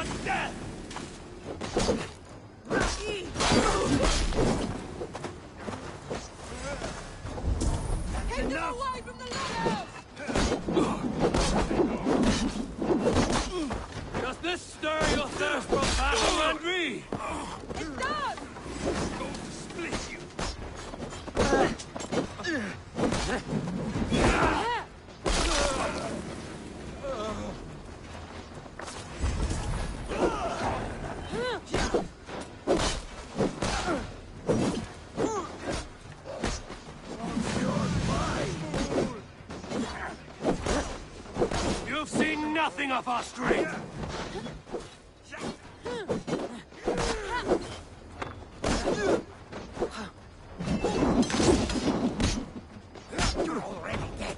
like death! Get them away from the lighthouse! Does this stir your thirst for battle, Henry? It does! I'm going to split you! You've seen nothing of our strength! You're already dead.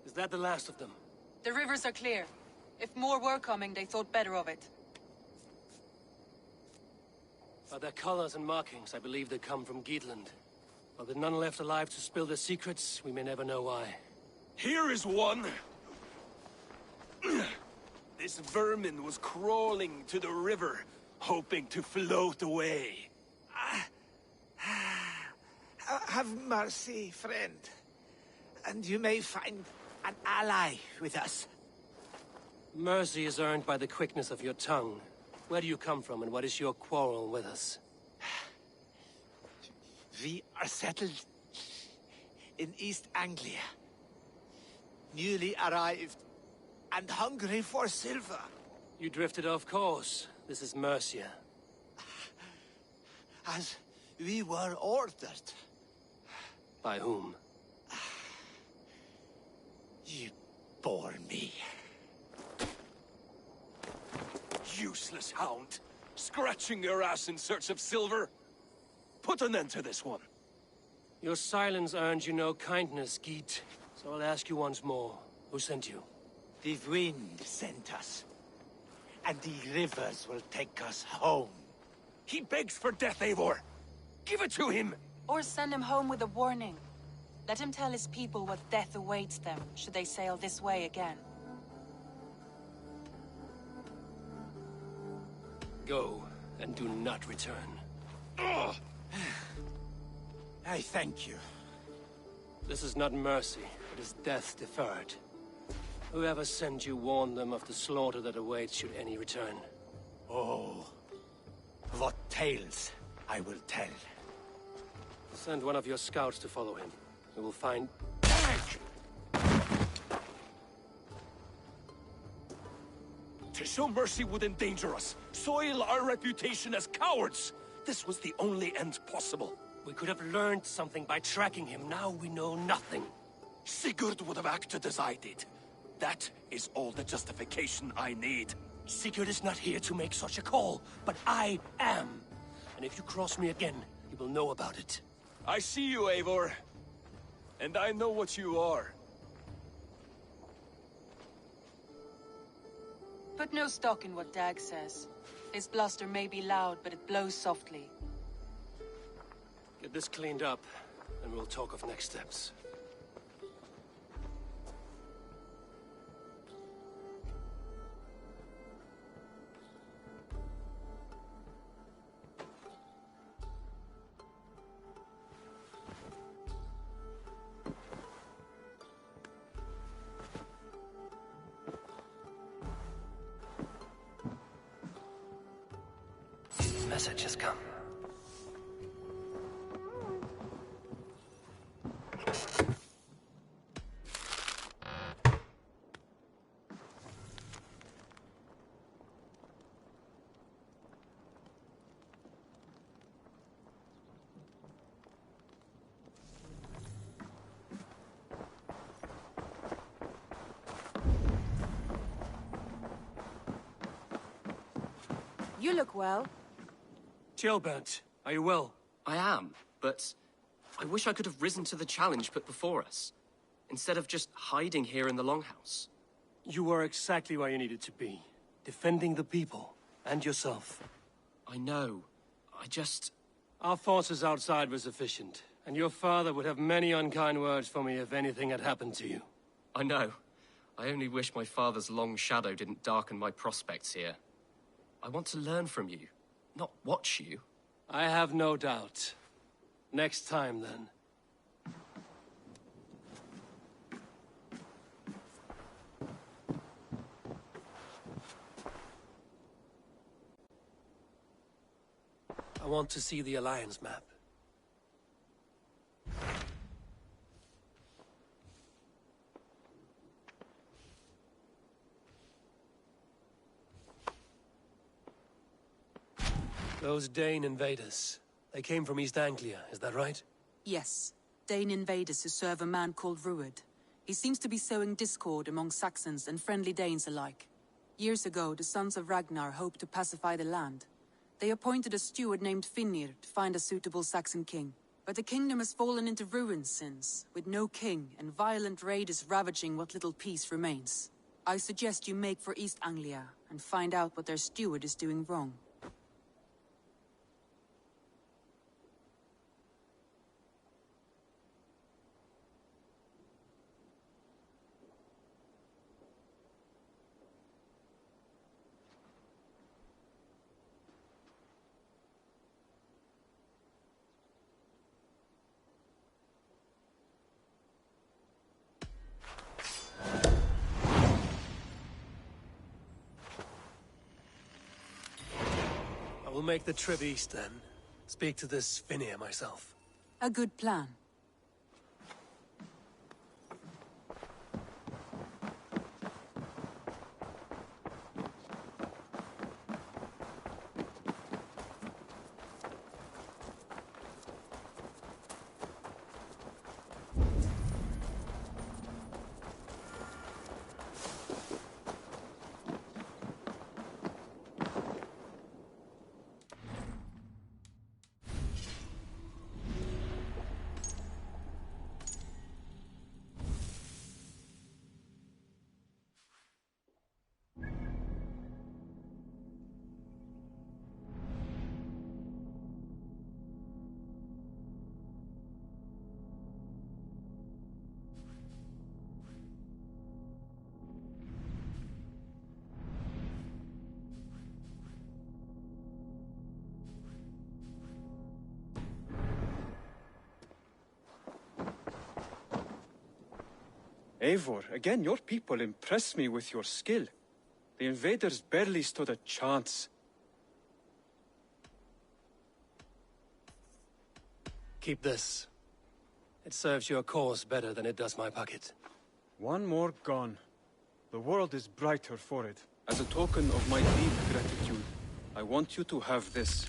Is that the last of them? The rivers are clear. If more were coming, they thought better of it. By their colors and markings, I believe they come from Geatland. But with none left alive to spill their secrets, we may never know why. Here is one! This vermin was crawling to the river, hoping to float away. Have mercy, friend. And you may find an ally with us. Mercy is earned by the quickness of your tongue. Where do you come from, and what is your quarrel with us? We are settled in East Anglia. Newly arrived and hungry for silver. You drifted off course. This is Mercia. As we were ordered. By whom? You bore me. Useless hound! Scratching your ass in search of silver! Put an end to this one! Your silence earned you no kindness, Geet. So I'll ask you once more. Who sent you? The wind sent us. And the rivers will take us home. He begs for death, Eivor! Give it to him! Or send him home with a warning. Let him tell his people what death awaits them, should they sail this way again. Go, and do not return. Ugh. I thank you. This is not mercy, it is death deferred. Whoever sent you warned them of the slaughter that awaits should any return. Oh, what tales I will tell. Send one of your scouts to follow him. We will find... To show mercy would endanger us, soil our reputation as cowards. This was the only end possible. We could have learned something by tracking him. Now we know nothing. Sigurd would have acted as I did. That is all the justification I need. Sigurd is not here to make such a call, but I am. And if you cross me again, you will know about it. I see you, Eivor. And I know what you are. Put no stock in what Dag says. His bluster may be loud, but it blows softly. Get this cleaned up, and we'll talk of next steps. Message has come. You look well. Gilbert, are you well? I am, but I wish I could have risen to the challenge put before us, instead of just hiding here in the Longhouse. You were exactly where you needed to be, defending the people and yourself. I know. I just... Our forces outside were sufficient, and your father would have many unkind words for me if anything had happened to you. I know. I only wish my father's long shadow didn't darken my prospects here. I want to learn from you, not watch you. I have no doubt. Next time, then. I want to see the Alliance map. Those Dane invaders, they came from East Anglia, is that right? Yes. Dane invaders who serve a man called Rued. He seems to be sowing discord among Saxons and friendly Danes alike. Years ago, the sons of Ragnar hoped to pacify the land. They appointed a steward named Finnir to find a suitable Saxon king. But the kingdom has fallen into ruins since, with no king and violent raiders ravaging what little peace remains. I suggest you make for East Anglia and find out what their steward is doing wrong. We'll make the trip east then. Speak to this Finnir myself. A good plan. Eivor, again, your people impress me with your skill. The invaders barely stood a chance. Keep this. It serves your cause better than it does my pocket. One more gone. The world is brighter for it. As a token of my deep gratitude, I want you to have this.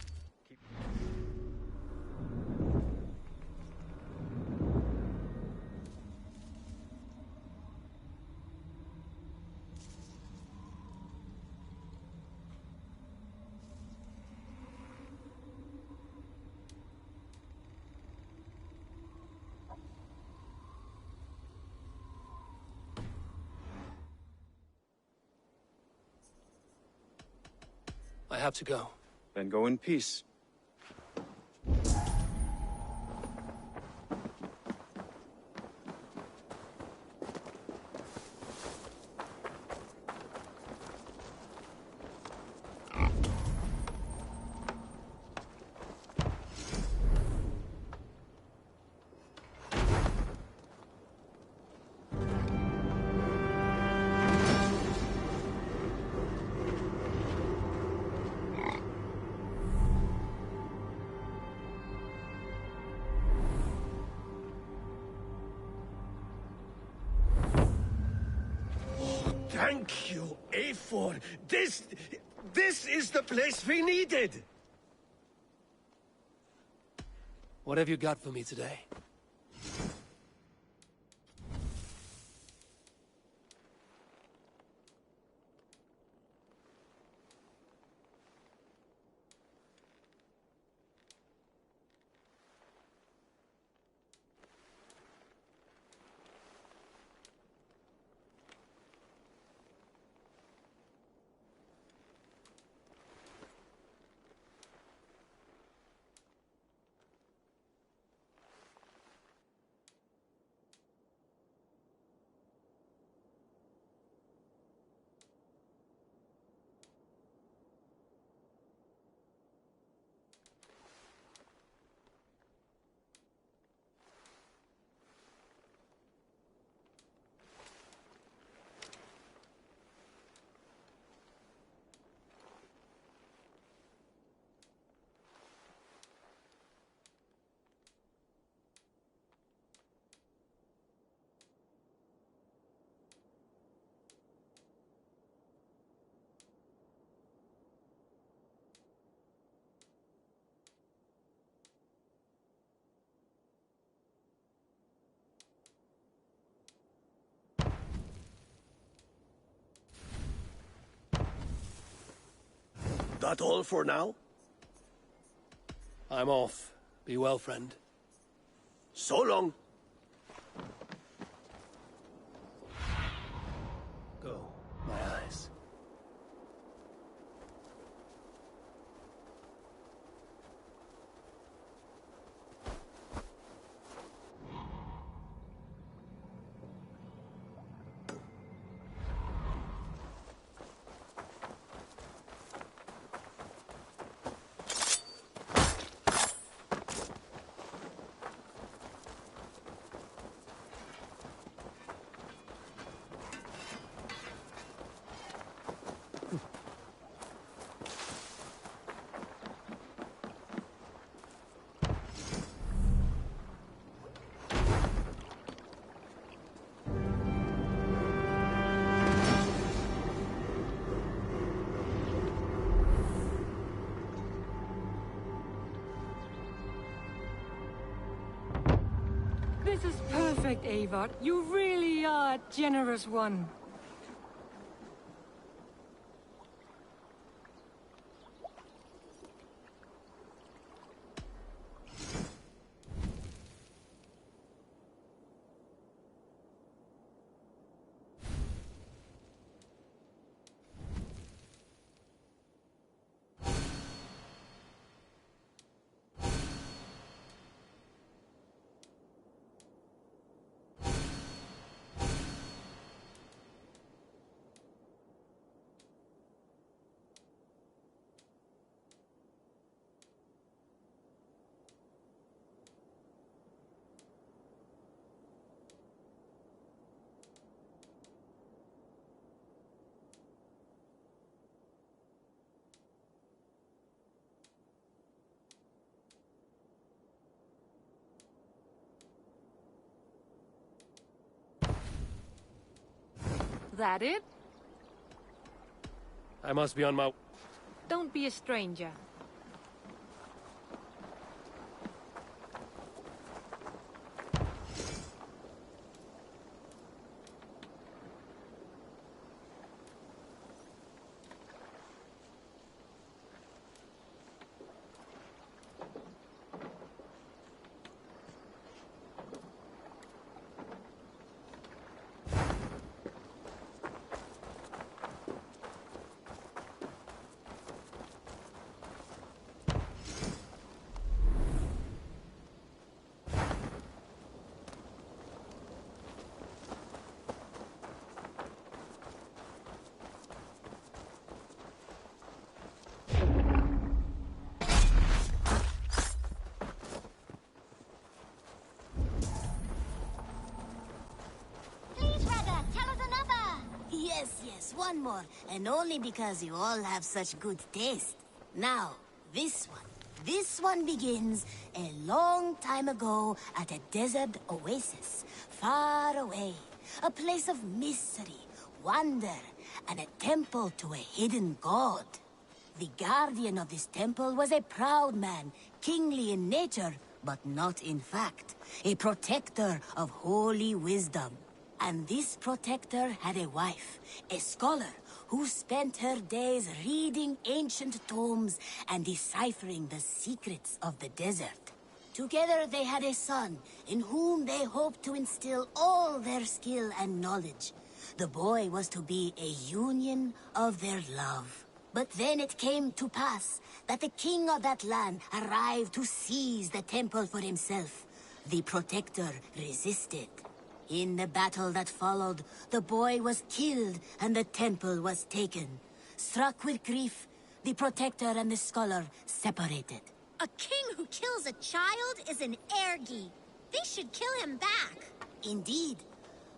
I have to go. Then go in peace. Thank you, Eivor. This is the place we needed. What have you got for me today? That all for now? I'm off. Be well, friend. So long. Go, my eyes. This is perfect, Eivor. You really are a generous one. That it? I must be on my... Don't be a stranger. Yes, one more. And only because you all have such good taste. Now, this one. This one begins a long time ago at a desert oasis, far away. A place of mystery, wonder, and a temple to a hidden god. The guardian of this temple was a proud man, kingly in nature, but not in fact. A protector of holy wisdom. And this protector had a wife, a scholar, who spent her days reading ancient tomes and deciphering the secrets of the desert. Together they had a son, in whom they hoped to instill all their skill and knowledge. The boy was to be a union of their love. But then it came to pass that the king of that land arrived to seize the temple for himself. The protector resisted. In the battle that followed, the boy was killed and the temple was taken. Struck with grief, the protector and the scholar separated. A king who kills a child is an ergi. They should kill him back. Indeed.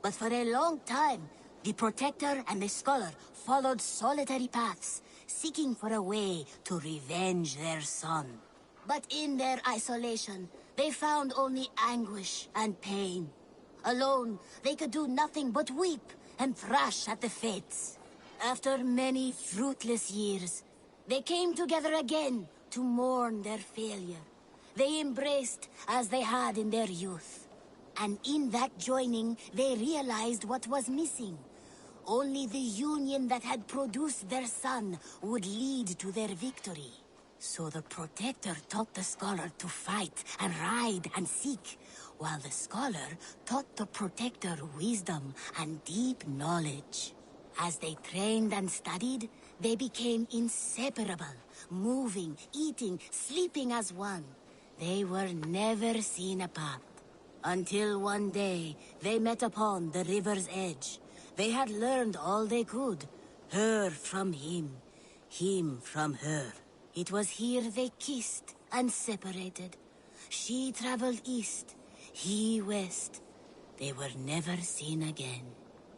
But for a long time, the protector and the scholar followed solitary paths, seeking for a way to revenge their son. But in their isolation, they found only anguish and pain. Alone, they could do nothing but weep and thrash at the fates. After many fruitless years, they came together again to mourn their failure. They embraced as they had in their youth. And in that joining, they realized what was missing. Only the union that had produced their son would lead to their victory. So the protector taught the scholar to fight and ride and seek, while the scholar taught the protector wisdom and deep knowledge. As they trained and studied, they became inseparable, moving, eating, sleeping as one. They were never seen apart. Until one day, they met upon the river's edge. They had learned all they could, her from him from her. It was here they kissed and separated. She traveled east, he west. They were never seen again.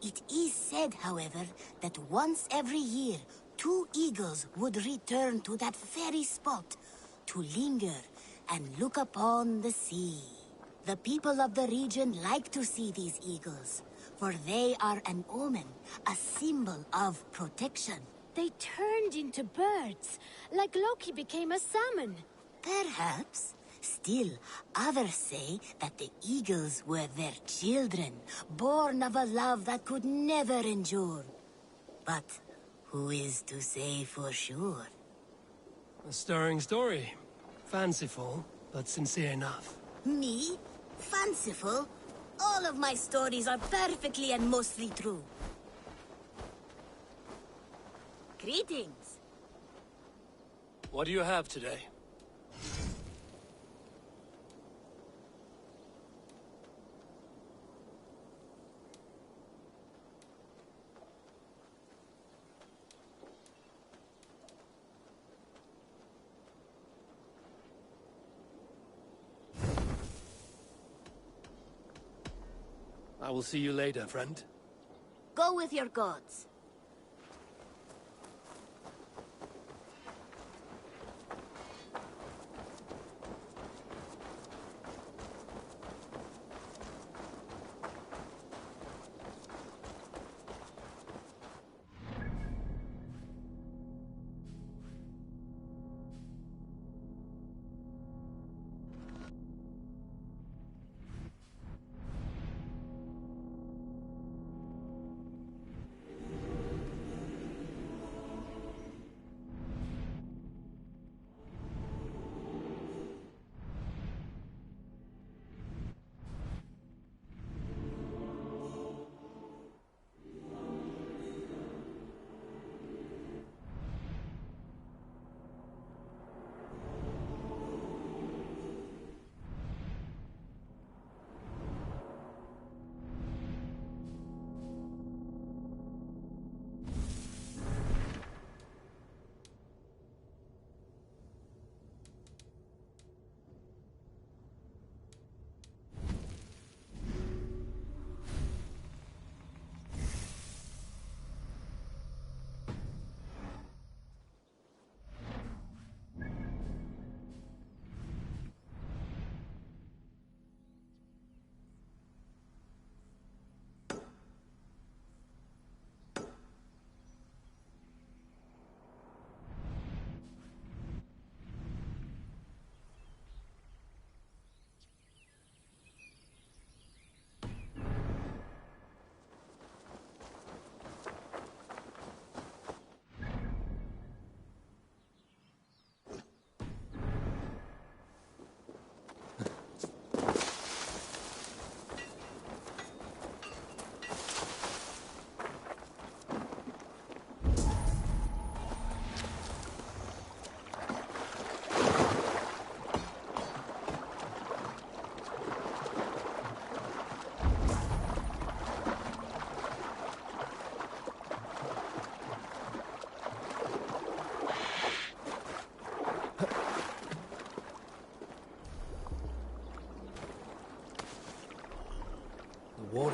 It is said, however, that once every year, 2 eagles would return to that very spot to linger and look upon the sea. The people of the region like to see these eagles, for they are an omen, a symbol of protection. They turned into birds, like Loki became a salmon. Perhaps. Still, others say that the eagles were their children, born of a love that could never endure. But who is to say for sure? A stirring story. Fanciful, but sincere enough. Me? Fanciful? All of my stories are perfectly and mostly true. Greetings. What do you have today? I will see you later, friend. Go with your gods.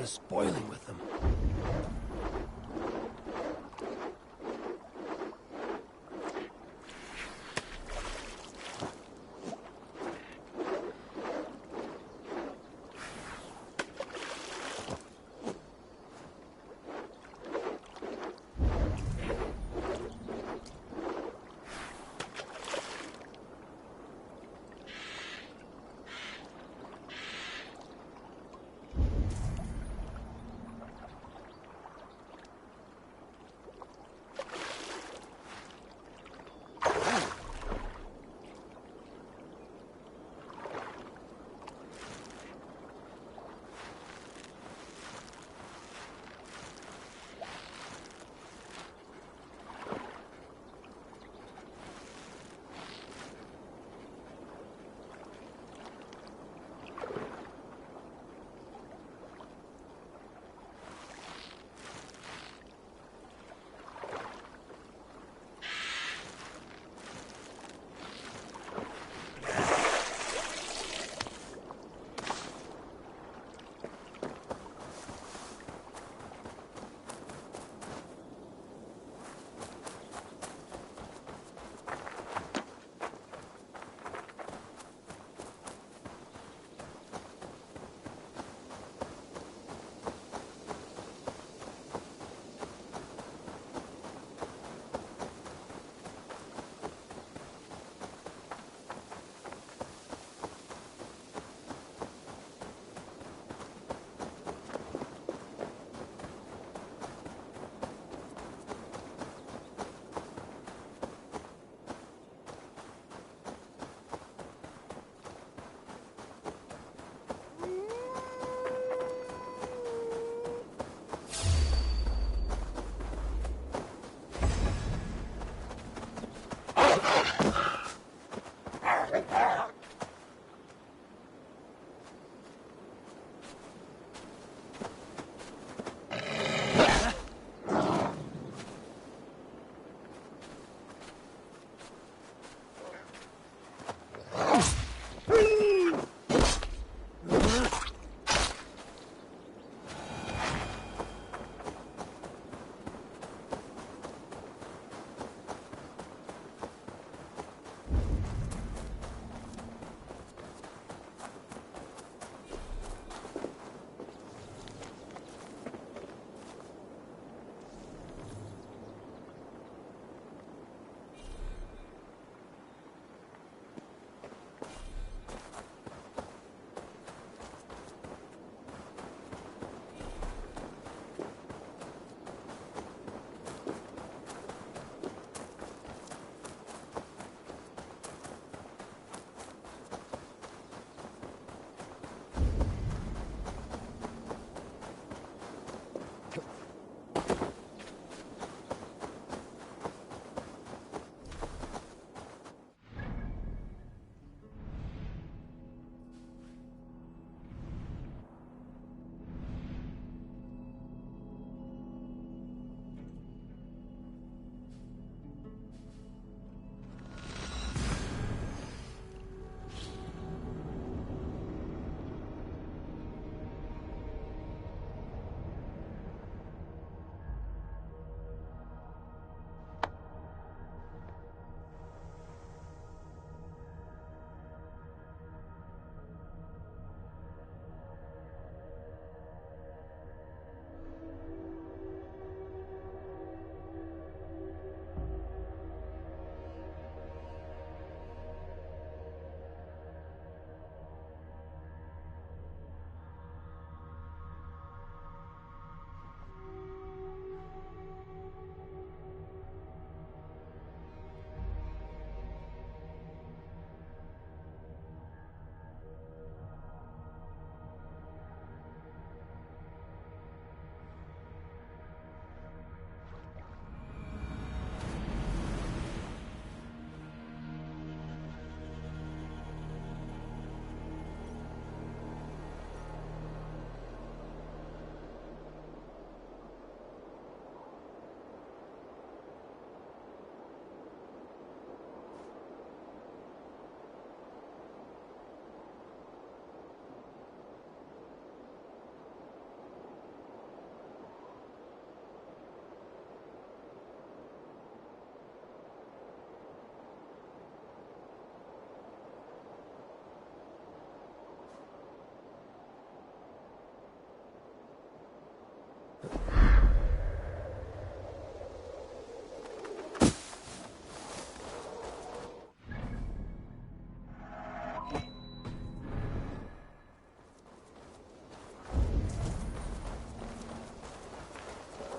us boiling with them.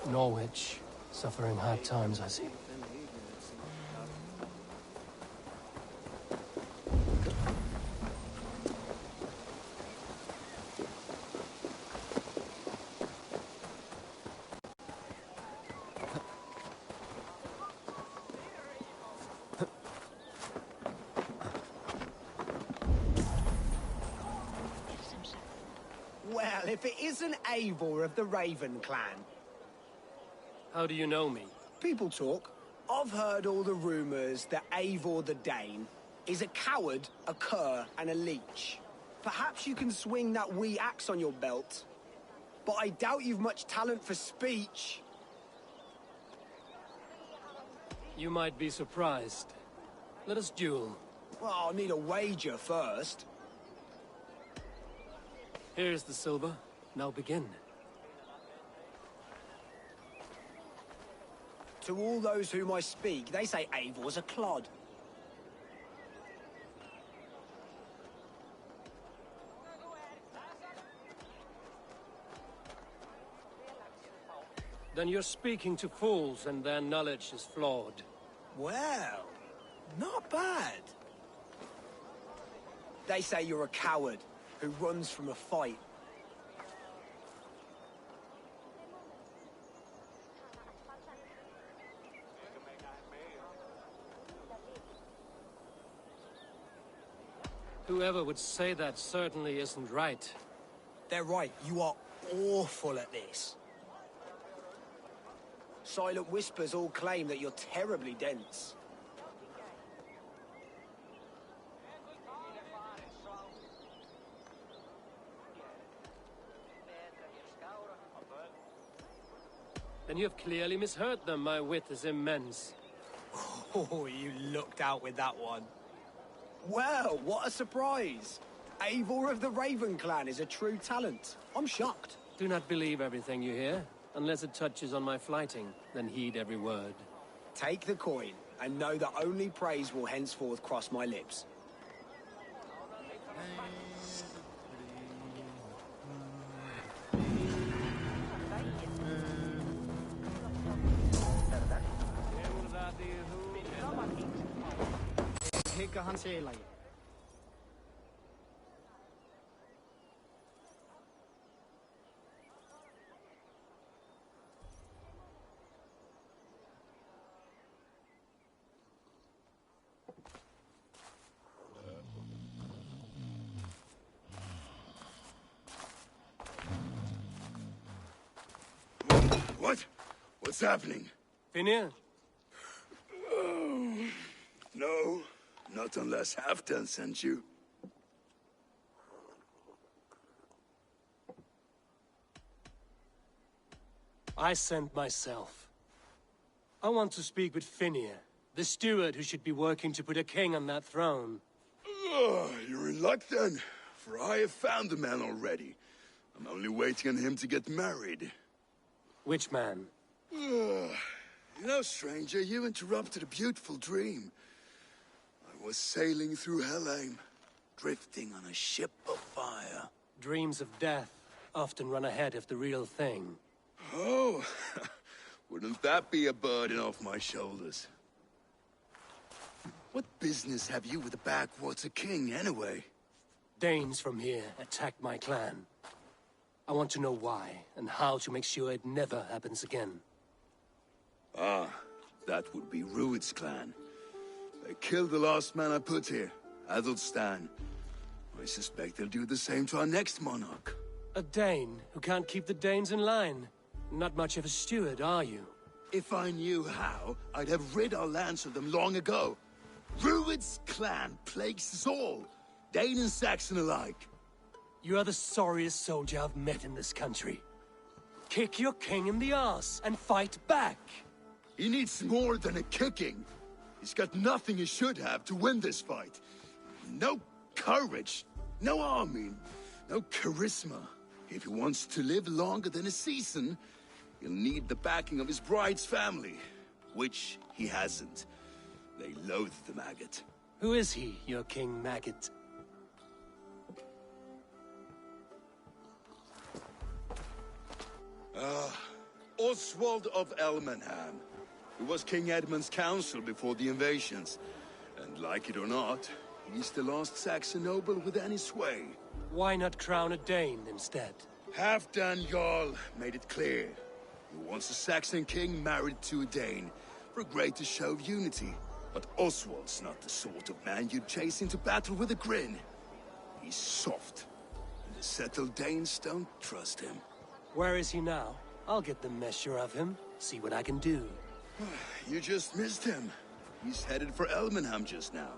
Norwich, suffering hard times, I see. Well, if it isn't Eivor of the Raven clan. How do you know me? People talk. I've heard all the rumors that Eivor the Dane is a coward, a cur, and a leech. Perhaps you can swing that wee axe on your belt. But I doubt you've much talent for speech. You might be surprised. Let us duel. Well, I'll need a wager first. Here's the silver. Now begin. To all those whom I speak, they say Eivor's a clod. Then you're speaking to fools and their knowledge is flawed. Well, not bad. They say you're a coward who runs from a fight. Whoever would say that certainly isn't right. They're right, you are awful at this. Silent whispers all claim that you're terribly dense. Then you have clearly misheard them. My wit is immense. Oh, you looked out with that one. Well, what a surprise! Eivor of the Raven clan is a true talent. I'm shocked. Do not believe everything you hear. Unless it touches on my flighting, then heed every word. Take the coin, and know that only praise will henceforth cross my lips. What? What's happening? Finir? No, not unless Halfdan sent you. I sent myself. I want to speak with Finir, the steward who should be working to put a king on that throne. You're in luck then, for I have found the man already. I'm only waiting on him to get married. Which man? You know, stranger, you interrupted a beautiful dream. I was sailing through Helheim, drifting on a ship of fire. Dreams of death often run ahead of the real thing. Oh, wouldn't that be a burden off my shoulders? What business have you with the backwater king, anyway? Danes from here attacked my clan. I want to know why, and how to make sure it never happens again. Ah, that would be Rued's clan. They killed the last man I put here, Adelstan. I suspect they'll do the same to our next monarch. A Dane who can't keep the Danes in line. Not much of a steward, are you? If I knew how, I'd have rid our lands of them long ago. Rued's clan plagues us all, Dane and Saxon alike. You are the sorriest soldier I've met in this country. Kick your king in the arse and fight back. He needs more than a kicking. He's got nothing he should have to win this fight. No courage, no army, no charisma. If he wants to live longer than a season, he'll need the backing of his bride's family, which he hasn't. They loathe the maggot. Who is he, your King Maggot? Oswald of Elmenham. He was King Edmund's counsel before the invasions. And like it or not, he's the last Saxon noble with any sway. Why not crown a Dane instead? Halfdan Jarl made it clear. He wants a Saxon king married to a Dane, for a greater show of unity. But Oswald's not the sort of man you'd chase into battle with a grin. He's soft, and the settled Danes don't trust him. Where is he now? I'll get the measure of him, see what I can do. You just missed him. He's headed for Elmenham just now,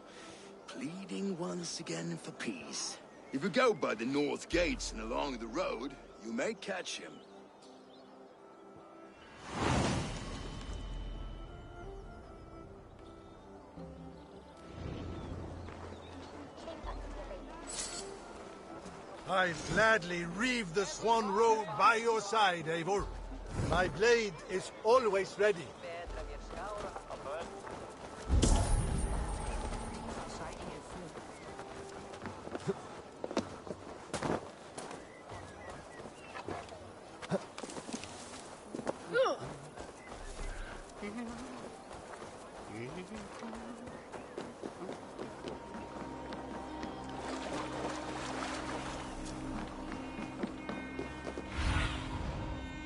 pleading once again for peace. If you go by the north gates and along the road, you may catch him. I'll gladly reave the swan robe by your side, Eivor. My blade is always ready.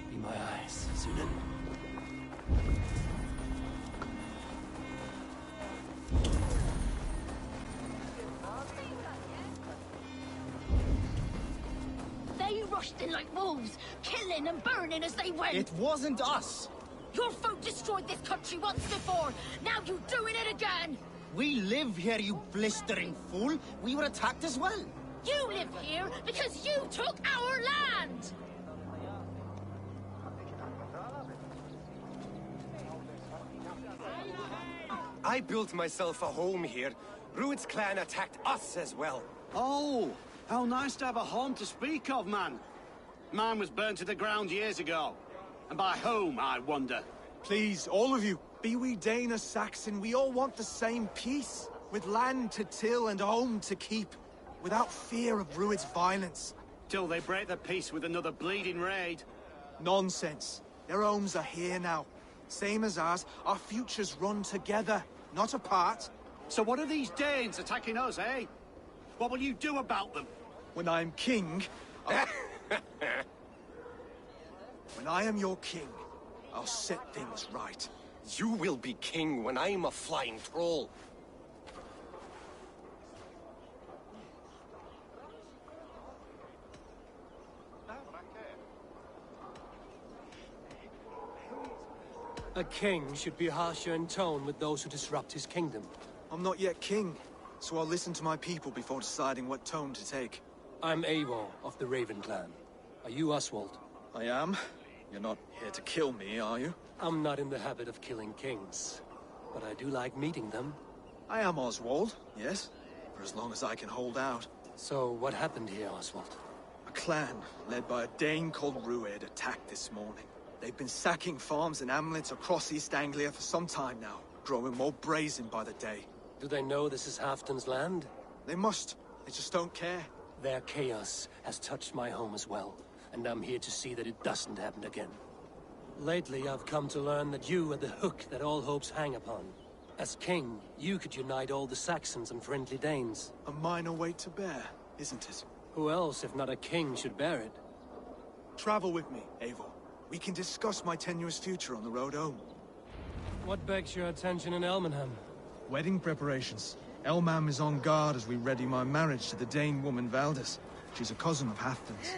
Be my eyes, Sunan. They rushed in like wolves, killing and burning as they went. It wasn't us. Your folk destroyed this country once before. Now you're doing it again. We live here, you blistering fool. We were attacked as well. You live here because you took our land. I built myself a home here. Rued's clan attacked us as well. Oh, how nice to have a home to speak of, man. Mine was burnt to the ground years ago. And by whom, I wonder? Please, all of you, be we Dane or Saxon, we all want the same peace. With land to till and home to keep. Without fear of Rued's violence. Till they break the peace with another bleeding raid. Nonsense. Their homes are here now. Same as ours, our futures run together, not apart. So what are these Danes attacking us, eh? What will you do about them? When I am king... When I am your king, I'll set things right. You will be king when I'm a flying troll. A king should be harsher in tone with those who disrupt his kingdom. I'm not yet king, so I'll listen to my people before deciding what tone to take. I'm Eivor of the Raven clan. Are you Oswald? I am. You're not here to kill me, are you? I'm not in the habit of killing kings, but I do like meeting them. I am Oswald, yes, for as long as I can hold out. So what happened here, Oswald? A clan, led by a Dane called Rued, attacked this morning. They've been sacking farms and hamlets across East Anglia for some time now, growing more brazen by the day. Do they know this is Halfdan's land? They must. They just don't care. Their chaos has touched my home as well, and I'm here to see that it doesn't happen again. Lately, I've come to learn that you are the hook that all hopes hang upon. As king, you could unite all the Saxons and friendly Danes. A minor weight to bear, isn't it? Who else, if not a king, should bear it? Travel with me, Eivor. We can discuss my tenuous future on the road home. What begs your attention in Elmenham? Wedding preparations. Elmam is on guard as we ready my marriage to the Dane woman Valdis. She's a cousin of Halfdan's.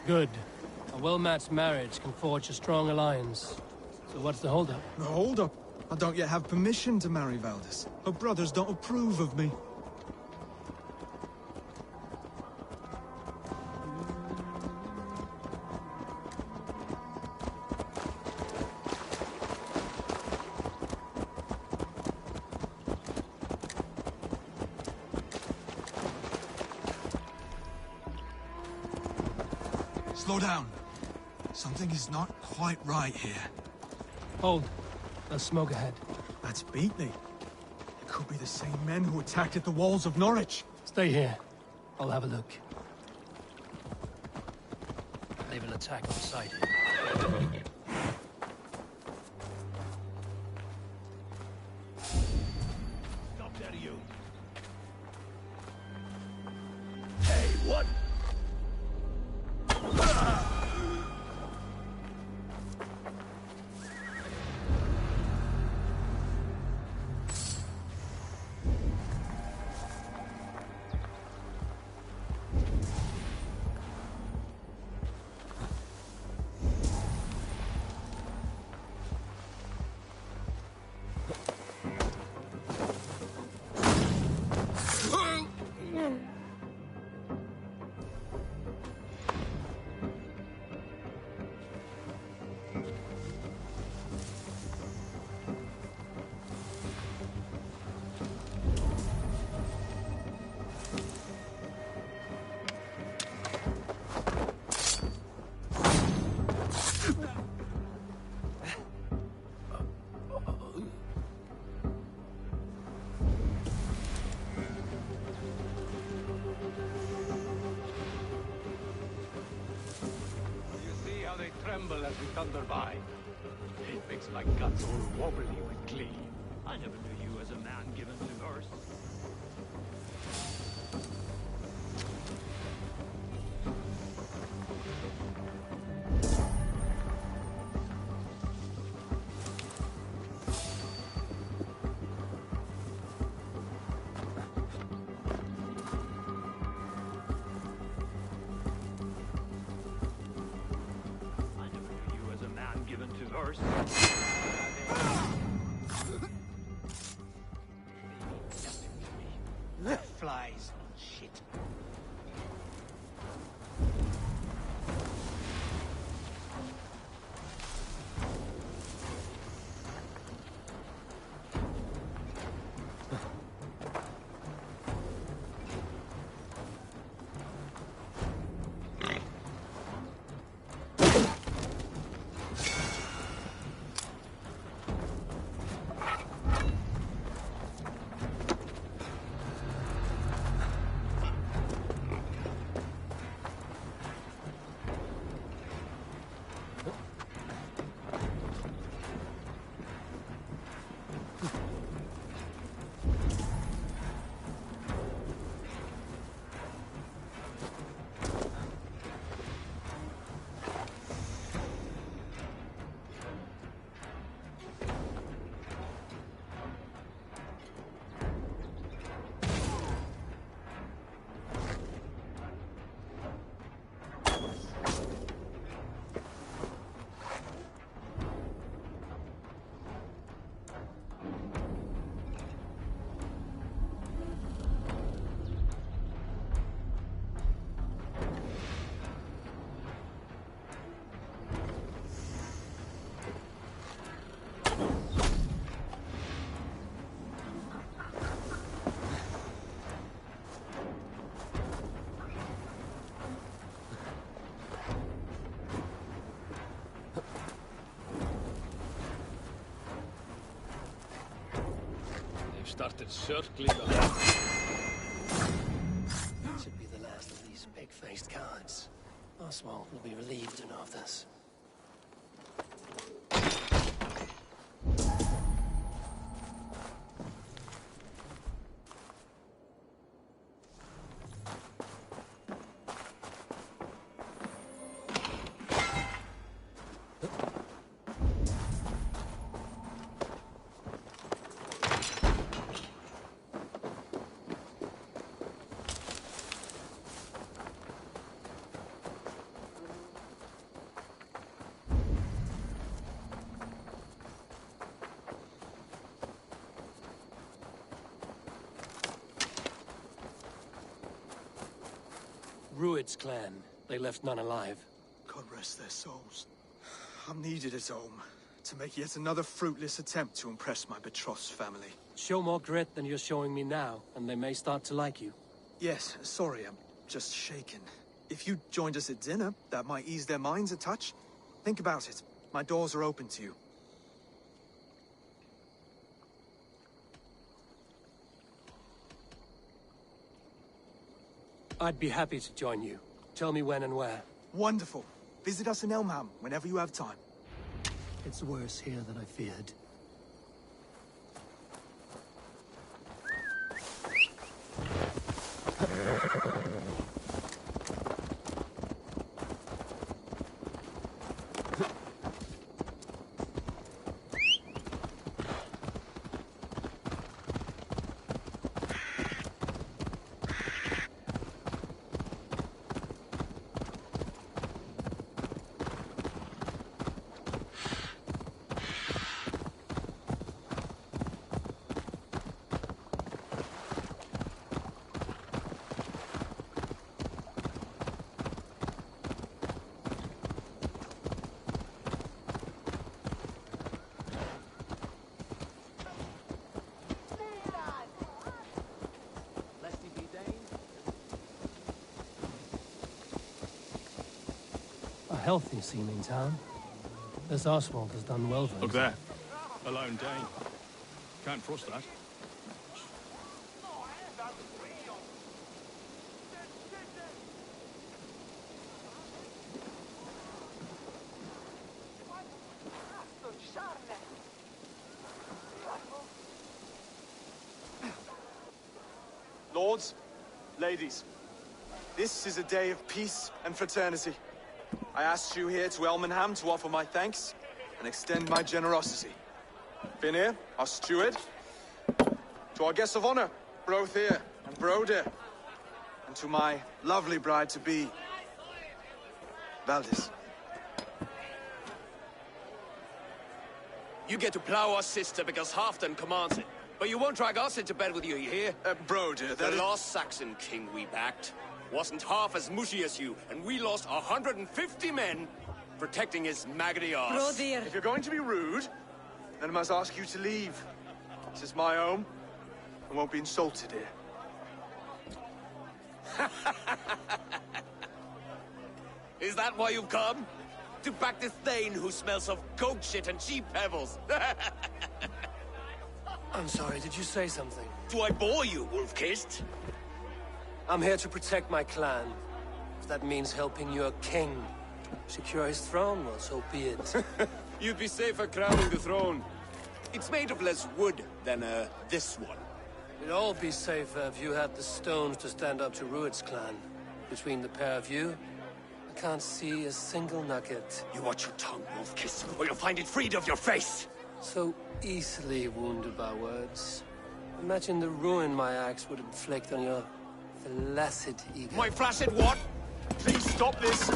Good. A well-matched marriage can forge a strong alliance. So what's the holdup? The holdup? I don't yet have permission to marry Valdis. Her brothers don't approve of me. Slow down. Something is not quite right here. Hold. There's smoke ahead. That's Beatley. It could be the same men who attacked at the walls of Norwich. Stay here. I'll have a look. They will attack on sight. tremble as we thunder by. It makes my guts all wobbly with glee. I never knew you as a man given to verse. Flies. Shit. Started circling the That should be the last of these pig-faced cowards. Oswald will be relieved to know of this. Rued's clan. They left none alive. God rest their souls. I'm needed as home to make yet another fruitless attempt to impress my betrothed's family. Show more grit than you're showing me now, and they may start to like you. Yes, sorry, I'm just shaken. If you joined us at dinner, that might ease their minds a touch. Think about it. My doors are open to you. I'd be happy to join you. Tell me when and where. Wonderful. Visit us in Elmham whenever you have time. It's worse here than I feared. A healthy-seeming town. This Oswald has done well for Look there. A lone Dane. Can't trust that. Lords, ladies, this is a day of peace and fraternity. I asked you here to Elmenham to offer my thanks and extend my generosity. Finir, our steward, to our guests of honor, Brothir and Brodir, and to my lovely bride-to-be, Valdis. You get to plow our sister because Halfdan commands it. But you won't drag us into bed with you, you hear? Brodir, the last Saxon king we backed wasn't half as mushy as you, and we lost 150 men protecting his maggoty arse. If you're going to be rude, then I must ask you to leave. This is my home. I won't be insulted here. Is that why you've come? To back this Thane who smells of goat shit and cheap pebbles? I'm sorry, did you say something? Do I bore you, wolf-kissed? I'm here to protect my clan. If that means helping your king secure his throne, well, so be it. You'd be safer crowning the throne. It's made of less wood than, this one. We'd all be safer if you had the stones to stand up to Rued's clan. Between the pair of you, I can't see a single nugget. You watch your tongue, wolf-kiss, or you'll find it freed of your face! So easily wounded by words. Imagine the ruin my axe would inflict on your flaccid ego. My flaccid what? Please stop this!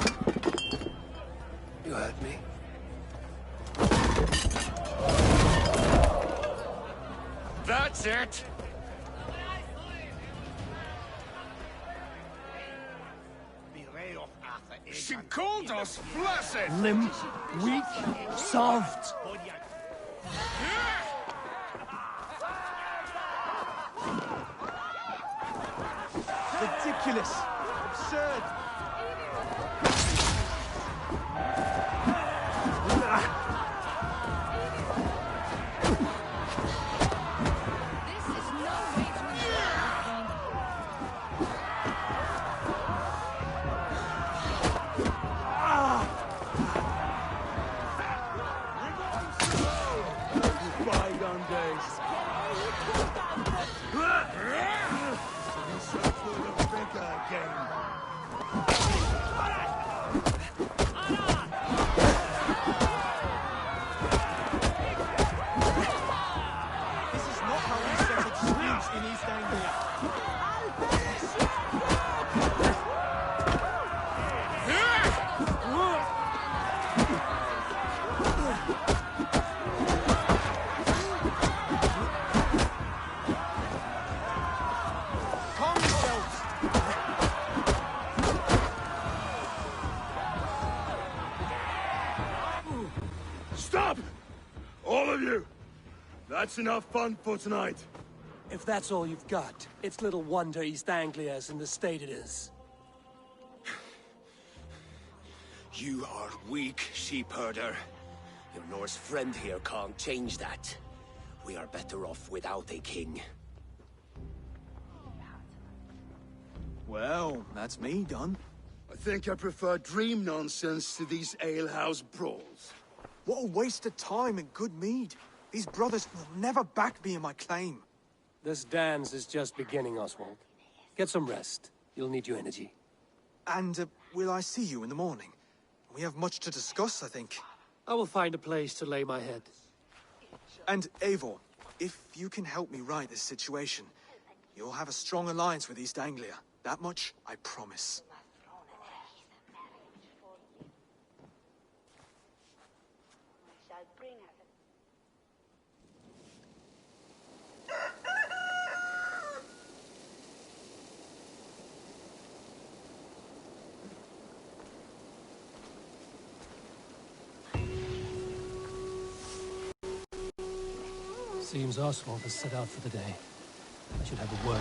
You heard me. That's it! She called us flaccid! Limp, weak, soft. Ridiculous! Absurd! Stop! All of you! That's enough fun for tonight. If that's all you've got, it's little wonder East Anglia's in the state it is. You are weak, sheep herder. Your Norse friend here can't change that. We are better off without a king. Well, that's me done. I think I prefer dream nonsense to these alehouse brawls. What a waste of time and good mead. These brothers will never back me in my claim. This dance is just beginning, Oswald. Get some rest. You'll need your energy. And, will I see you in the morning? We have much to discuss, I think. I will find a place to lay my head. And, Eivor, if you can help me right this situation, you'll have a strong alliance with East Anglia. That much, I promise. Seems Oswald has set out for the day. I should have a word.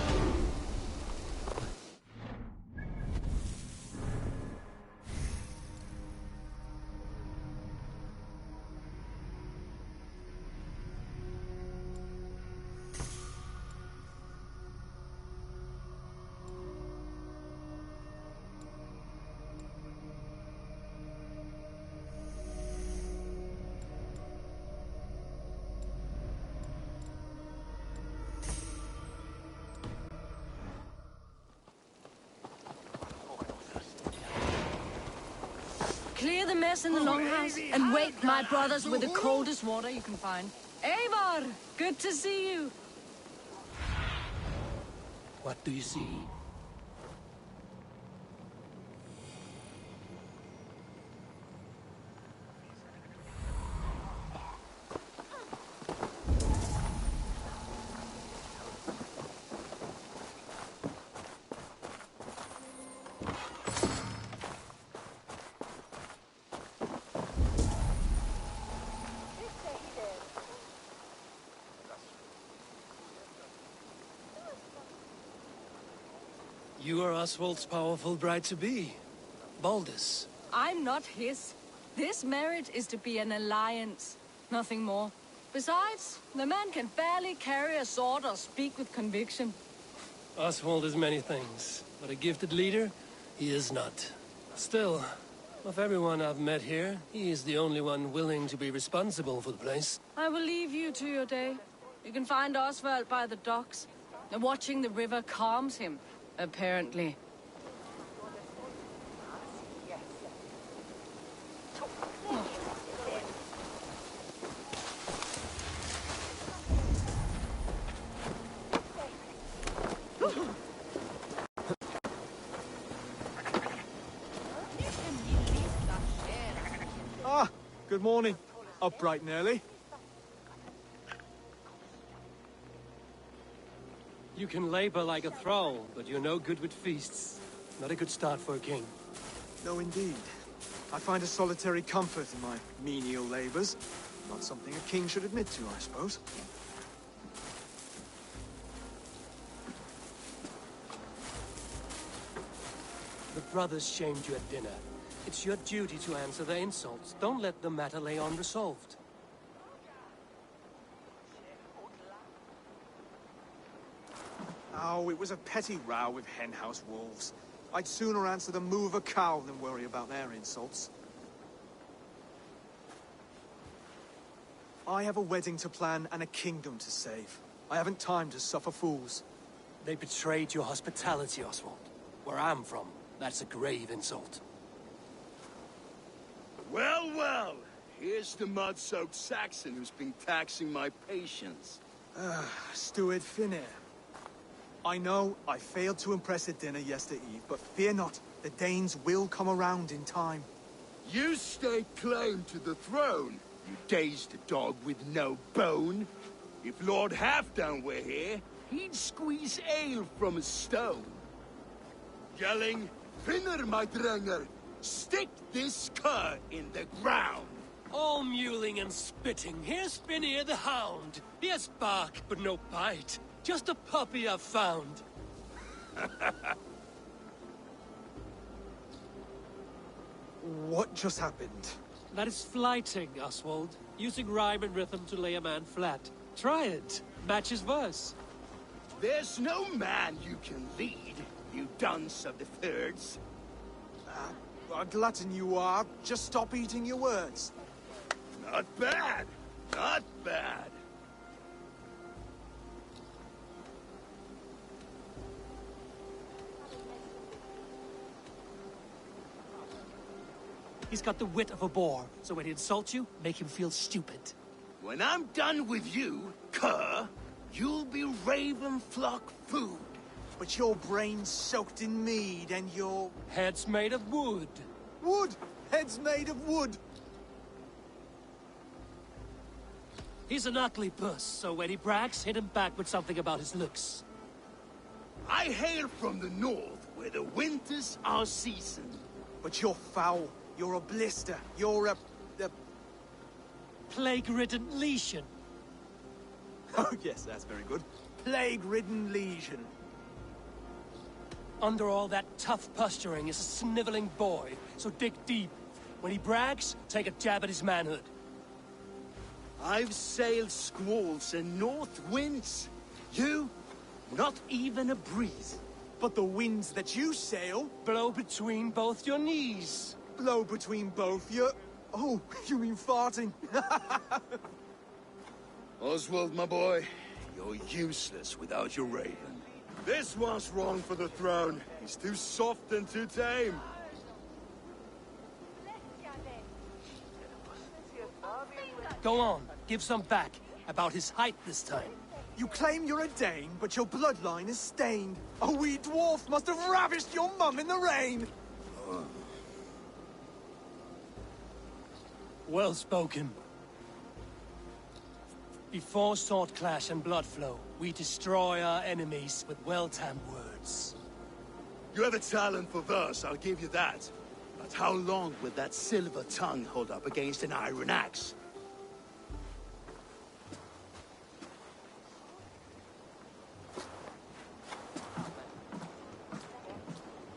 mess in the longhouse and wake my brothers with the coldest water you can find. Eivor, good to see you. What do you see? You are Oswald's powerful bride-to-be, Baldus. I'm not his. This marriage is to be an alliance, nothing more. Besides, the man can barely carry a sword or speak with conviction. Oswald is many things, but a gifted leader, he is not. Still, of everyone I've met here, he is the only one willing to be responsible for the place. I will leave you to your day. You can find Oswald by the docks. And watching the river calms him. Apparently. Ah, good morning. Up bright and early. You can labor like a thrall, but you're no good with feasts. Not a good start for a king. No, indeed. I find a solitary comfort in my menial labors. Not something a king should admit to, I suppose. The brothers shamed you at dinner. It's your duty to answer their insults. Don't let the matter lay unresolved. Oh, it was a petty row with henhouse wolves. I'd sooner answer the moo of a cow than worry about their insults. I have a wedding to plan and a kingdom to save. I haven't time to suffer fools. They betrayed your hospitality, Oswald. Where I'm from, that's a grave insult. Well, well. Here's the mud-soaked Saxon who's been taxing my patience. Steward Finnair. I know I failed to impress at dinner yesterday eve, but fear not, the Danes will come around in time. You stake claim to the throne, you dazed dog with no bone. If Lord Halfdown were here, he'd squeeze ale from a stone. Yelling, Finner, my drenger, stick this cur in the ground. All mewling and spitting. Here's Finnear the hound. He has bark, but no bite. Just a puppy I've found. What just happened? That is flighting, Oswald. Using rhyme and rhythm to lay a man flat. Try it. Match his verse. There's no man you can lead, you dunce of the thirds. A glutton you are. Just stop eating your words. Not bad. Not bad. He's got the wit of a boar, so when he insults you, make him feel stupid. When I'm done with you, cur, you'll be raven flock food. But your brain's soaked in mead and your... Head's made of wood. Wood! Head's made of wood! He's an ugly puss, so when he brags, hit him back with something about his looks. I hail from the north, where the winters are seasoned. But you're foul. You're a blister. You're a plague-ridden lesion. Oh, yes, that's very good. Plague-ridden lesion. Under all that tough posturing is a sniveling boy, so dig deep. When he brags, take a jab at his manhood. I've sailed squalls and north winds. You, not even a breeze. But the winds that you sail... blow between both your knees. Blow between both your... Oh, you mean farting? Oswald, my boy, you're useless without your raven. This one's wrong for the throne. He's too soft and too tame. Go on, give some back. About his height this time. You claim you're a Dane, but your bloodline is stained. A wee dwarf must have ravished your mum in the rain! Well spoken. Before sword clash and blood flow, we destroy our enemies with well-timed words. You have a talent for verse, I'll give you that. But how long will that silver tongue hold up against an iron axe?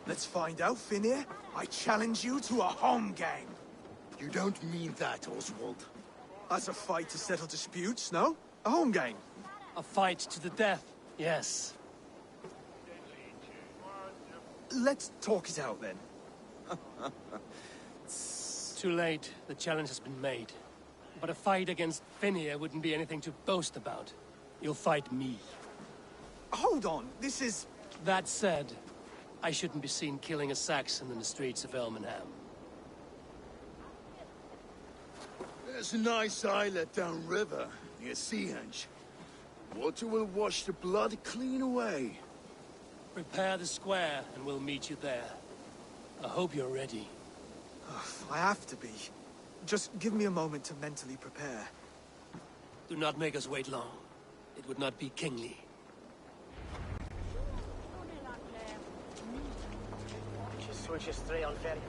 Let's find out, Finir. I challenge you to a home game. You don't mean that, Oswald. That's a fight to settle disputes, no? A home game. A fight to the death, yes. Let's talk it out, then. Too late. The challenge has been made. But a fight against Finir wouldn't be anything to boast about. You'll fight me. Hold on, this is... That said, I shouldn't be seen killing a Saxon in the streets of Elmenham. There's a nice islet downriver, near Seahenge. Water will wash the blood clean away. Prepare the square, and we'll meet you there. I hope you're ready. I have to be. Just give me a moment to mentally prepare. Do not make us wait long. It would not be kingly. Switches 3 on ferry.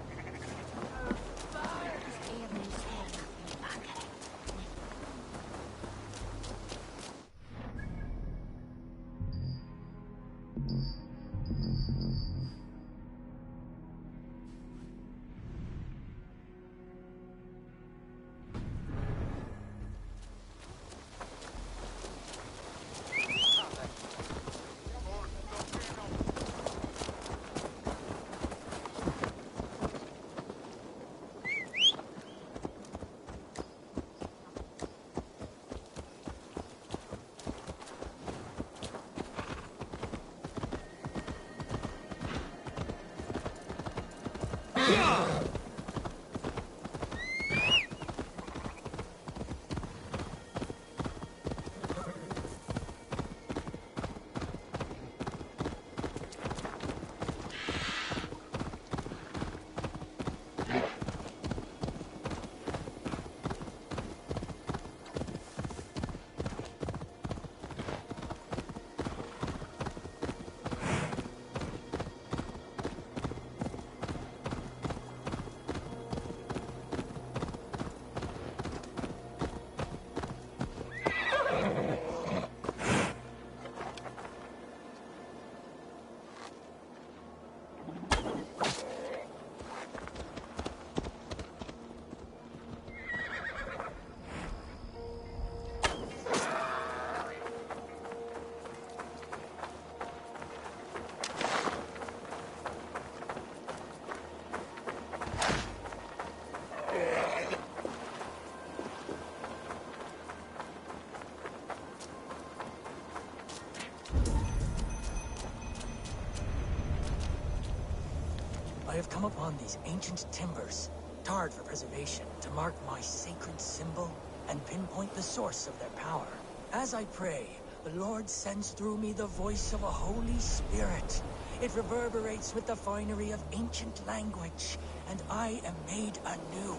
I have come upon these ancient timbers, tarred for preservation, to mark my sacred symbol and pinpoint the source of their power. As I pray, the Lord sends through me the voice of a Holy Spirit. It reverberates with the finery of ancient language, and I am made anew.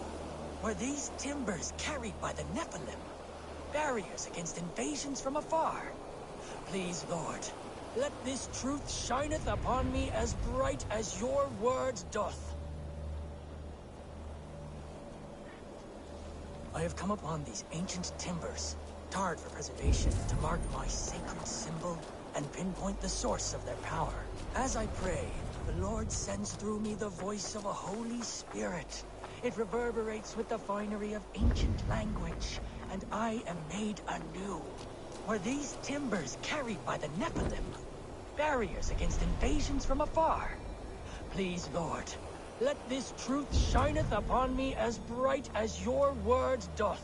Were these timbers carried by the Nephilim? Barriers against invasions from afar? Please, Lord, let this truth shineth upon me as bright as your word doth. I have come upon these ancient timbers, tarred for preservation, to mark my sacred symbol and pinpoint the source of their power. As I pray, the Lord sends through me the voice of a Holy Spirit. It reverberates with the finery of ancient language, and I am made anew. Were these timbers carried by the Nephilim? Barriers against invasions from afar? Please, Lord, let this truth shineth upon me as bright as your word doth.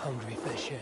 hungry fish here.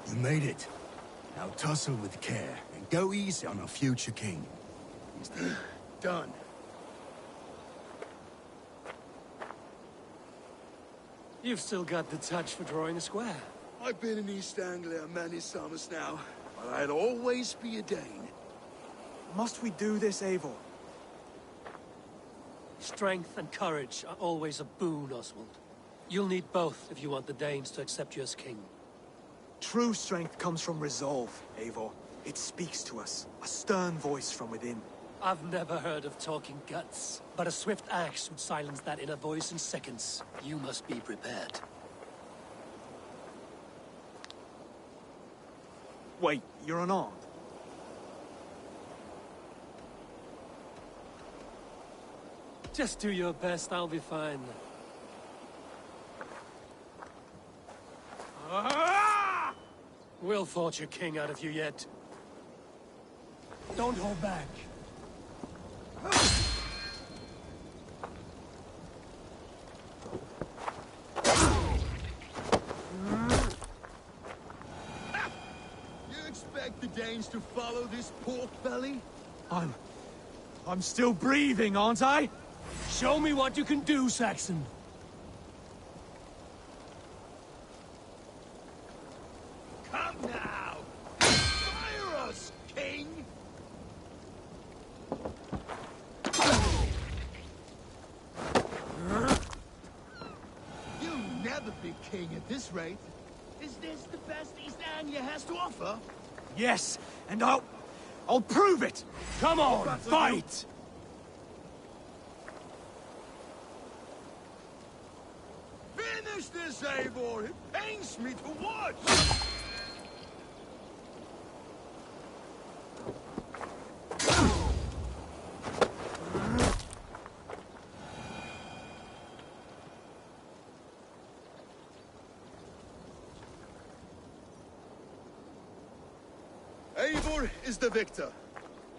You made it. Now tussle with care, and go easy on our future king. He's done. You've still got the touch for drawing a square. I've been in East Anglia many summers now, but I'll always be a Dane. Must we do this, Eivor? Strength and courage are always a boon, Oswald. You'll need both if you want the Danes to accept you as king. True strength comes from resolve, Eivor. It speaks to us, a stern voice from within. I've never heard of talking guts, but a swift axe would silence that inner voice in seconds. You must be prepared. Wait, you're unarmed? Just do your best, I'll be fine. We'll forge your king out of you yet. Don't hold back. You expect the Danes to follow this pork belly? I'm still breathing, aren't I? Show me what you can do, Saxon. Come now! Fire us, king! together, big king, at this rate. Is this the best East Anglia has to offer? Yes, and I'll prove it! Come on, fight! Finish this, Eivor! It pains me to watch! Eivor is the victor.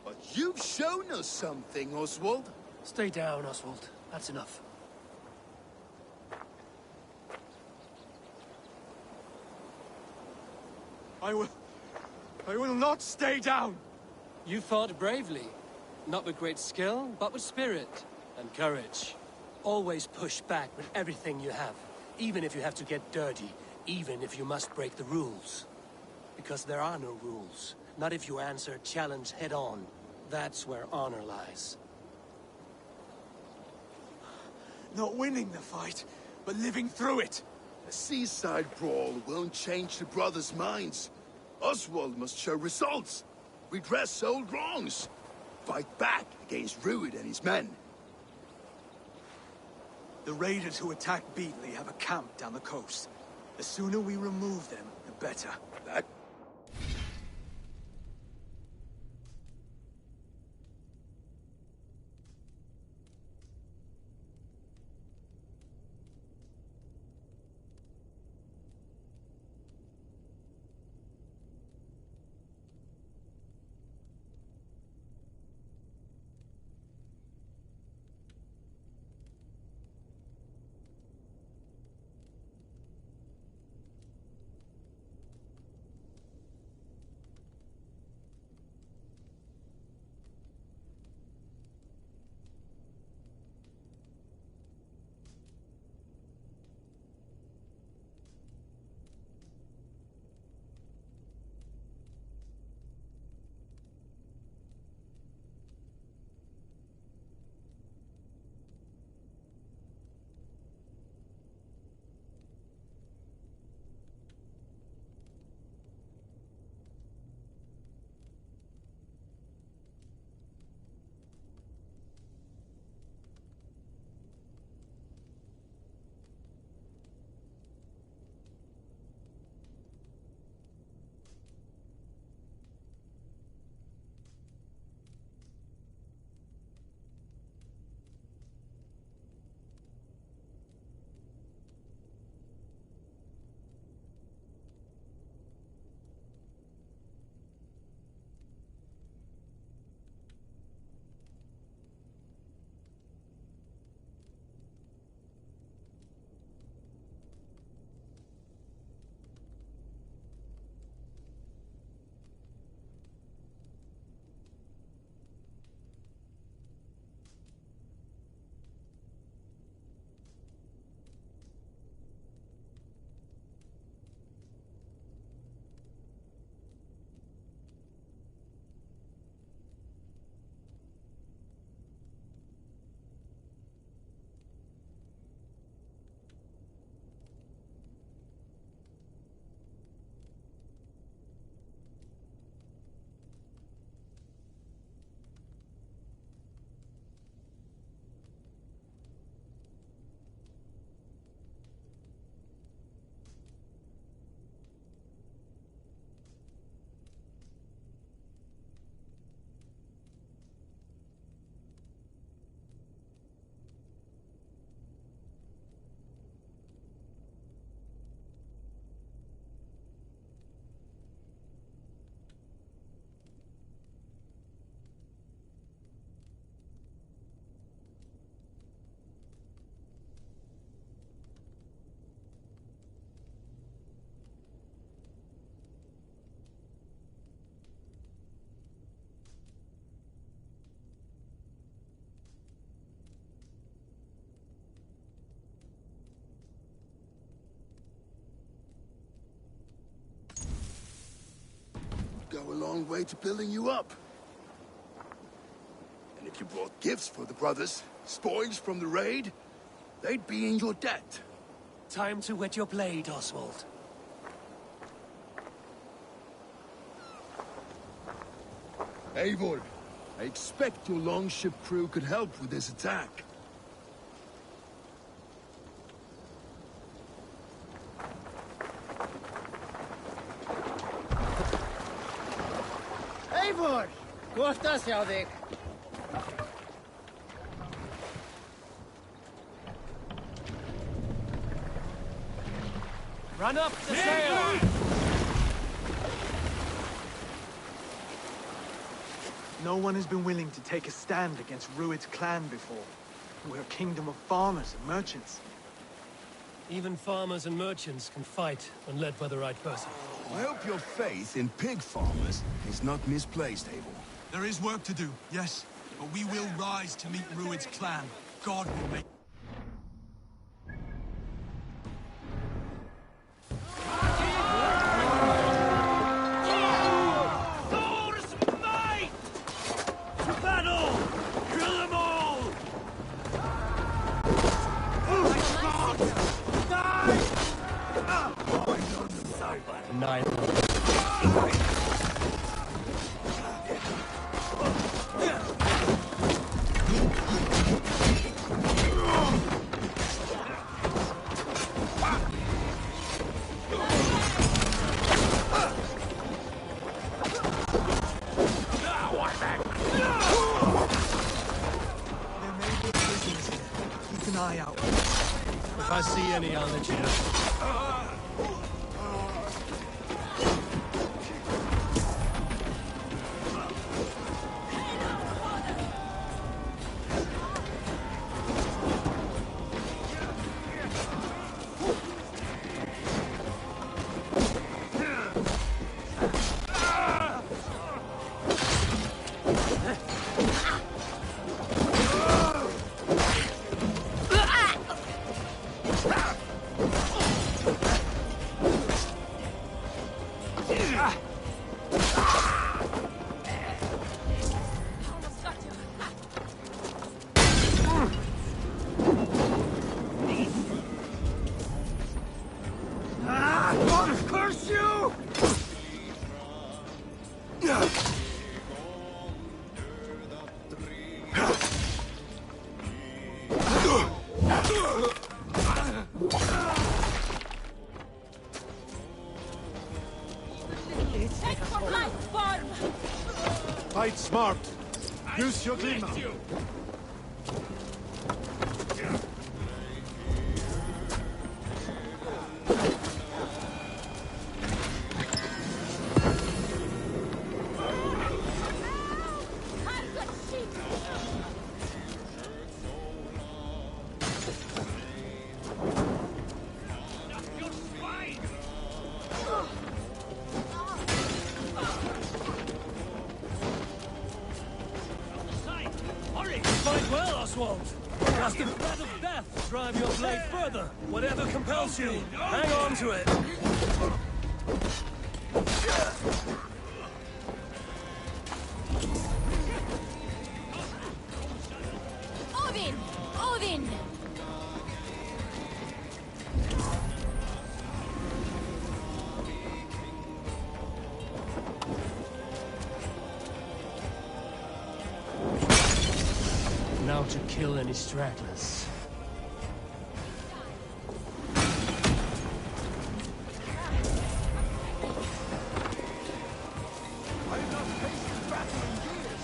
But you've shown us something, Oswald. Stay down, Oswald. That's enough. I will not stay down! You fought bravely. Not with great skill, but with spirit and courage. Always push back with everything you have. Even if you have to get dirty. Even if you must break the rules. Because there are no rules. Not if you answer a challenge head-on. That's where honor lies. Not winning the fight, but living through it. A seaside brawl won't change the brothers' minds. Oswald must show results. Redress old wrongs. Fight back against Rued and his men. The raiders who attacked Beatley have a camp down the coast. The sooner we remove them, the better. That... Go a long way to building you up. And if you brought gifts for the brothers, spoils from the raid, they'd be in your debt. Time to wet your blade, Oswald. Eivor, I expect your longship crew could help with this attack. Eivor! Gottas hjá þig. Run up the sail! No one has been willing to take a stand against Rued's clan before. We're a kingdom of farmers and merchants. Even farmers and merchants can fight when led by the right person. I hope your faith in pig farmers is not misplaced, Eivor. There is work to do, yes. But we will rise to meet Rued's clan. God will make... If I see any, I'll let you know. Fight smart. Use your glimmer. Fight well, Oswald. Just the threat of death drive your blade further. Whatever compels you, hang on to it. Odin! Odin! Now to kill any stragglers. I've not faced this battle in years.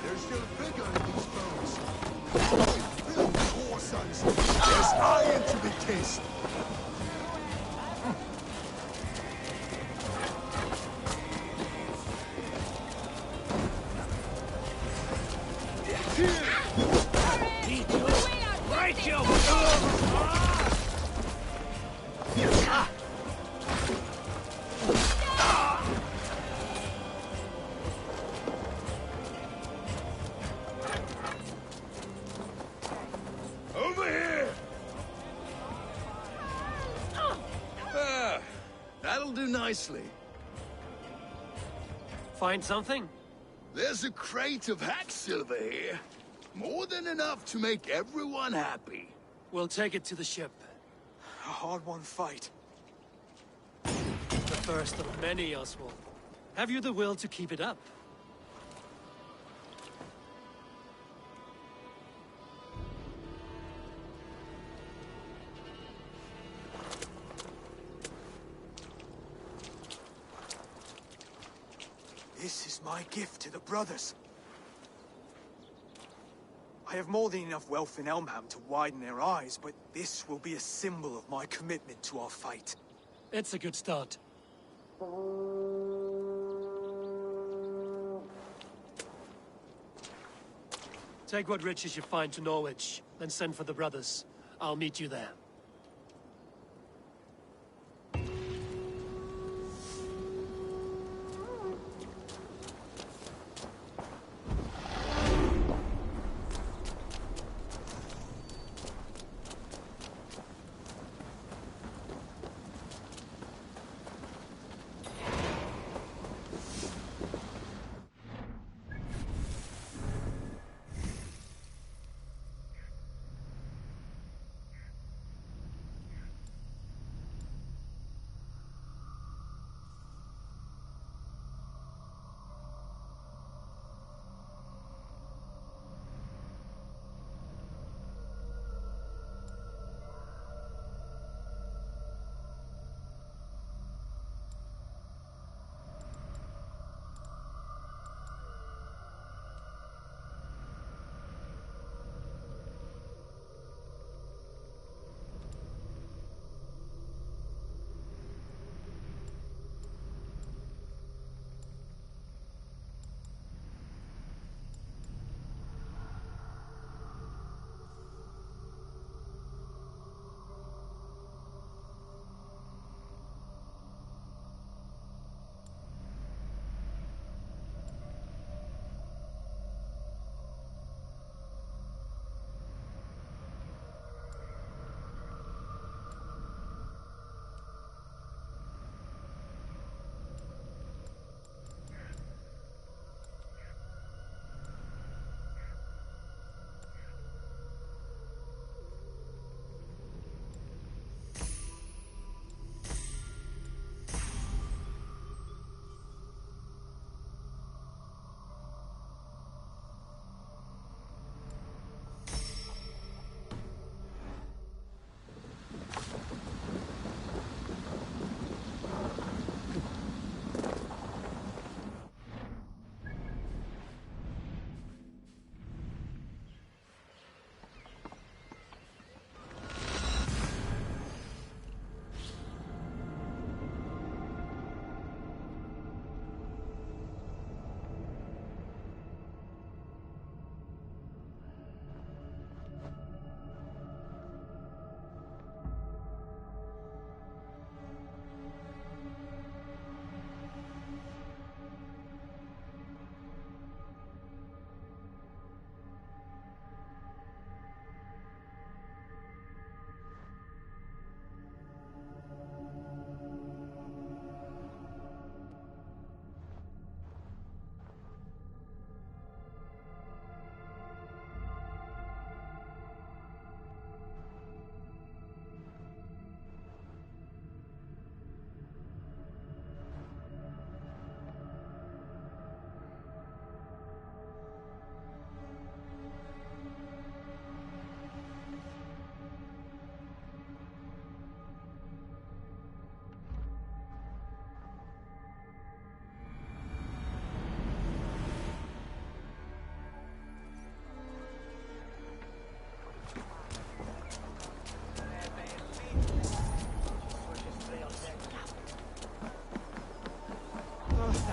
There's still vigor in these bones. Build war sons. There's iron to be kissed. Break you! Over here! That'll do nicely. Find something? There's a crate of hack silver here. More than enough to make everyone happy. We'll take it to the ship. A hard-won fight. The first of many, Oswald. Have you the will to keep it up? This is my gift to the brothers. I have more than enough wealth in Elmham to widen their eyes, but this will be a symbol of my commitment to our fight. It's a good start. Take what riches you find to Norwich, then send for the brothers. I'll meet you there.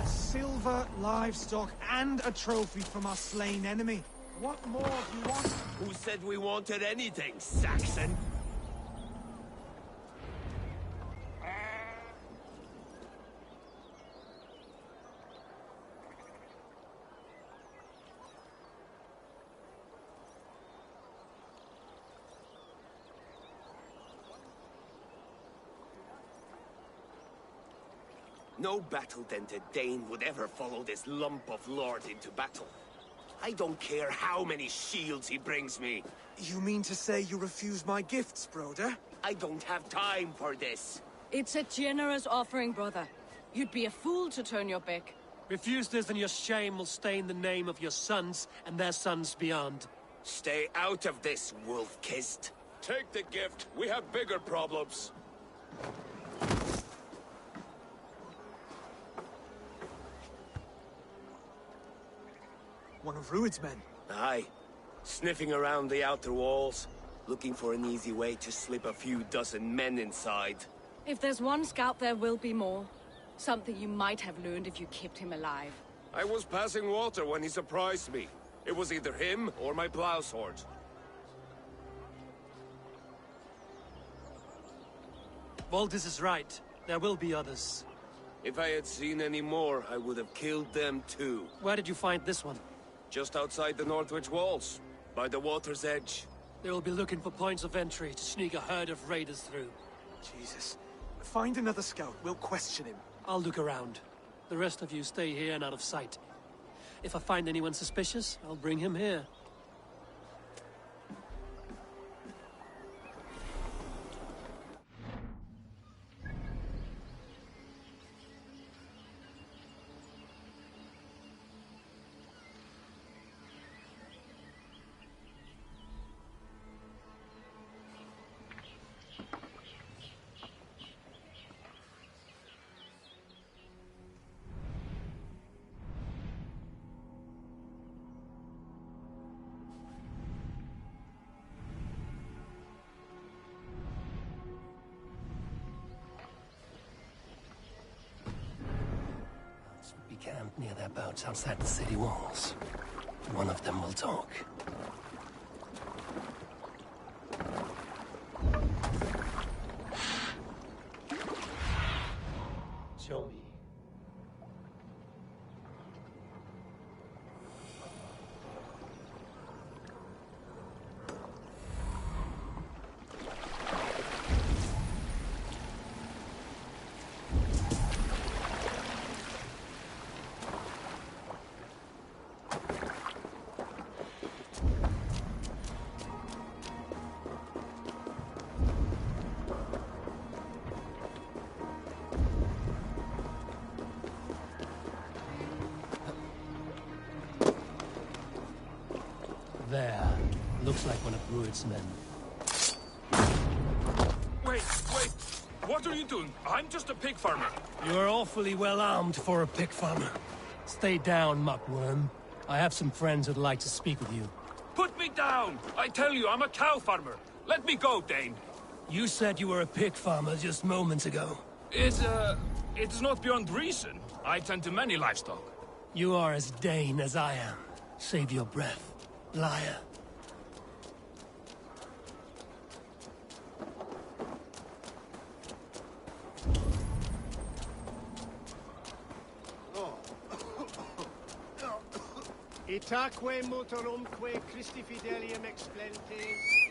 Silver, livestock, and a trophy from our slain enemy. What more do you want? Who said we wanted anything, Saxon? No battle-dented Dane would ever follow this lump of lord into battle. I don't care how many shields he brings me. You mean to say you refuse my gifts, Broder? I don't have time for this. It's a generous offering, brother. You'd be a fool to turn your back. Refuse this and your shame will stain the name of your sons and their sons beyond. Stay out of this, wolf-kissed. Take the gift. We have bigger problems. One of Rued's men. Aye. Sniffing around the outer walls, looking for an easy way to slip a few dozen men inside. If there's one scout, there will be more. Something you might have learned if you kept him alive. I was passing water when he surprised me. It was either him or my plow sword. Valdis is right. There will be others. If I had seen any more, I would have killed them too. Where did you find this one? Just outside the Northwich walls, by the water's edge. They will be looking for points of entry to sneak a herd of raiders through. Jesus. Find another scout. We'll question him. I'll look around. The rest of you stay here and out of sight. If I find anyone suspicious, I'll bring him here. Camped near their boats outside the city walls. One of them will talk. Show me. There. Looks like one of Rued's men. Wait! What are you doing? I'm just a pig farmer. You're awfully well armed for a pig farmer. Stay down, muckworm. I have some friends who'd like to speak with you. Put me down! I tell you, I'm a cow farmer. Let me go, Dane. You said you were a pig farmer just moments ago. It's not beyond reason. I tend to many livestock. You are as Dane as I am. Save your breath. Liar. Itaque motorumque Christi fidelium explentes.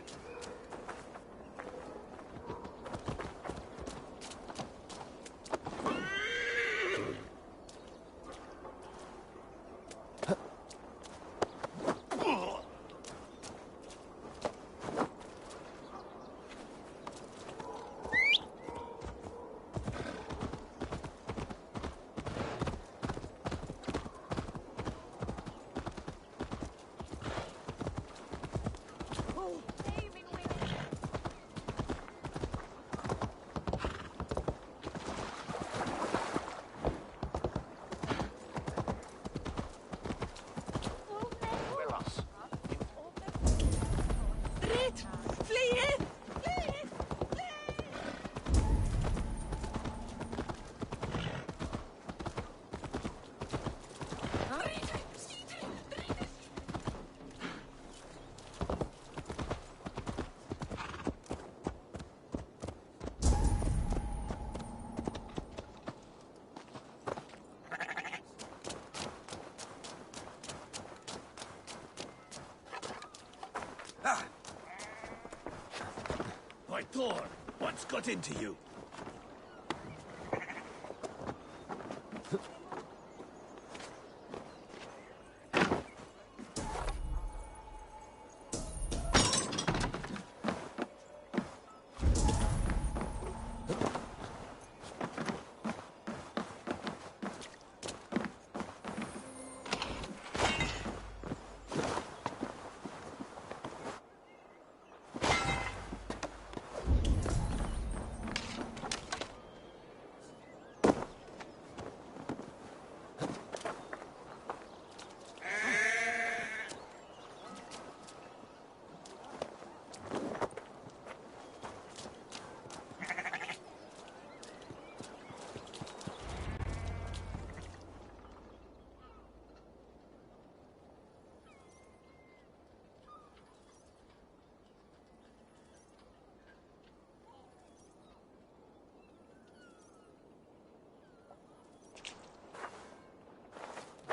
By Thor, what's got into you?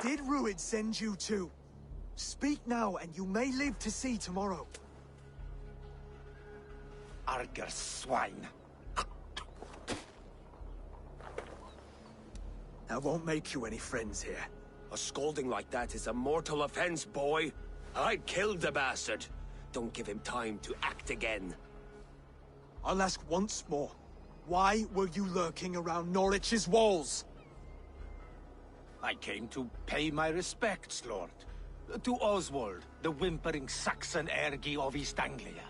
did Ruid send you to? Speak now, and you may live to see tomorrow. Arger swine. That won't make you any friends here. A scolding like that is a mortal offense, boy. I killed the bastard. Don't give him time to act again. I'll ask once more. Why were you lurking around Norwich's walls? I came to pay my respects, Lord. To Oswald, the whimpering Saxon ergi of East Anglia.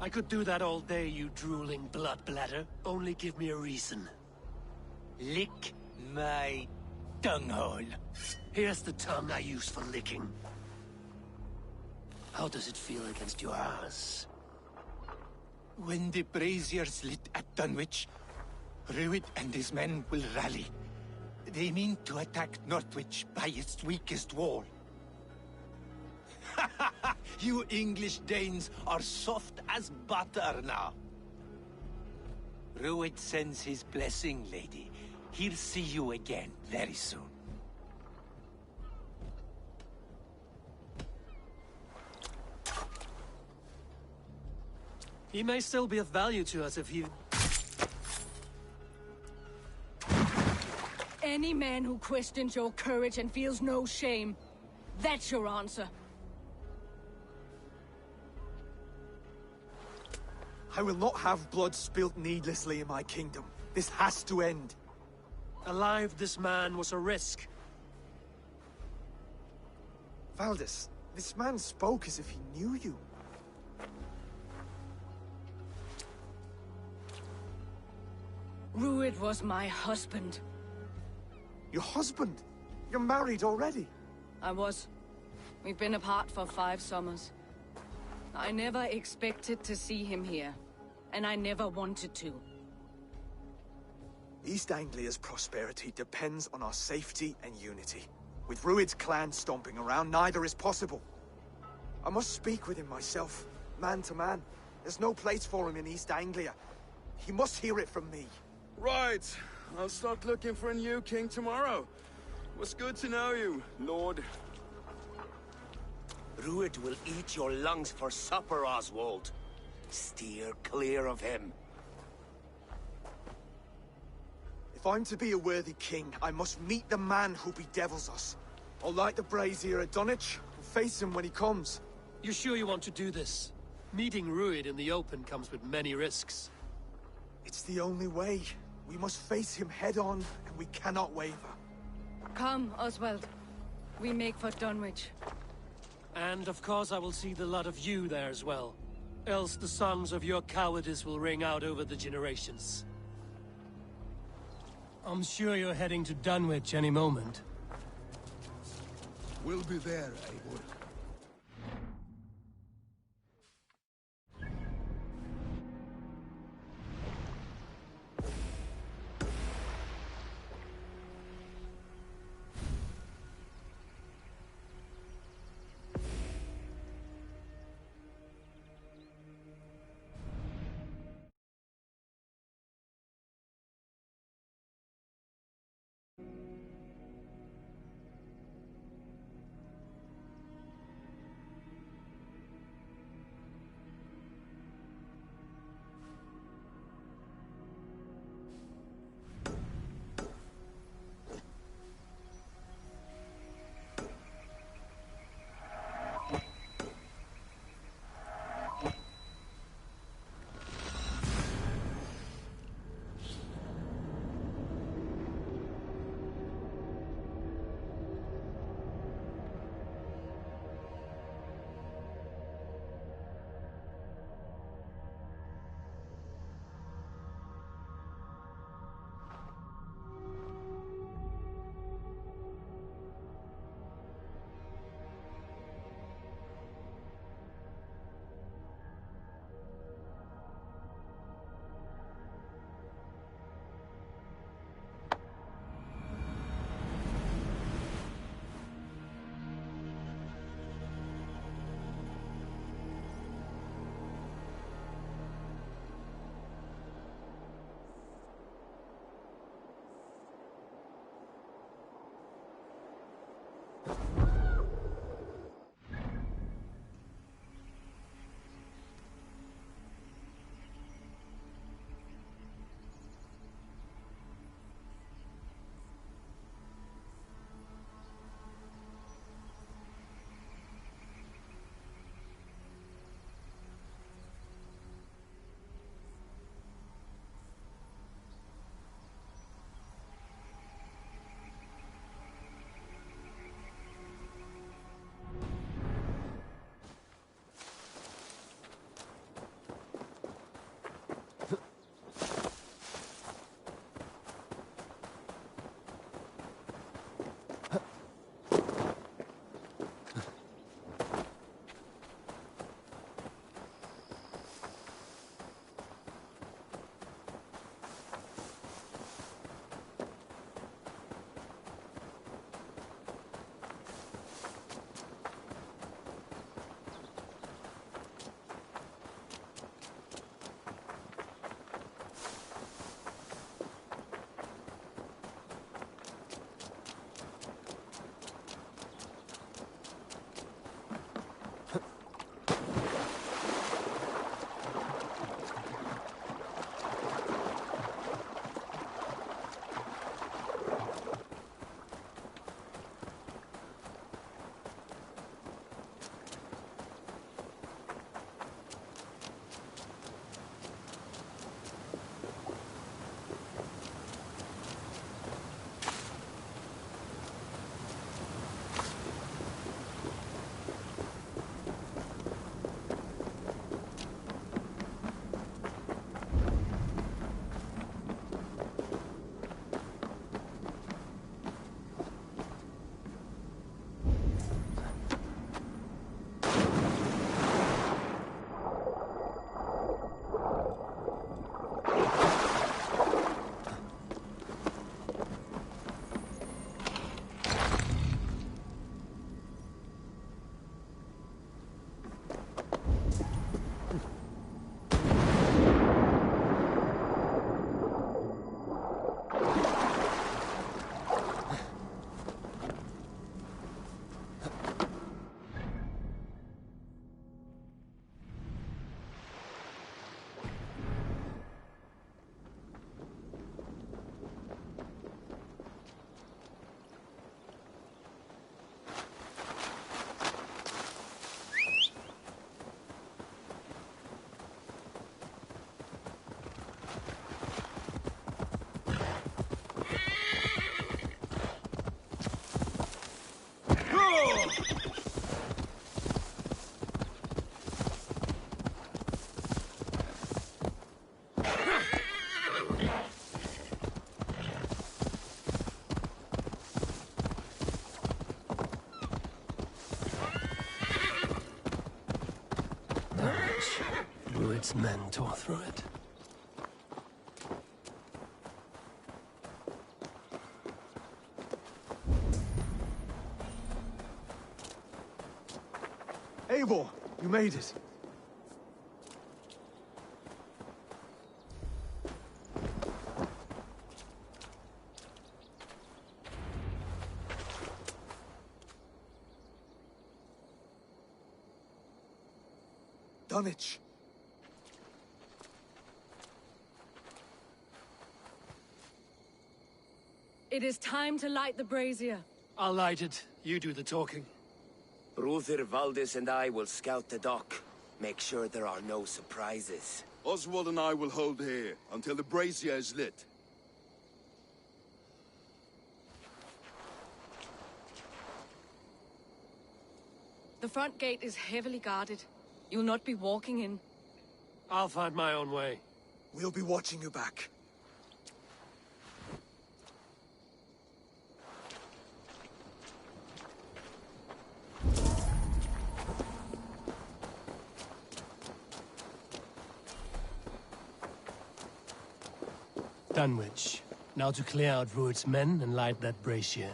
I could do that all day, you drooling blood bladder. Only give me a reason. Lick my dunghole. Here's the tongue I use for licking. How does it feel against yours? When the braziers lit at Dunwich, Ruid and his men will rally. They mean to attack Northwich by its weakest wall. You English Danes are soft as butter now. Ruid sends his blessing, lady. He'll see you again very soon. He may still be of value to us if he... Any man who questions your courage and feels no shame, that's your answer. I will not have blood spilt needlessly in my kingdom. This has to end. Alive, this man was a risk. Valdis, this man spoke as if he knew you. Ruid was my husband. Your husband? You're married already? I was. We've been apart for 5 summers. I never expected to see him here, and I never wanted to. East Anglia's prosperity depends on our safety and unity. With Ruid's clan stomping around, neither is possible. I must speak with him myself, man to man. There's no place for him in East Anglia. He must hear it from me. Right. I'll start looking for a new king tomorrow. It was good to know you, Lord. Ruid will eat your lungs for supper, Oswald. Steer clear of him. If I'm to be a worthy king, I must meet the man who bedevils us. I'll light the brazier at Dunwich and face him when he comes. You sure you want to do this? Meeting Ruid in the open comes with many risks. It's the only way. We must face him head-on, and we cannot waver. Come, Oswald. We make for Dunwich. And of course I will see the lot of you there as well. Else the songs of your cowardice will ring out over the generations. I'm sure you're heading to Dunwich any moment. We'll be there, Eivor. Its men tore through it. Eivor, you made it. Dunwich. It is time to light the brazier. I'll light it. You do the talking. Ruther, Valdis, and I will scout the dock. Make sure there are no surprises. Oswald and I will hold here until the brazier is lit. The front gate is heavily guarded. You'll not be walking in. I'll find my own way. We'll be watching you back. Dunwich. Now to clear out Rued's men and light that brazier.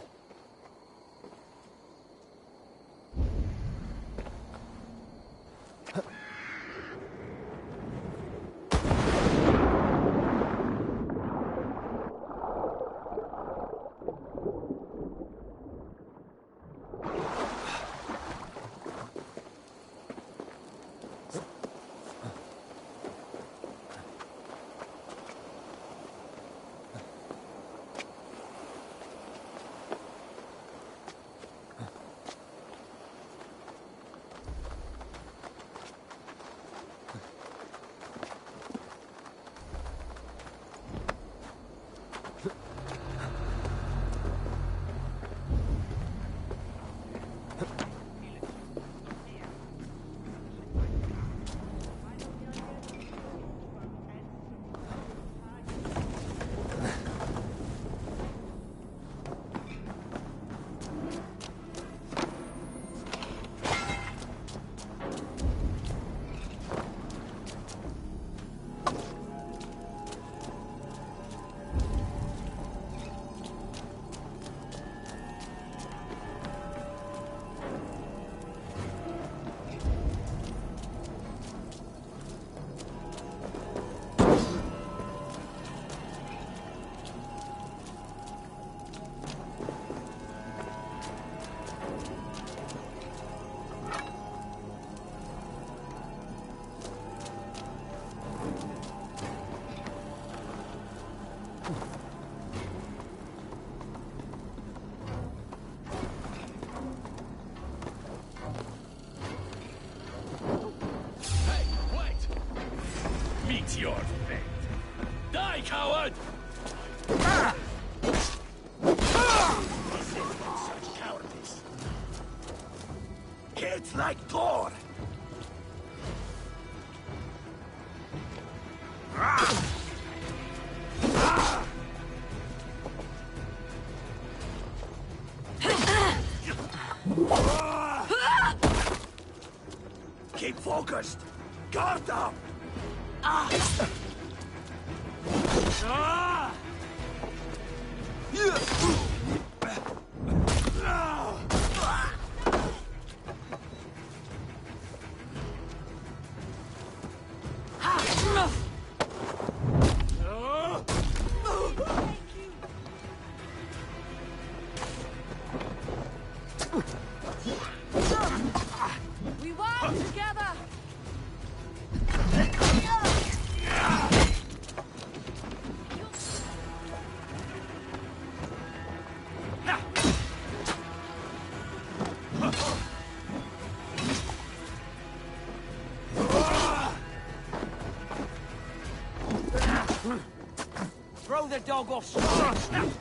It's like Thor! Keep focused! Guard up! We work together! Throw the dog off strong.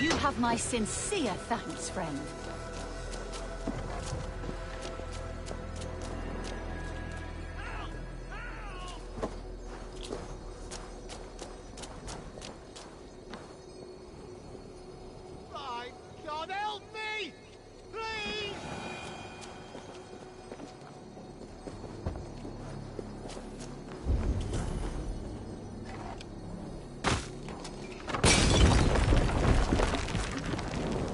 You have my sincere thanks, friend. My God, help me! Please!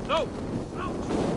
No! No!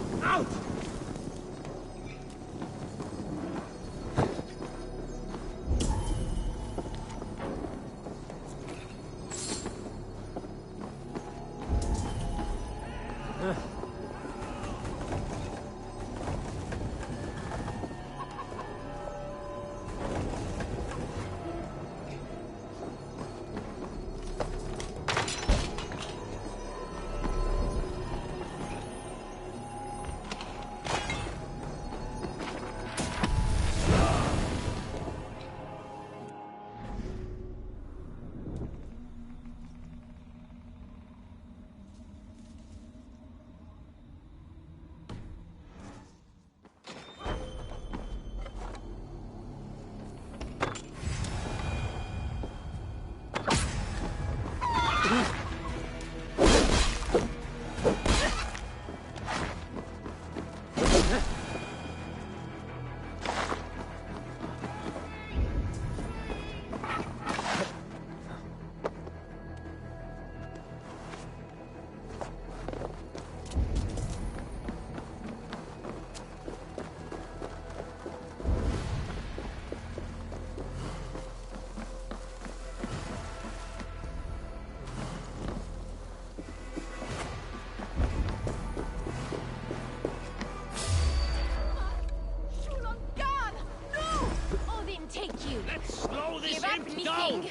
time to go!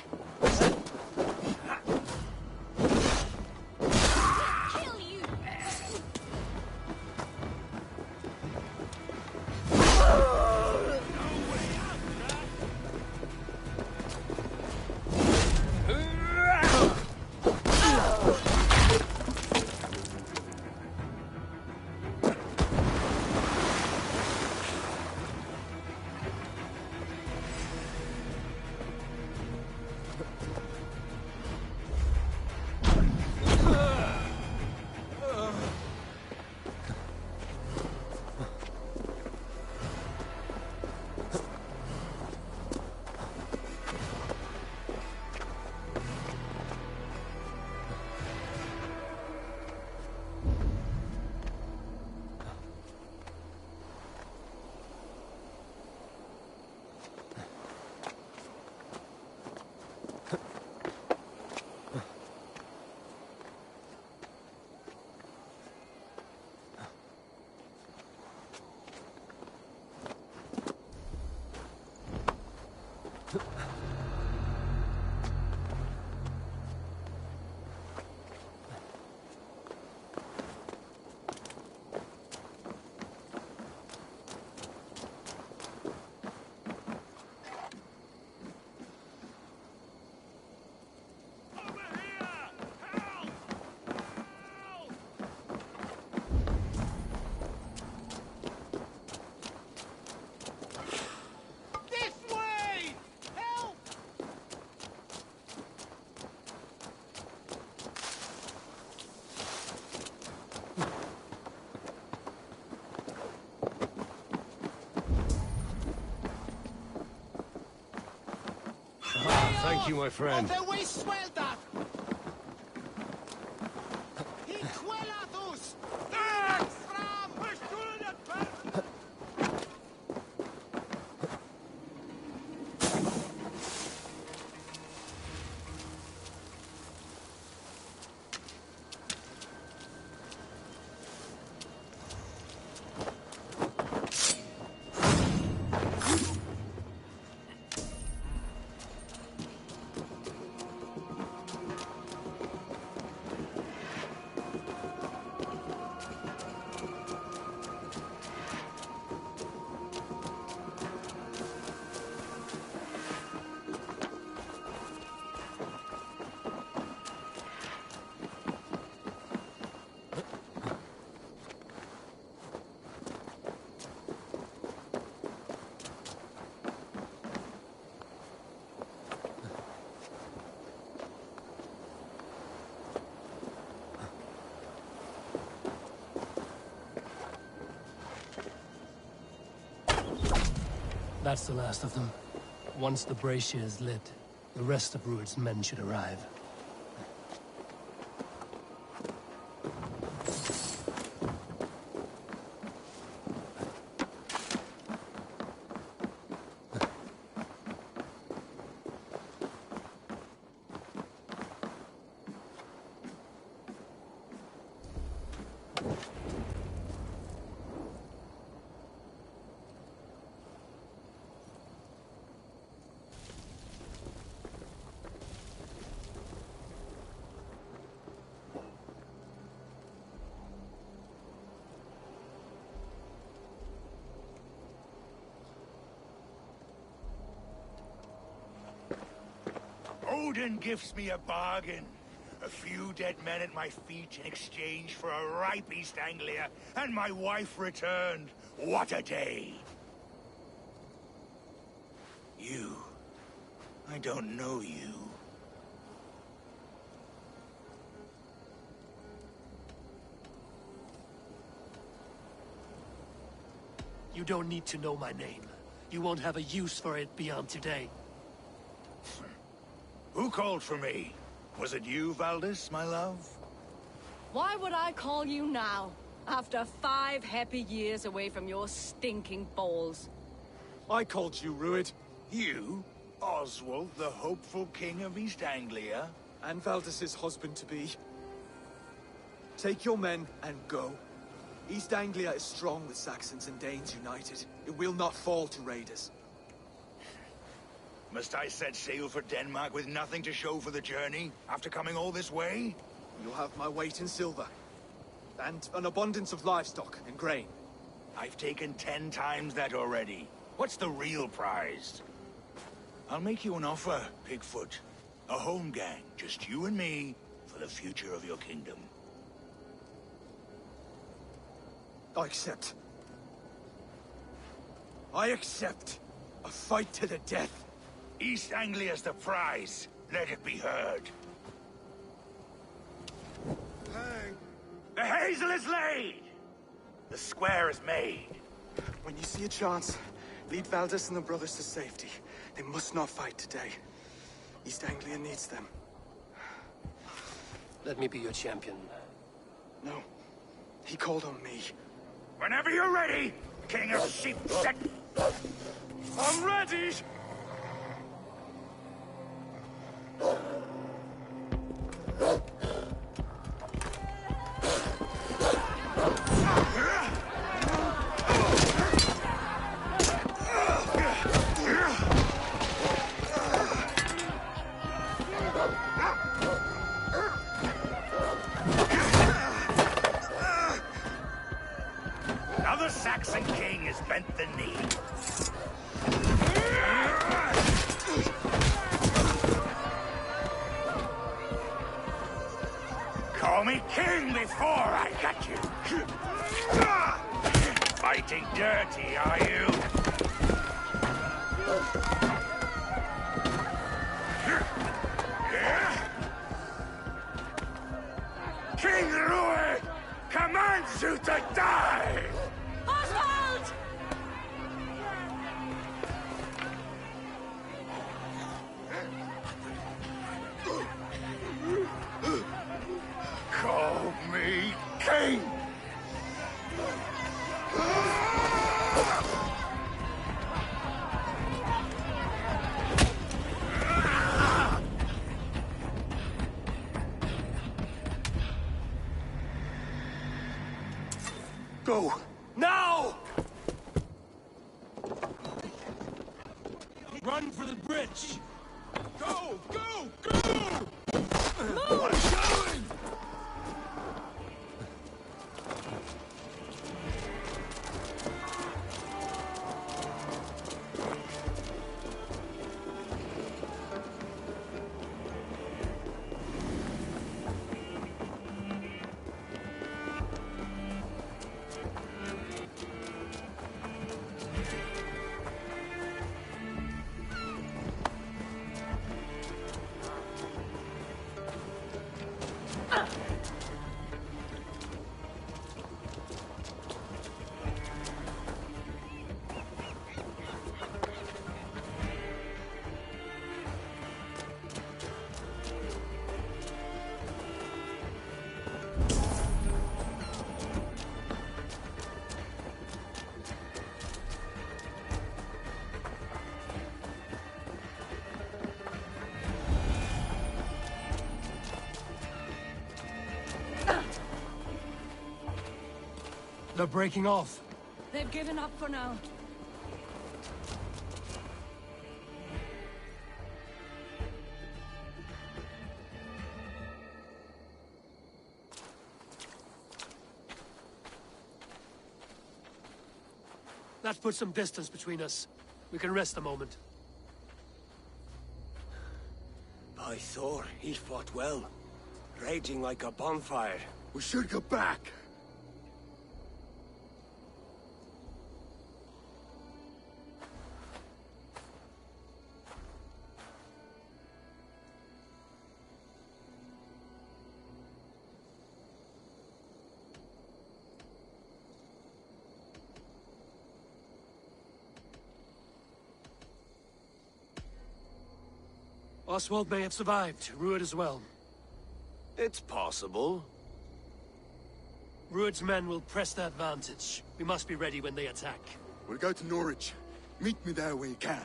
Kill you! Thank you, my friend. That's the last of them. Once the brazier is lit, the rest of Rued's men should arrive. Odin gives me a bargain. A few dead men at my feet in exchange for a ripe East Anglia, and my wife returned. What a day! You. I don't know you. You don't need to know my name. You won't have a use for it beyond today. Who called for me? Was it you, Valdis, my love? Why would I call you now, after 5 happy years away from your stinking balls? I called you, Rued. You? Oswald, the hopeful king of East Anglia? And Valdis's husband-to-be. Take your men and go. East Anglia is strong with Saxons and Danes united. It will not fall to raiders. Must I set sail for Denmark with nothing to show for the journey, after coming all this way? You'll have my weight in silver. And an abundance of livestock and grain. I've taken 10 times that already. What's the real prize? I'll make you an offer, Pigfoot. A home gang, just you and me, for the future of your kingdom. I accept. I accept. A fight to the death. East Anglia's the prize. Let it be heard. The hazel is laid! The square is made. When you see a chance, lead Valdis and the brothers to safety. They must not fight today. East Anglia needs them. Let me be your champion. No. He called on me. Whenever you're ready, King of Sheep Set. I'm ready! Now the Saxon king has bent the knee. Call me king before I got you. Fighting dirty, are you? King Louis commands you to die! Oswald! Call me king! Go! Now! Run for the bridge! Go! Go! Go! I'm going! They're breaking off. They've given up for now. That puts some distance between us. We can rest a moment. By Thor, he fought well. Raging like a bonfire. We should go back. Oswald may have survived. Rued as well. It's possible. Rued's men will press the advantage. We must be ready when they attack. We'll go to Norwich. Meet me there when you can.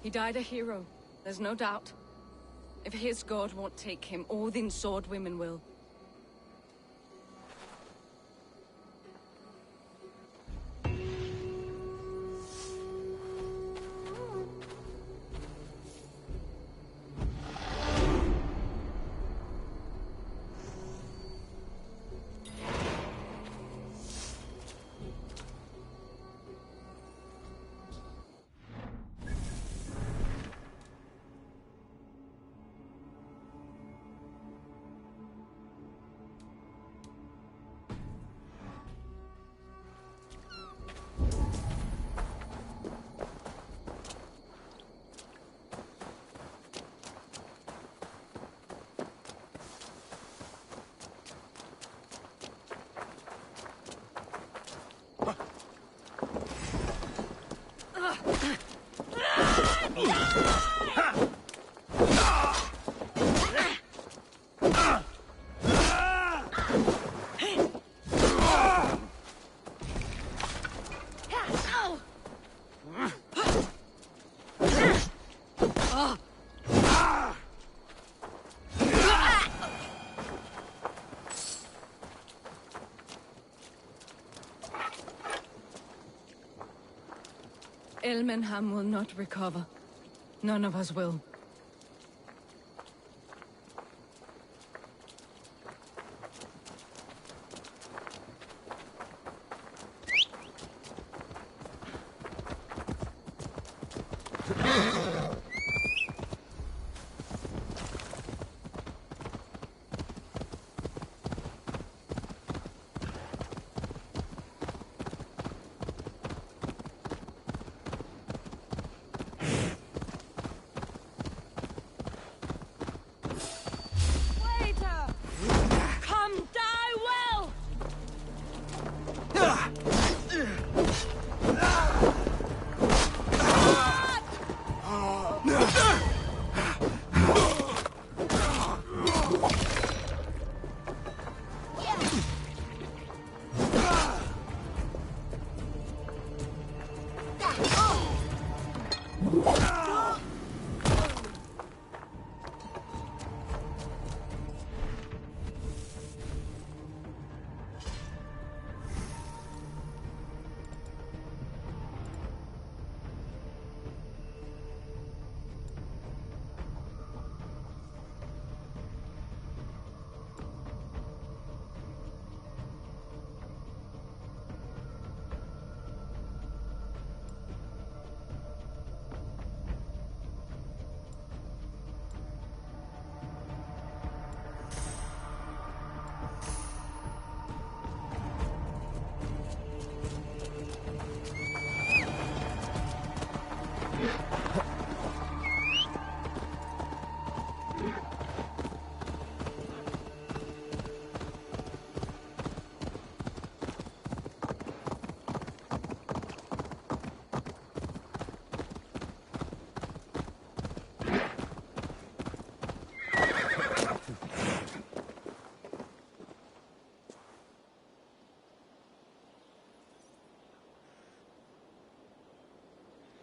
He died a hero, there's no doubt. If his god won't take him, Odin's sword women will. Elmenham will not recover. None of us will.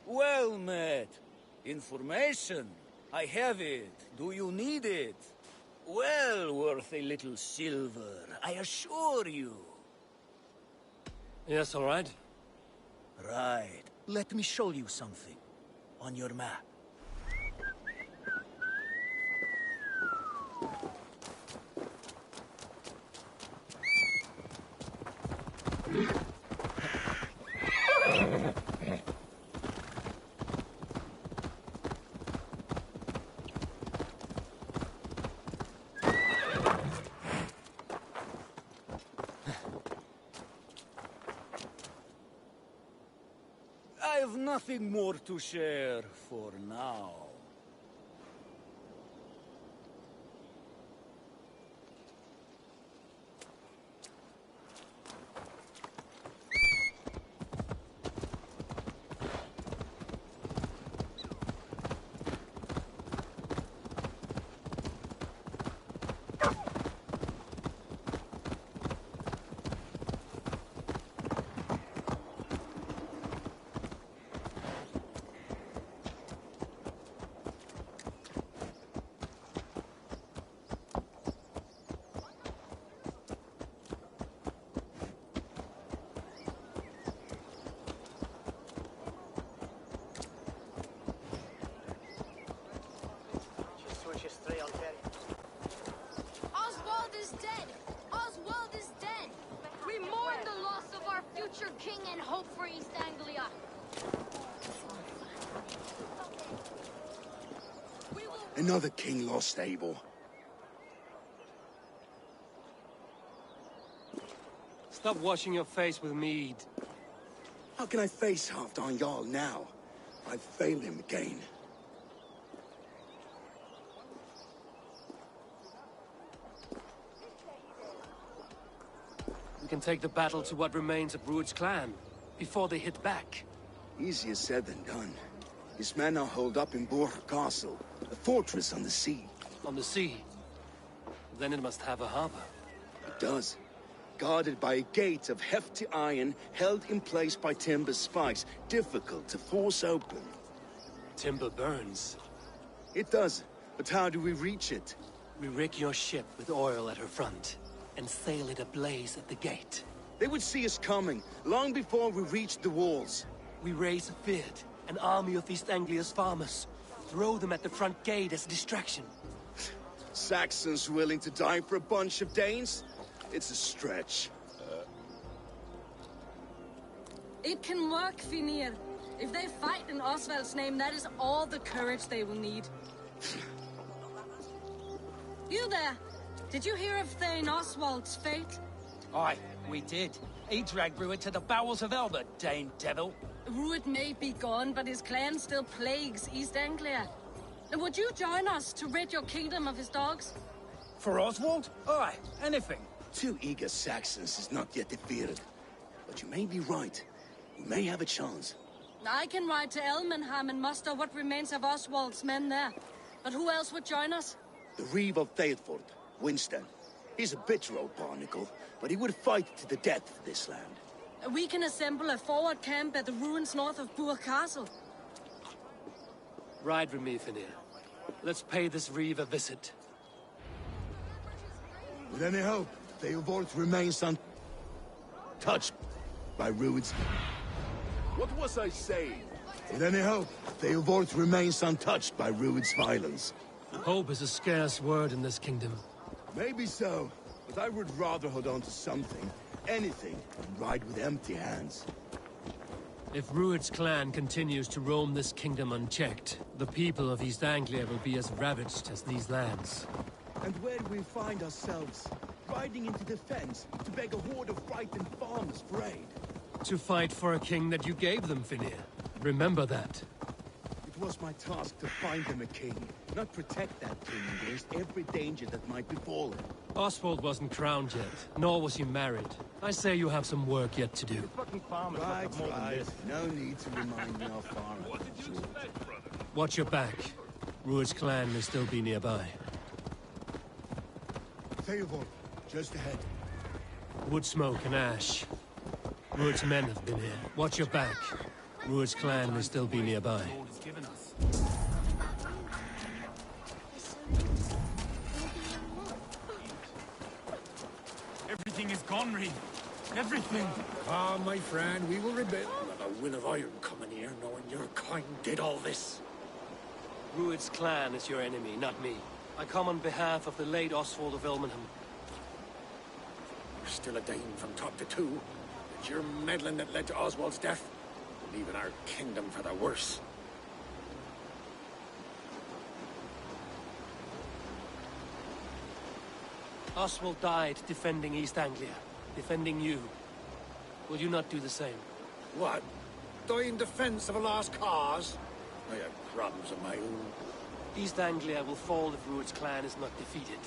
Well met. Information. I have it. Do you need it? Well worth a little silver, I assure you. Yes, all right. Right. Let me show you something. On your map. I have nothing more to share for now. Oswald is dead! Oswald is dead! We mourn the loss of our future king and hope for East Anglia. Another king lost, Eivor. Stop washing your face with mead. How can I face Halfdan Jarl now? I've failed him again. We can take the battle to what remains of Rued's clan, before they hit back. Easier said than done. His men are holed up in Borg Castle, a fortress on the sea. On the sea? Then it must have a harbor. It does. Guarded by a gate of hefty iron, held in place by timber spikes, difficult to force open. Timber burns. It does, but how do we reach it? We rig your ship with oil at her front, and sail it ablaze at the gate. They would see us coming, long before we reach the walls. We raise a bid, an army of East Anglia's farmers. Throw them at the front gate as a distraction. Saxons willing to die for a bunch of Danes? It's a stretch. It can work, Finir. If they fight in Oswald's name, that is all the courage they will need. You there! Did you hear of Thane Oswald's fate? Aye, we did. He dragged Rued to the bowels of Elba, Dane devil. Rued may be gone, but his clan still plagues East Anglia. Would you join us to rid your kingdom of his dogs? For Oswald? Aye, anything. 2 eager Saxons is not yet defeated. But you may be right. We may have a chance. I can ride to Elmenham and muster what remains of Oswald's men there. But who else would join us? The Reeve of Thetford, Winston. He's a bitter old barnacle, but he would fight to the death for this land. We can assemble a forward camp at the ruins north of Bure Castle. Ride with me, Finir. Let's pay this Reeve a visit. With any hope, Eivor remains untouched by Rued's... What was I saying? With any hope, Eivor remains untouched by Rued's violence. Hope is a scarce word in this kingdom. Maybe so, but I would rather hold on to something, anything, than ride with empty hands. If Rued's clan continues to roam this kingdom unchecked, the people of East Anglia will be as ravaged as these lands. And where do we find ourselves? Riding into defense to beg a horde of frightened farmers for aid. To fight for a king that you gave them, Finir. Remember that. It was my task to find them a king, not protect that king against every danger that might befall him. Oswald wasn't crowned yet, nor was he married. I say you have some work yet to do. Right. No need to remind me how far I've Watch your back. Rued's clan may still be nearby. Eivor, just ahead. Wood smoke and ash. Rued's men have been here. Watch your back. Rued's clan may still be nearby. Everything is gone, Reeve. Everything. Ah, my friend, we will rebuild. With a will of iron coming here, knowing your kind did all this. Rued's clan is your enemy, not me. I come on behalf of the late Oswald of Elmenham. You're still a Dane from top to two. It's your meddling that led to Oswald's death, leaving our kingdom for the worse. Oswald died defending East Anglia, defending you. Will you not do the same? What? Die in defense of a lost cause? I have problems of my own. East Anglia will fall if Rued's clan is not defeated.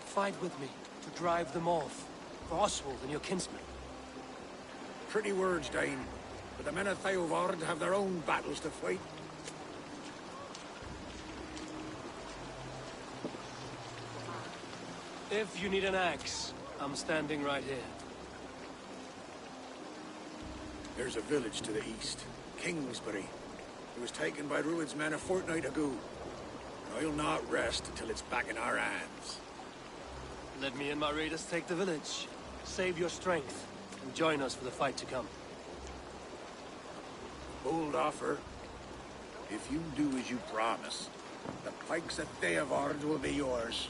Fight with me to drive them off, for Oswald and your kinsmen. Pretty words, Dane. But the men of Eivor have their own battles to fight. If you need an axe, I'm standing right here. There's a village to the east, Kingsbury. It was taken by Rued's men a fortnight ago. I'll not rest until it's back in our hands. Let me and my raiders take the village. Save your strength, and join us for the fight to come. Bold offer. If you do as you promise, the pikes at Eivor will be yours.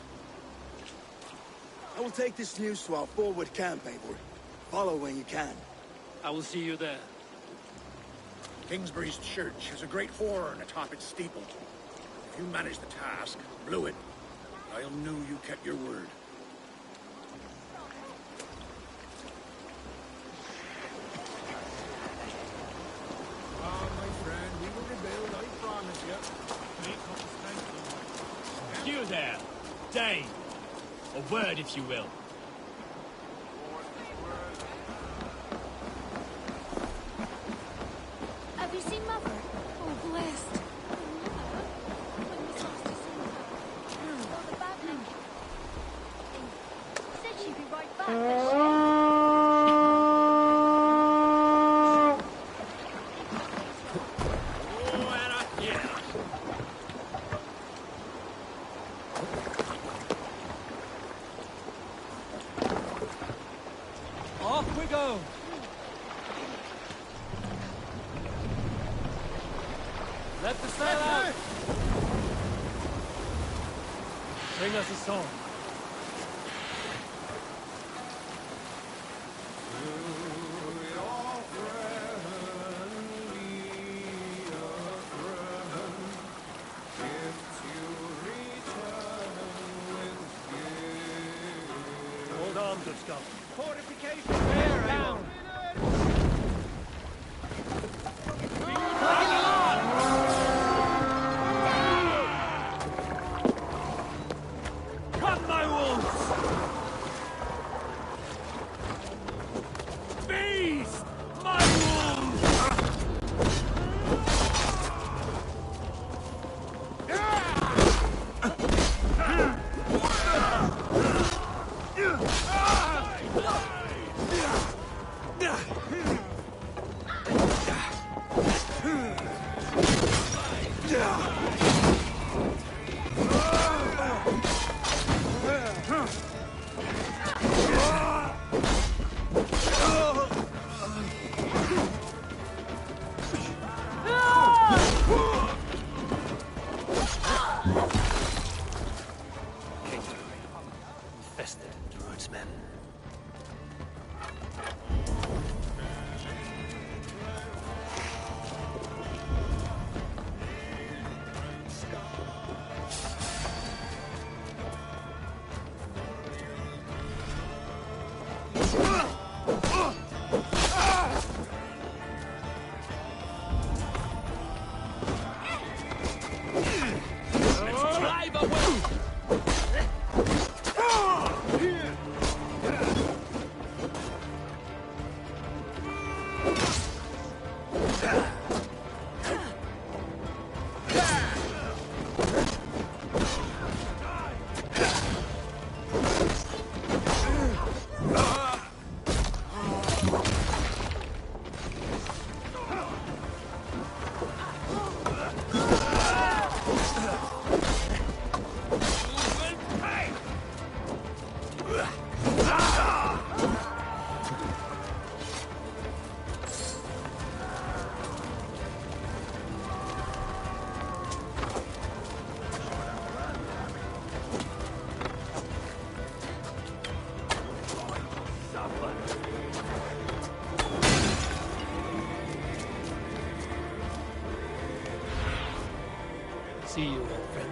I will take this news to our forward camp, Eivor. Follow when you can. I will see you there. Kingsbury's church has a great horn atop its steeple. If you manage the task, blew it, I'll know you kept your word. Ah, my friend, we will rebuild, I promise you. You there, Dane. A word, if you will. Have you seen Mother? Oh, blessed. Oh, the bad news. Said she'd be right back, but she... Let the sail out! Bring us a song. Hold on, good Scott. Fortification there, down! Cut my wolves! Feast my wolves! Infested Druid's men. Let's drive away! See you, old friend.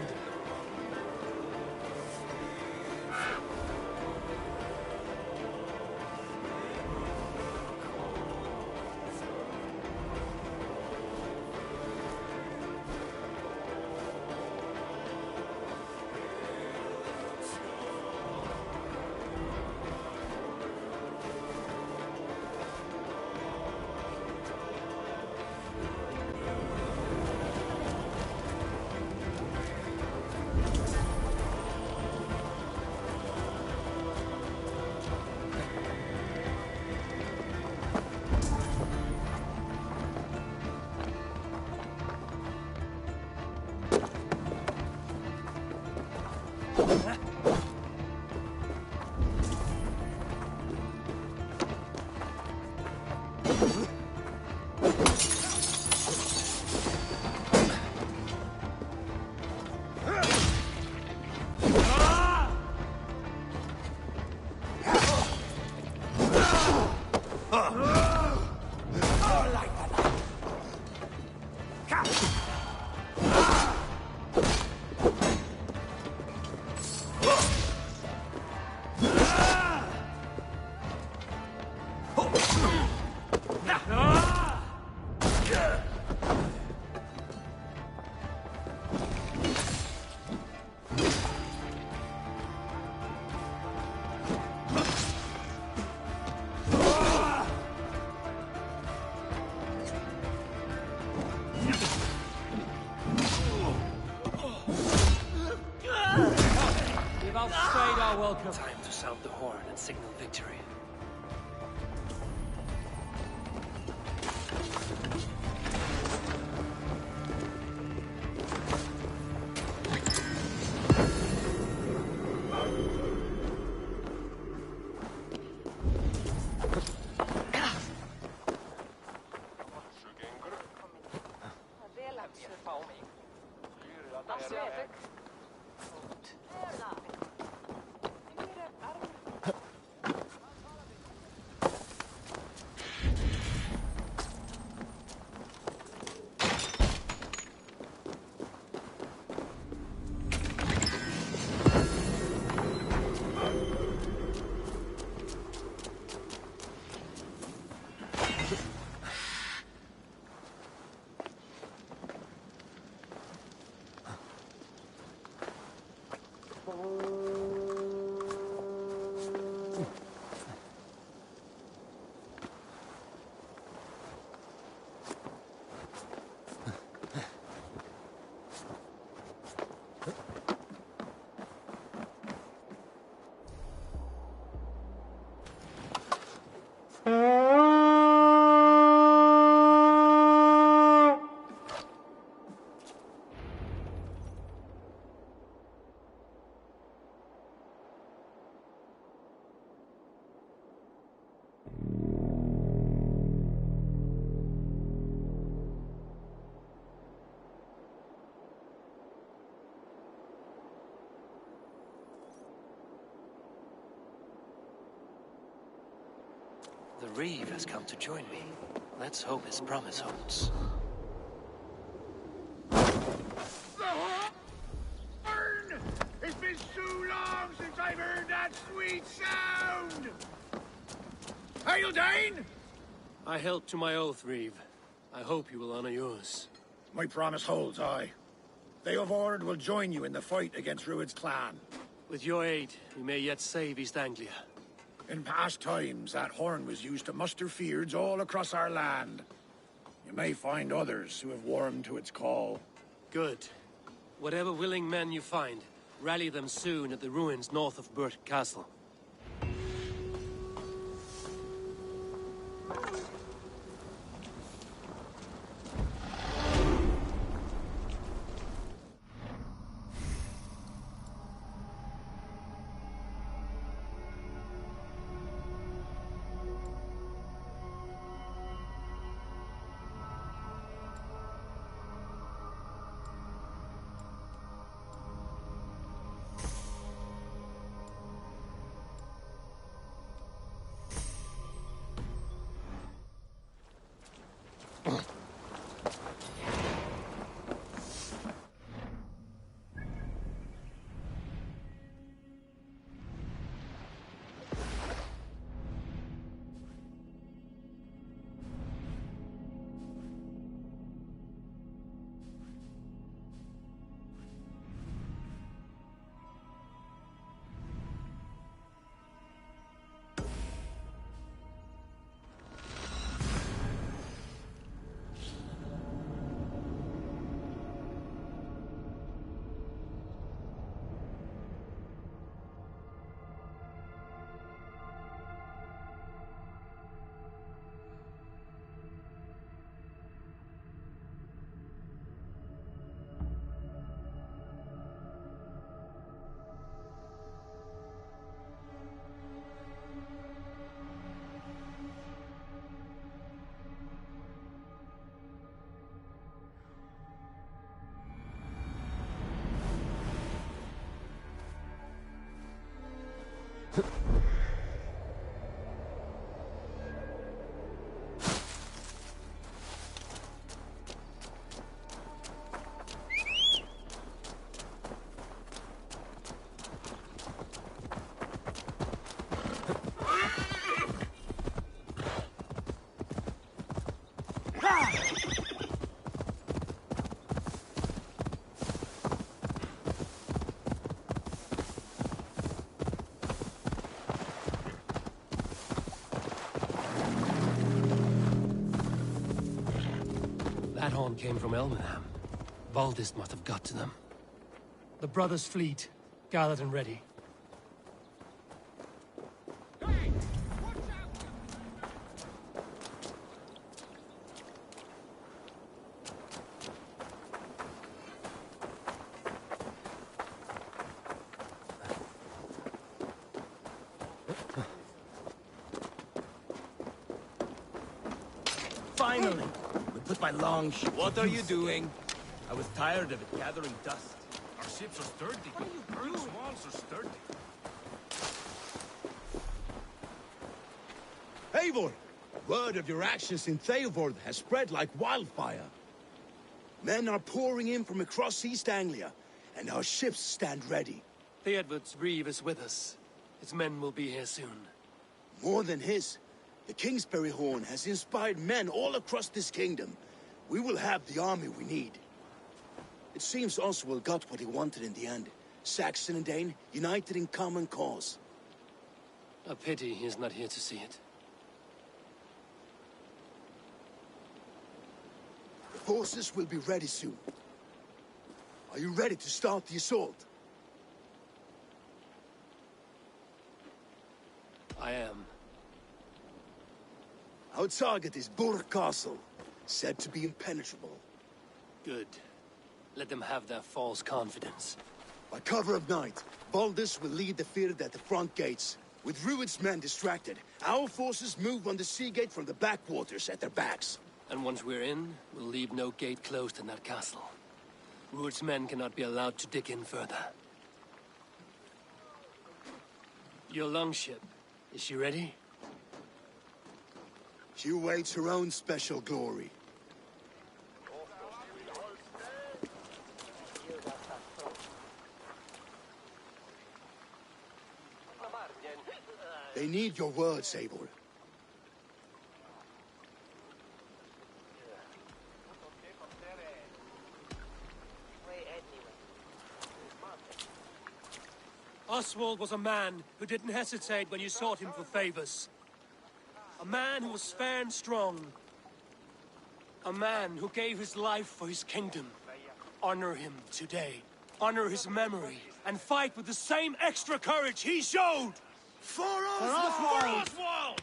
We've outstayed our welcome. Time to sound the horn and signal victory. Vel, absolut. The Reeve has come to join me. Let's hope his promise holds. The horn! It's been so long since I've heard that sweet sound! Are you Dane? I held to my oath, Reeve. I hope you will honor yours. My promise holds, aye. Eivor will join you in the fight against Rued's clan. With your aid, we may yet save East Anglia. In past times, that horn was used to muster fyrds all across our land. You may find others who have warmed to its call. Good. Whatever willing men you find, rally them soon at the ruins north of Burt Castle. That horn came from Elmenham. Baldist must have got to them. The brothers' fleet, gathered and ready. Finally! With my long ship. What are you doing? I was tired of it gathering dust. Our ships are sturdy. Bruce walls are sturdy. Eivor! Word of your actions in Eivor has spread like wildfire. Men are pouring in from across East Anglia, and our ships stand ready. Theodward's Reeve is with us. His men will be here soon. More than his, the Kingsbury Horn has inspired men all across this kingdom. We will have the army we need. It seems Oswald got what he wanted in the end. Saxon and Dane united in common cause. A pity he is not here to see it. The forces will be ready soon. Are you ready to start the assault? I am. Our target is Burt Castle, said to be impenetrable. Good. Let them have their false confidence. By cover of night, Baldus will lead the field at the front gates. With Rued's men distracted, our forces move on the sea gate from the backwaters at their backs. And once we're in, we'll leave no gate closed in that castle. Rued's men cannot be allowed to dig in further. Your longship, is she ready? She waits her own special glory. They need your words, Eivor. Oswald was a man who didn't hesitate when you sought him for favors. A man who was fair and strong. A man who gave his life for his kingdom. Honor him today. Honor his memory. And fight with the same extra courage he showed! For Oswald!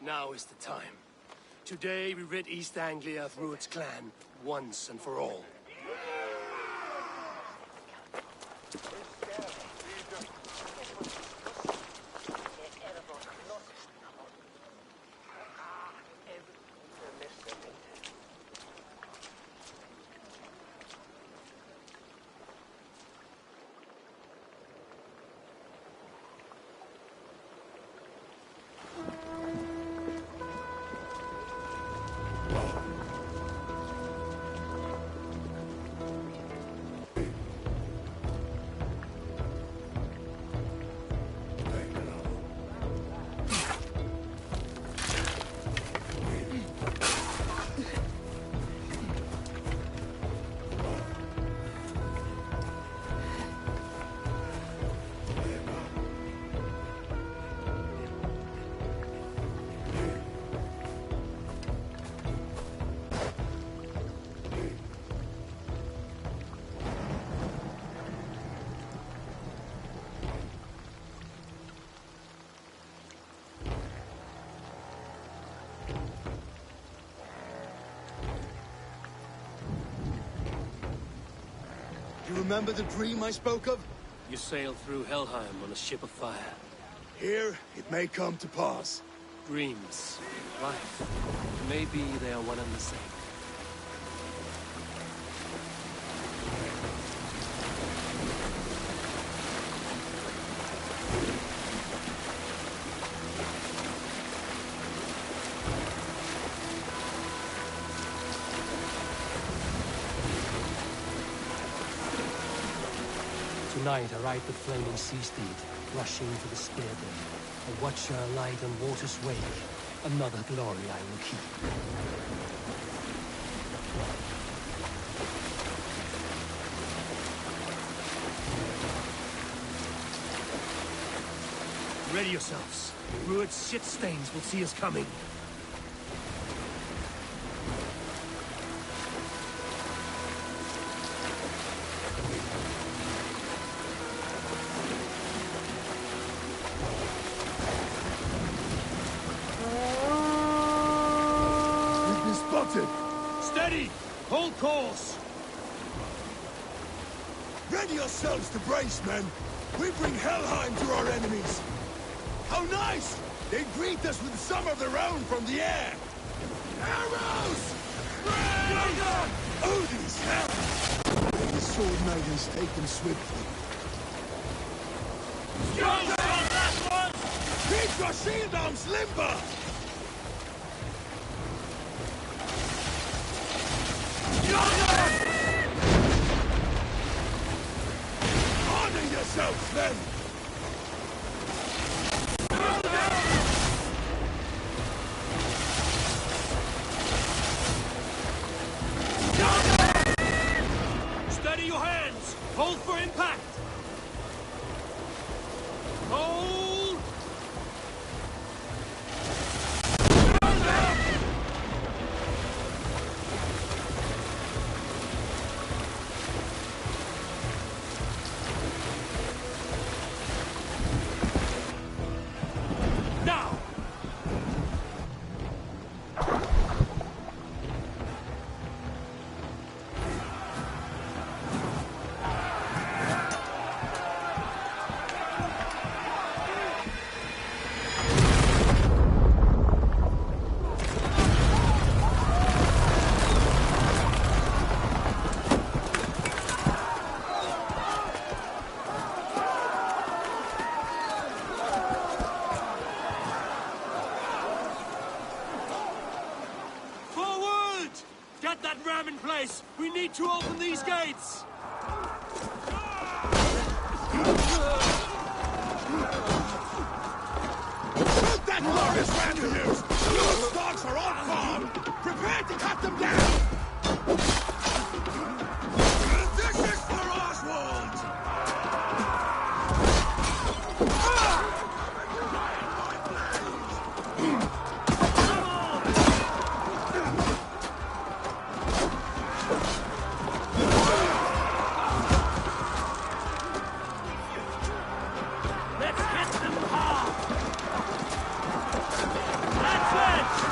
Now is the time. Today we rid East Anglia of Rued's clan, once and for all. You remember the dream I spoke of? You sailed through Helheim on a ship of fire. Here, it may come to pass. Dreams, life, maybe they are one and the same. Tonight I ride the flaming sea steed, rushing for the spear bend. A watcher light on water's wake. Another glory I will keep. Ready yourselves. Rued's shit stains will see us coming. Steady! Hold course! Ready yourselves to brace, men! We bring Helheim to our enemies! How nice! They greet us with some of their own from the air! Arrows! Odin's help! May the sword maidens take them swiftly. Keep your shield arms limber! Honor yourselves, then! Steady your hands! Hold for impact! Hold! place! We need to open these gates! Shoot that glorious randomiers! Those dogs are on farm! Prepare to cut them down! This is for Oswald! Let's hit them hard! That's it!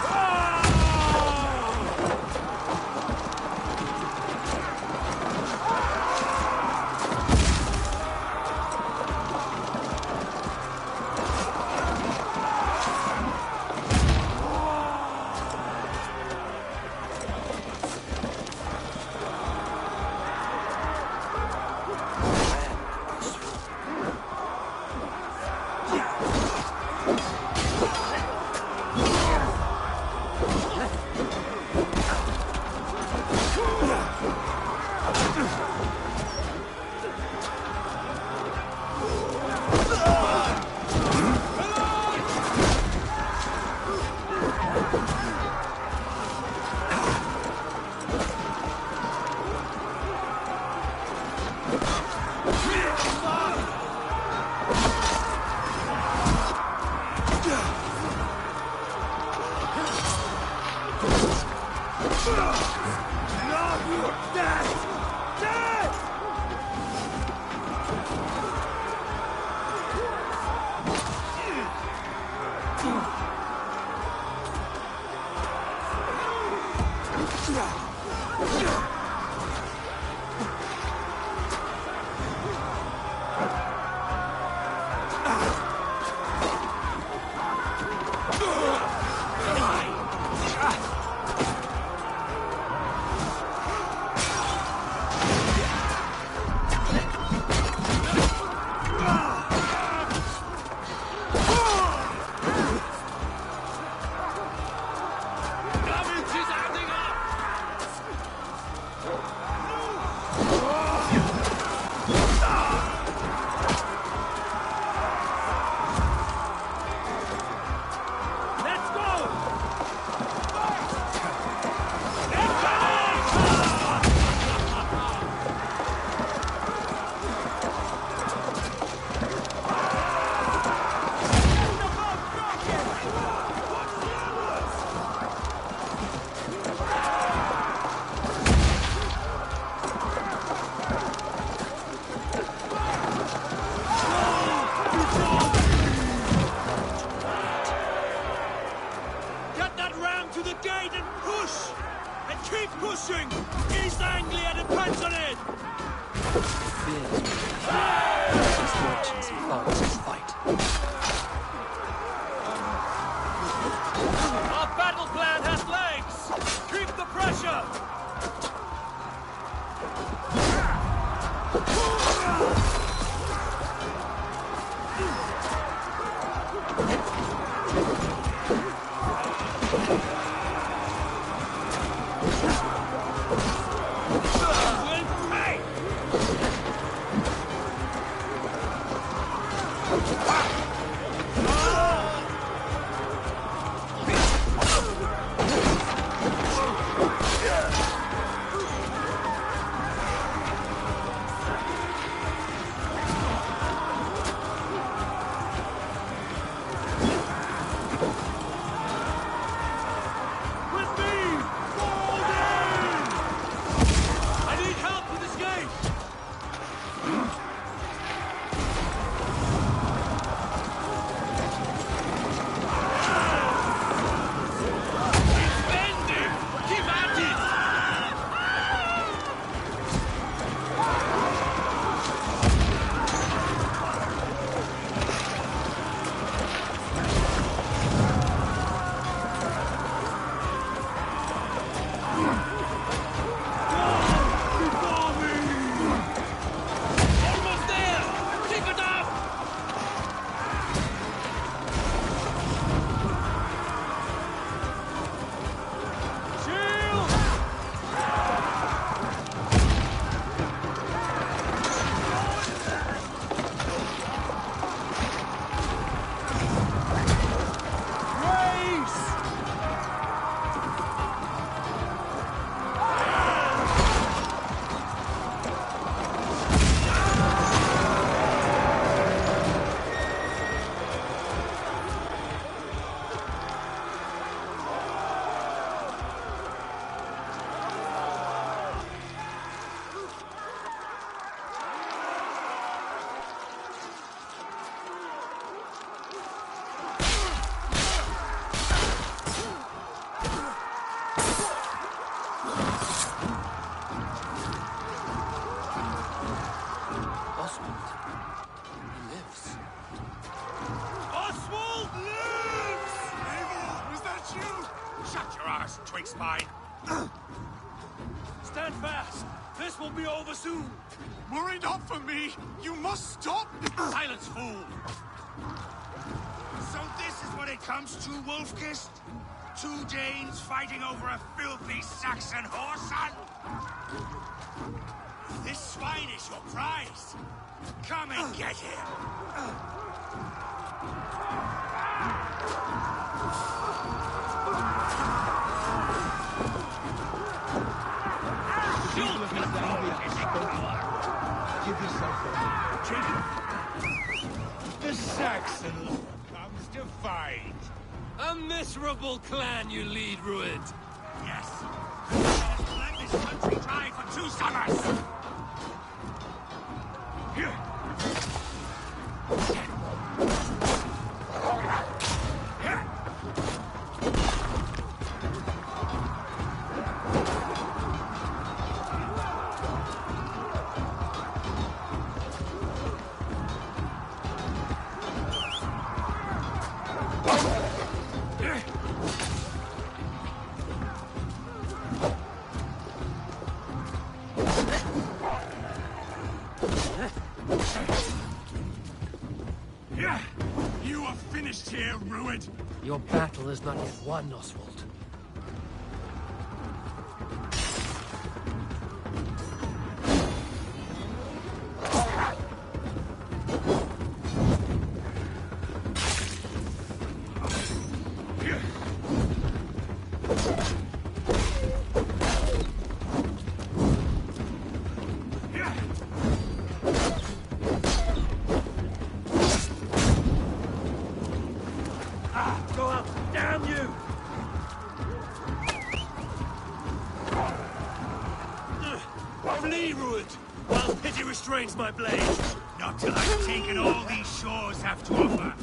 hands, twixt mine. Stand fast! This will be over soon! Worry not for me! You must stop! Silence, fool! So this is what it comes to, Wolf-Kissed? 2 Danes fighting over a filthy Saxon whoreson? This swine is your prize! Come and get him! Give yourself up. The Saxon comes to fight. A miserable clan you lead, Rued. Yes. Let this country dry for 2 summers. You are finished here, Rued. Your battle is not yet won, Oswald. Go up! Damn you! Flee, Rued, while pity restrains my blade. Not till I've taken all these shores have to offer.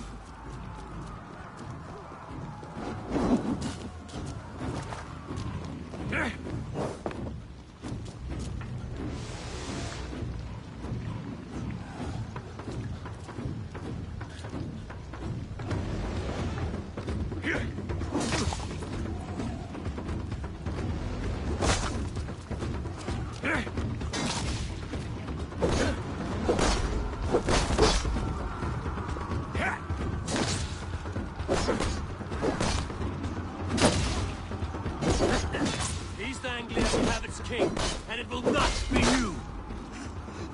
East Anglia will have its king, and it will not be you!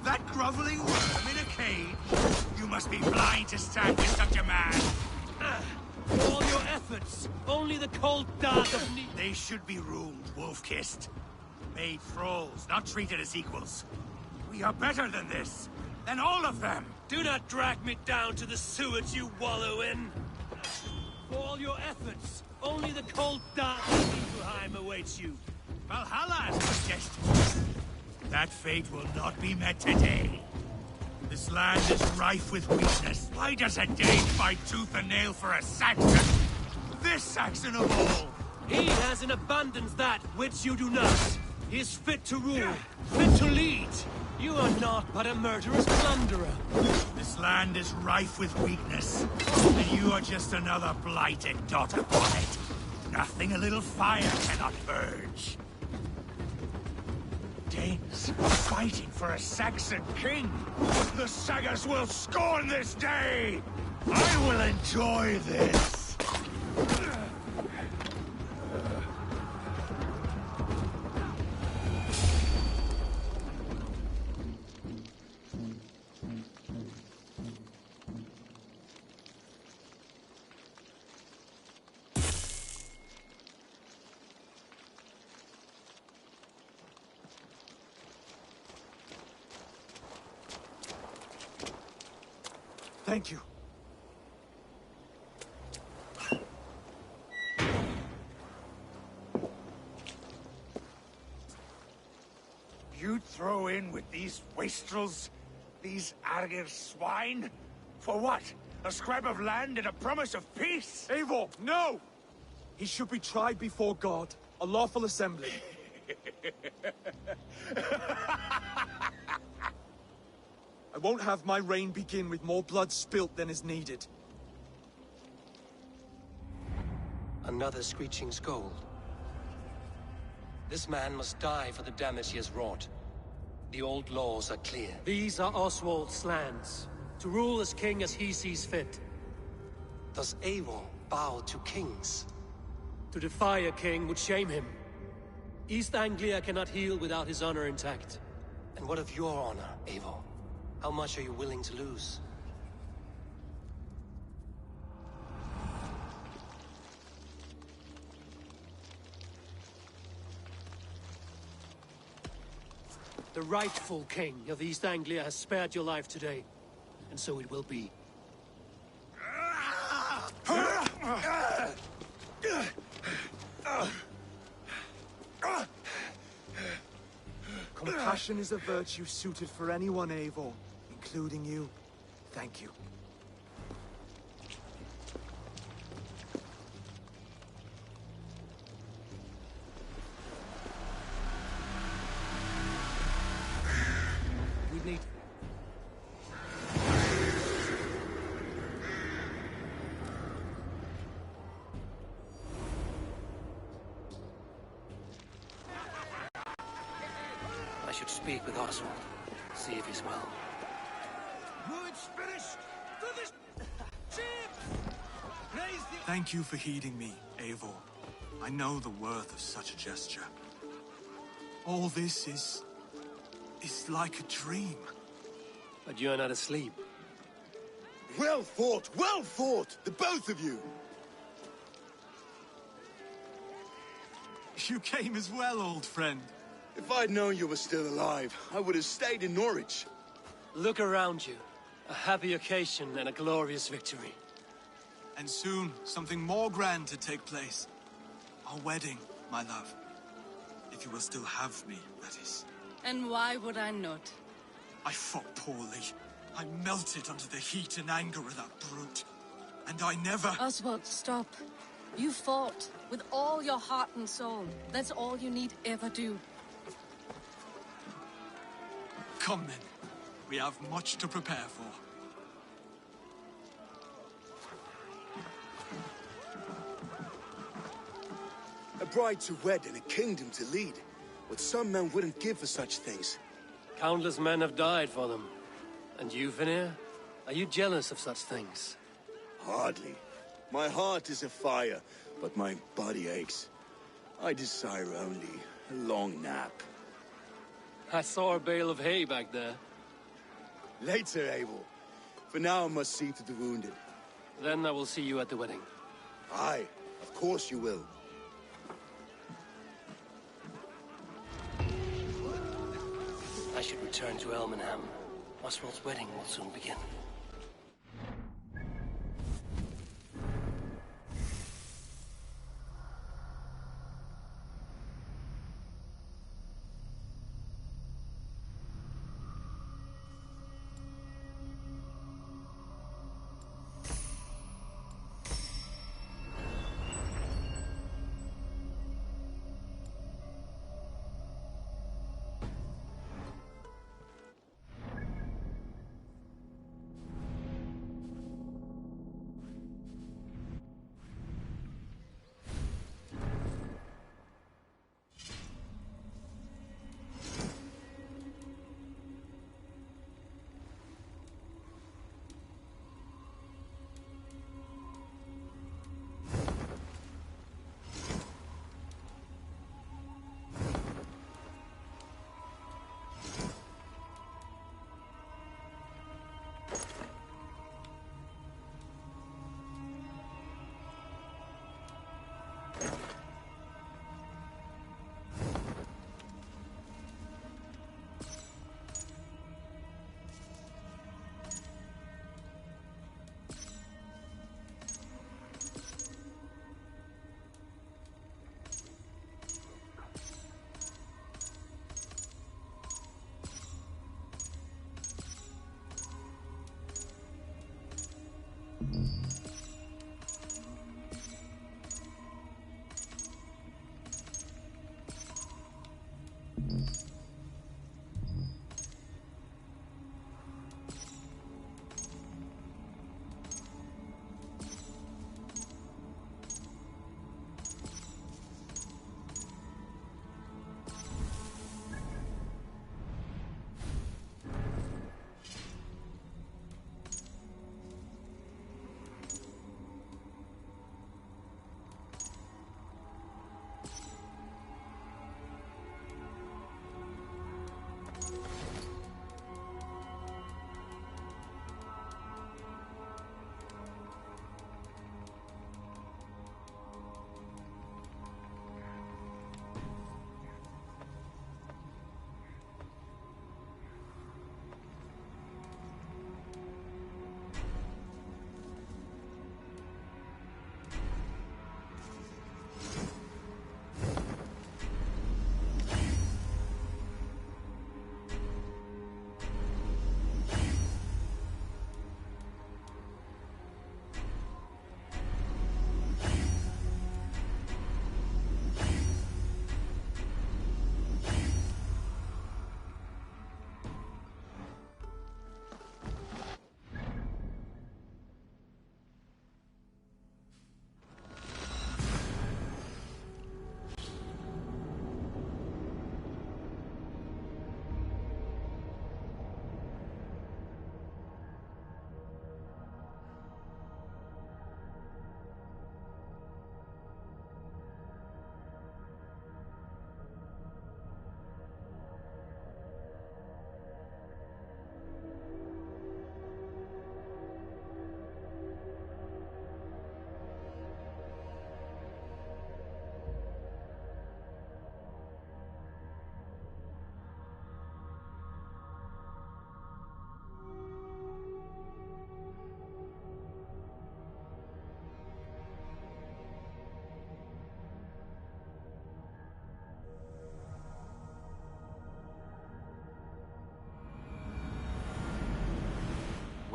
That groveling worm in a cage? You must be blind to stand with such a man! For all your efforts, only the cold dart of need... They should be ruled, Wolf-Kissed. Made thralls, not treated as equals. We are better than this, than all of them! Do not drag me down to the sewage you wallow in! For all your efforts, only the cold dart of Niflheim awaits you. Valhalla is suggested. That fate will not be met today. This land is rife with weakness. Why does a Dane fight tooth and nail for a Saxon? This Saxon of all! He has in abundance that which you do not. He is fit to rule, fit to lead. You are not but a murderous plunderer. This land is rife with weakness, and you are just another blighted dot upon it. Nothing a little fire cannot purge. Danes fighting for a Saxon king. The Sagas will scorn this day! I will enjoy this! Thank you. You'd throw in with these wastrels? These Argir swine? For what? A scrap of land and a promise of peace? Eivor, no! He should be tried before God, a lawful assembly. I won't have my reign begin with more blood spilt than is needed. Another screeching scold. This man must die for the damage he has wrought. The old laws are clear. These are Oswald's lands, to rule as king as he sees fit. Does Eivor bow to kings? To defy a king would shame him. East Anglia cannot heal without his honor intact. And what of your honor, Eivor? How much are you willing to lose? The rightful king of East Anglia has spared your life today, and so it will be. Compassion is a virtue suited for anyone, Eivor, including you. Thank you. We need... I should speak with Oswald. See if he's well. Rued's finished! To this ship! Raise the... Thank you for heeding me, Eivor. I know the worth of such a gesture. All this is like a dream. But you're not asleep. Well fought, the both of you! You came as well, old friend. If I'd known you were still alive, I would have stayed in Norwich. Look around you. A happy occasion and a glorious victory. And soon, something more grand to take place. Our wedding, my love. If you will still have me, that is. And why would I not? I fought poorly. I melted under the heat and anger of that brute. And I never... Oswald, stop. You fought with all your heart and soul. That's all you need ever do. Come then. We have much to prepare for. A bride to wed and a kingdom to lead. What some men wouldn't give for such things. Countless men have died for them. And you, Vanir? Are you jealous of such things? Hardly. My heart is afire, but my body aches. I desire only a long nap. I saw a bale of hay back there. Later, Eivor. For now, I must see to the wounded. Then I will see you at the wedding. Aye, of course you will. I should return to Elmenham. Oswald's wedding will soon begin.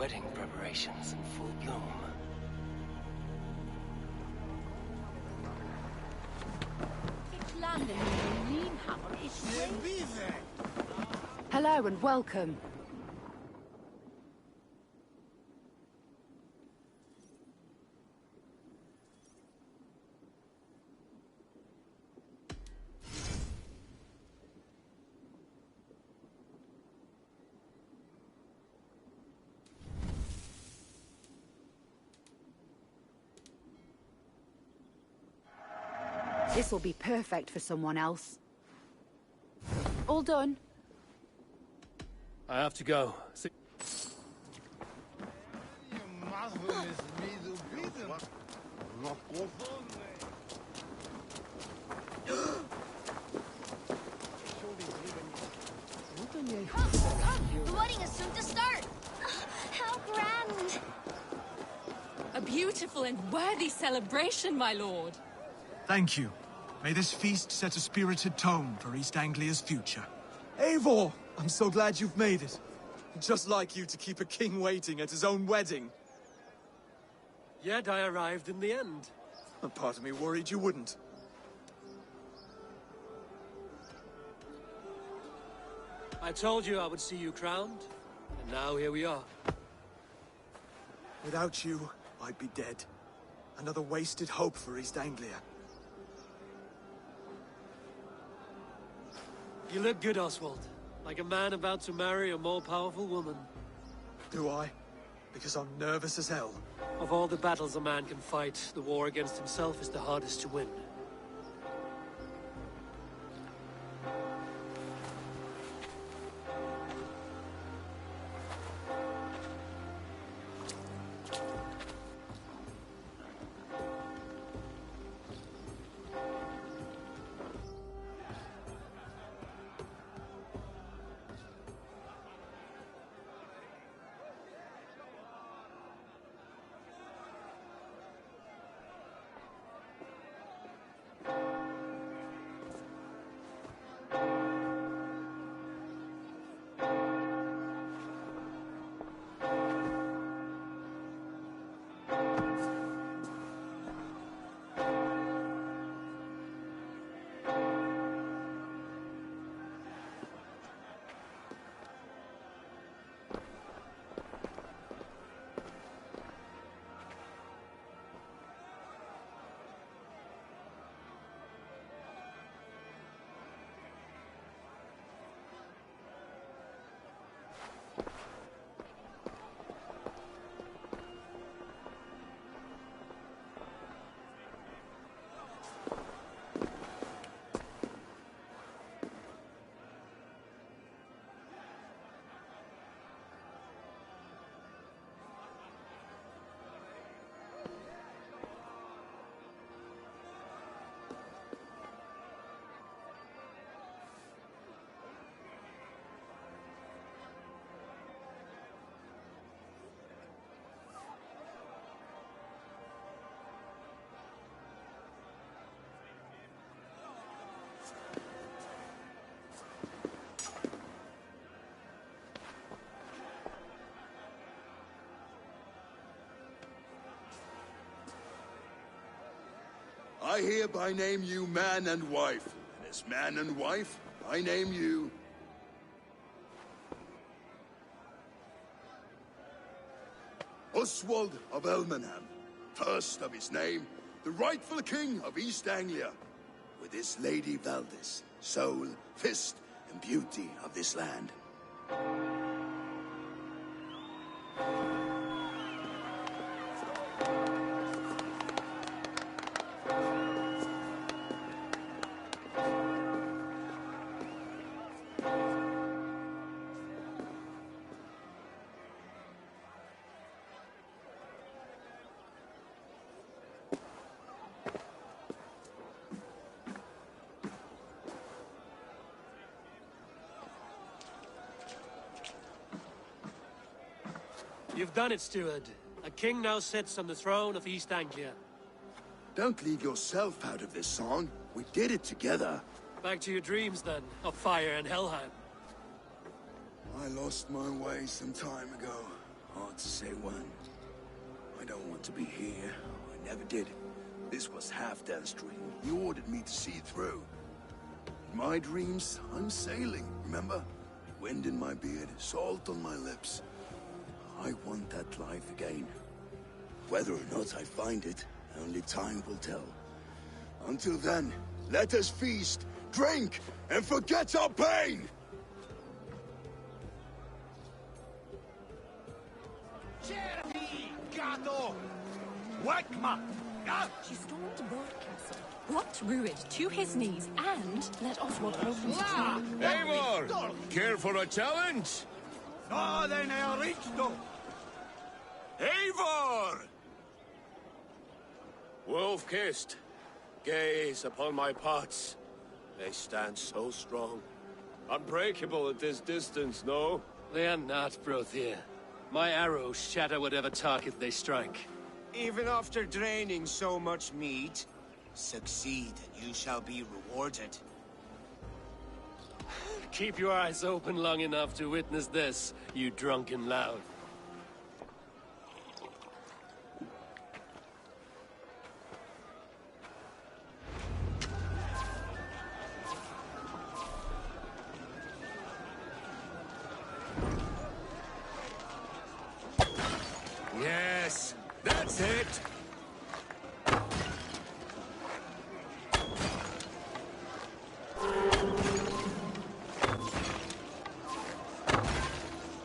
wedding preparations in full bloom. Hello and welcome. This will be perfect for someone else. All done. I have to go. See The wedding is soon to start! How grand! A beautiful and worthy celebration, my lord. Thank you. May this feast set a spirited tone for East Anglia's future. Eivor! I'm so glad you've made it. Just like you to keep a king waiting at his own wedding. Yet I arrived in the end. A part of me worried you wouldn't. I told you I would see you crowned, and now here we are. Without you, I'd be dead. Another wasted hope for East Anglia. You look good, Oswald. Like a man about to marry a more powerful woman. Do I? Because I'm nervous as hell. Of all the battles a man can fight, the war against himself is the hardest to win. I hereby name you man and wife, and as man and wife, I name you... Oswald of Elmenham, first of his name, the rightful king of East Anglia, with his lady Valdis, soul, fist, and beauty of this land. You've done it, steward. A king now sits on the throne of East Anglia. Don't leave yourself out of this song. We did it together. Back to your dreams, then, of fire and Helheim. I lost my way some time ago. Hard to say when. I don't want to be here. I never did. This was Halfdan's dream. You ordered me to see through. In my dreams, I'm sailing, remember? Wind in my beard, salt on my lips. I want that life again. Whether or not I find it, only time will tell. Until then, let us feast, drink, and forget our pain! Jeremy, Gato! Wakma! She stormed Broadcastle, brought Ruid to his knees, and let Oswald open the trap. Eivor! Care for a challenge? No, then I reached them. Eivor! Wolf-kissed, gaze upon my pots. They stand so strong. Unbreakable at this distance, no? They are not, Brothier. My arrows shatter whatever target they strike. Even after draining so much meat, succeed and you shall be rewarded. Keep your eyes open long enough to witness this, you drunken lout. Yes, that's it!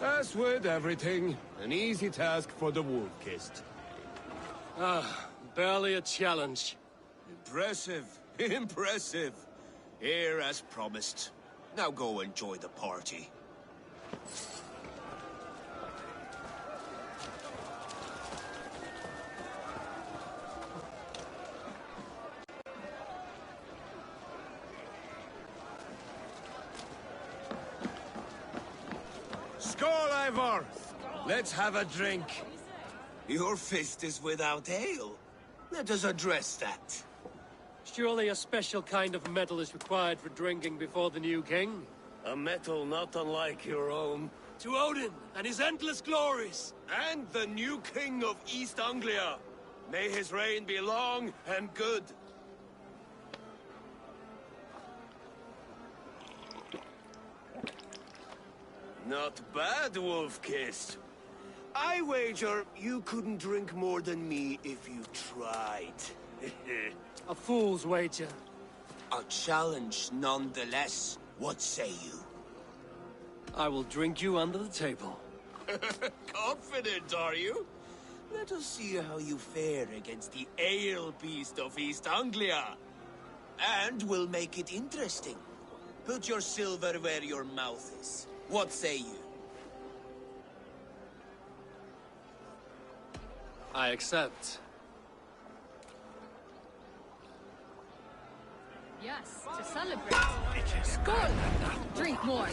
As with everything, an easy task for the wolf-kissed. Ah, barely a challenge. Impressive, impressive. Here as promised. Now go enjoy the party. Skål, Eivor! Let's have a drink. Your fist is without ale. Let us address that. Surely a special kind of metal is required for drinking before the new king? A metal not unlike your own. To Odin and his endless glories! And the new king of East Anglia. May his reign be long and good. Not bad, Wolf-kissed. I wager you couldn't drink more than me if you tried. A fool's wager. A challenge nonetheless. What say you? I will drink you under the table. Confident, are you? Let us see how you fare against the ale beast of East Anglia. And we'll make it interesting. Put your silver where your mouth is. What say you? I accept. Yes, to celebrate. Skål! Drink more.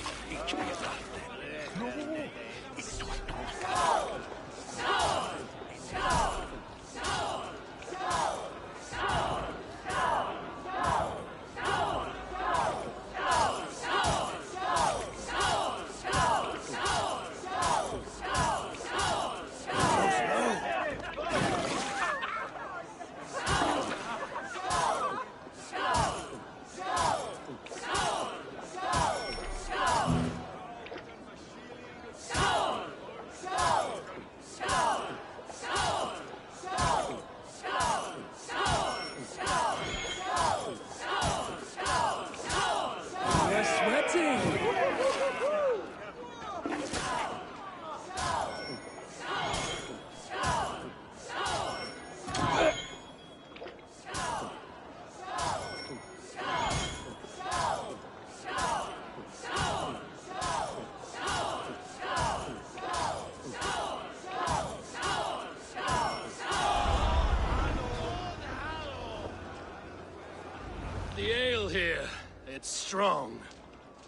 The ale here, it's strong.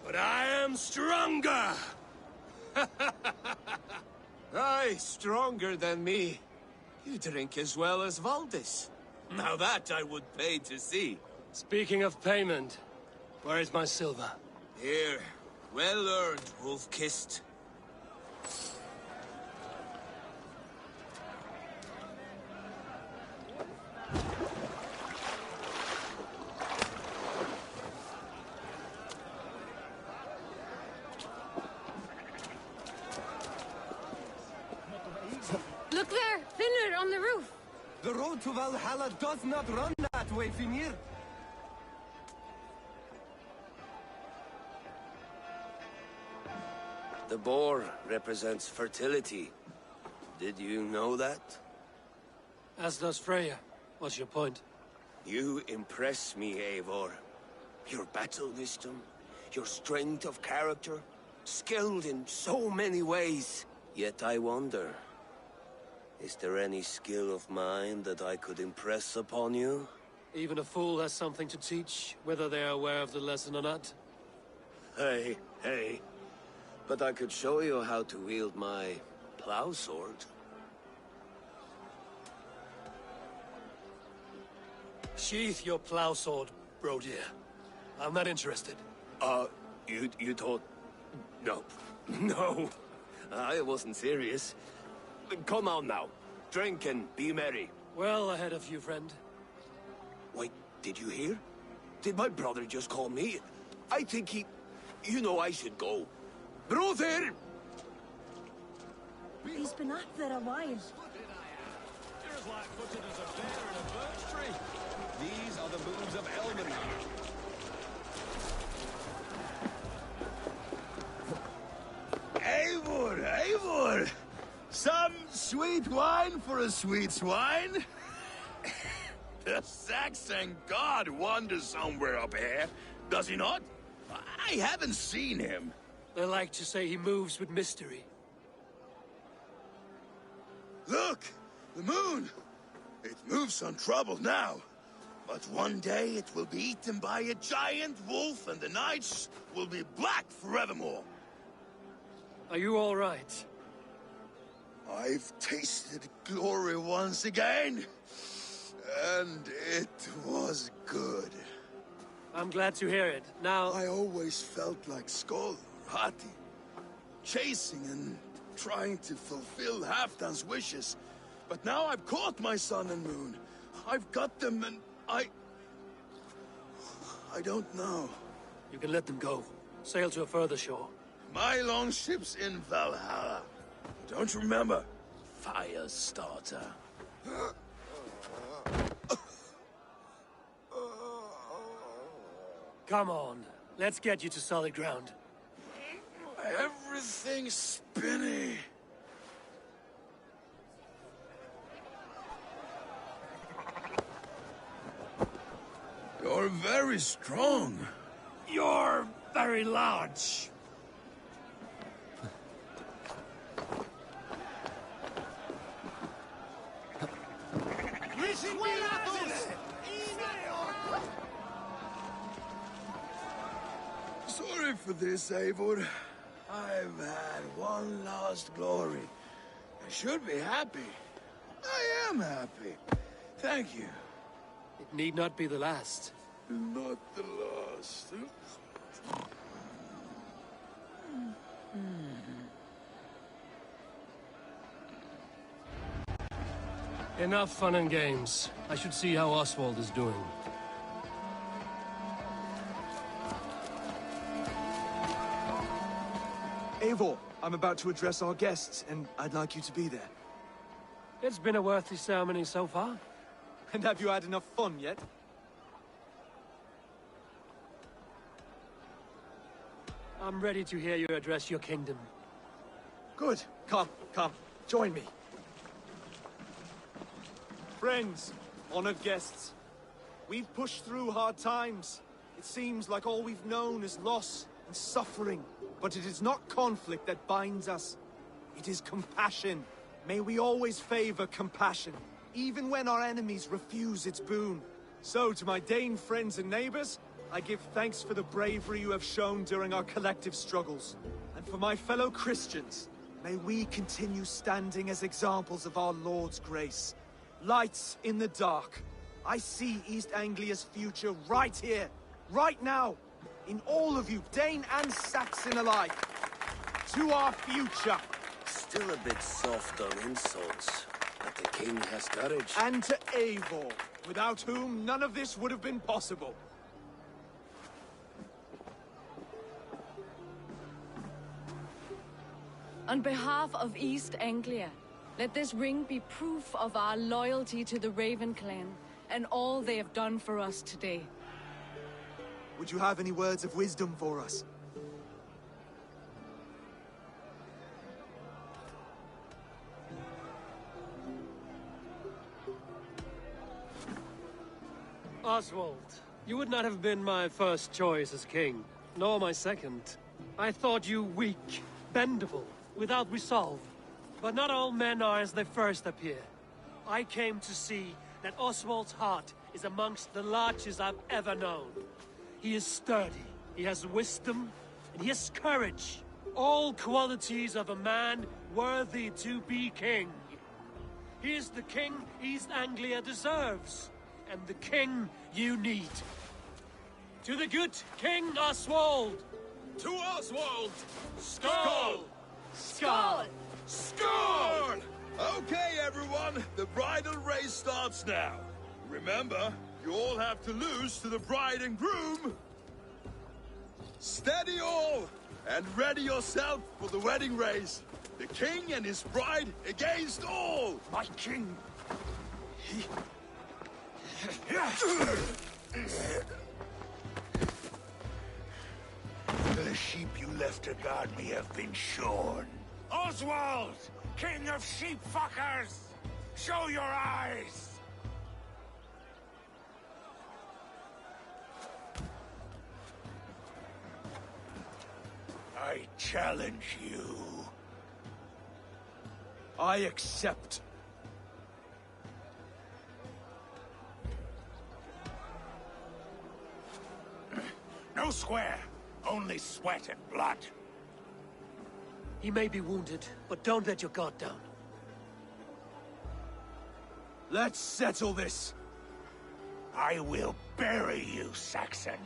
But I am stronger! Aye, stronger than me. You drink as well as Valdis. Now that I would pay to see. Speaking of payment, where is my silver? Here, well earned, wolf-kissed. The road to Valhalla does not run that way, Finir. The boar represents fertility. Did you know that? As does Freya. What's your point? You impress me, Eivor. Your battle wisdom, your strength of character, skilled in so many ways. Yet I wonder, is there any skill of mine that I could impress upon you? Even a fool has something to teach, whether they are aware of the lesson or not. Hey. But I could show you how to wield my plow sword. Sheath your plow sword, bro dear. I'm not interested. You thought... No. No. I wasn't serious. Come on now. Drink and be merry. Well ahead of you, friend. Wait, did you hear? Did my brother just call me? I think he... You know I should go. Brother! He's been up there a while. You're as light-footed as a bear in a birch tree. These are the moves of Elmenham. Eivor! Some sweet wine for a sweet swine? The Saxon god wanders somewhere up here, does he not? I haven't seen him. They like to say he moves with mystery. Look! The moon! It moves untroubled now. But one day it will be eaten by a giant wolf and the nights will be black forevermore. Are you all right? I've tasted glory once again. And it was good. I'm glad to hear it. Now... I always felt like Skoll, Hati. Chasing and trying to fulfill Halfdan's wishes. But now I've caught my sun and moon. I've got them and I don't know. You can let them go. Sail to a further shore. My longship's in Valhalla. Don't you remember? Firestarter. Come on. Let's get you to solid ground. Everything's spinny. You're very strong. You're very large. Sorry for this, Eivor. I've had one last glory. I should be happy. I am happy. Thank you. It need not be the last. Not the last. Enough fun and games. I should see how Oswald is doing. Eivor, I'm about to address our guests, and I'd like you to be there. It's been a worthy ceremony so far. And have you had enough fun yet? I'm ready to hear you address your kingdom. Good. Come, join me. Friends, honored guests, we've pushed through hard times. It seems like all we've known is loss and suffering. But it is not conflict that binds us. It is compassion. May we always favor compassion, even when our enemies refuse its boon. So, to my Dane friends and neighbors, I give thanks for the bravery you have shown during our collective struggles. And for my fellow Christians, may we continue standing as examples of our Lord's grace. Lights in the dark. I see East Anglia's future right here, right now. In all of you, Dane and Saxon alike. To our future. Still a bit soft on insults, but the king has courage. And to Eivor, without whom none of this would have been possible. On behalf of East Anglia, Let this ring be proof of our loyalty to the Raven clan, and all they have done for us today. Would you have any words of wisdom for us? Oswald, you would not have been my first choice as king, nor my second. I thought you weak, bendable, without resolve. But not all men are as they first appear. I came to see that Oswald's heart is amongst the largest I've ever known. He is sturdy, he has wisdom, and he has courage. All qualities of a man worthy to be king. He is the king East Anglia deserves, and the king you need. To the good King Oswald! To Oswald! Skull! Skull! Skull! Okay, everyone, the bridal race starts now. Remember, you all have to lose to the bride and groom. Steady all, and ready yourself for the wedding race. The king and his bride against all! My king! The sheep you left to guard me have been shorn. Oswald! King of sheep fuckers! Show your eyes! I challenge you. I accept. No square, only sweat and blood. He may be wounded, but don't let your guard down. Let's settle this. I will bury you, Saxon.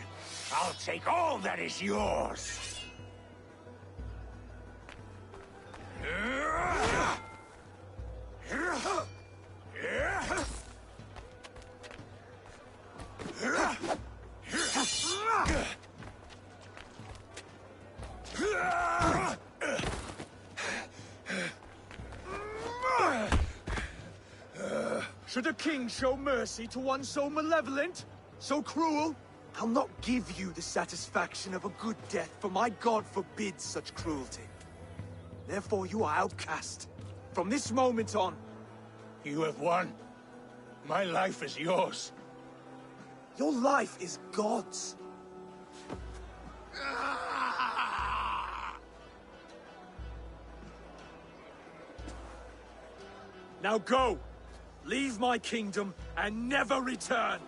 I'll take all that is yours. Should a king show mercy to one so malevolent? So cruel? I'll not give you the satisfaction of a good death, for my god forbids such cruelty. Therefore you are outcast. From this moment on. You have won. My life is yours. Your life is God's. Now go! Leave my kingdom and never return!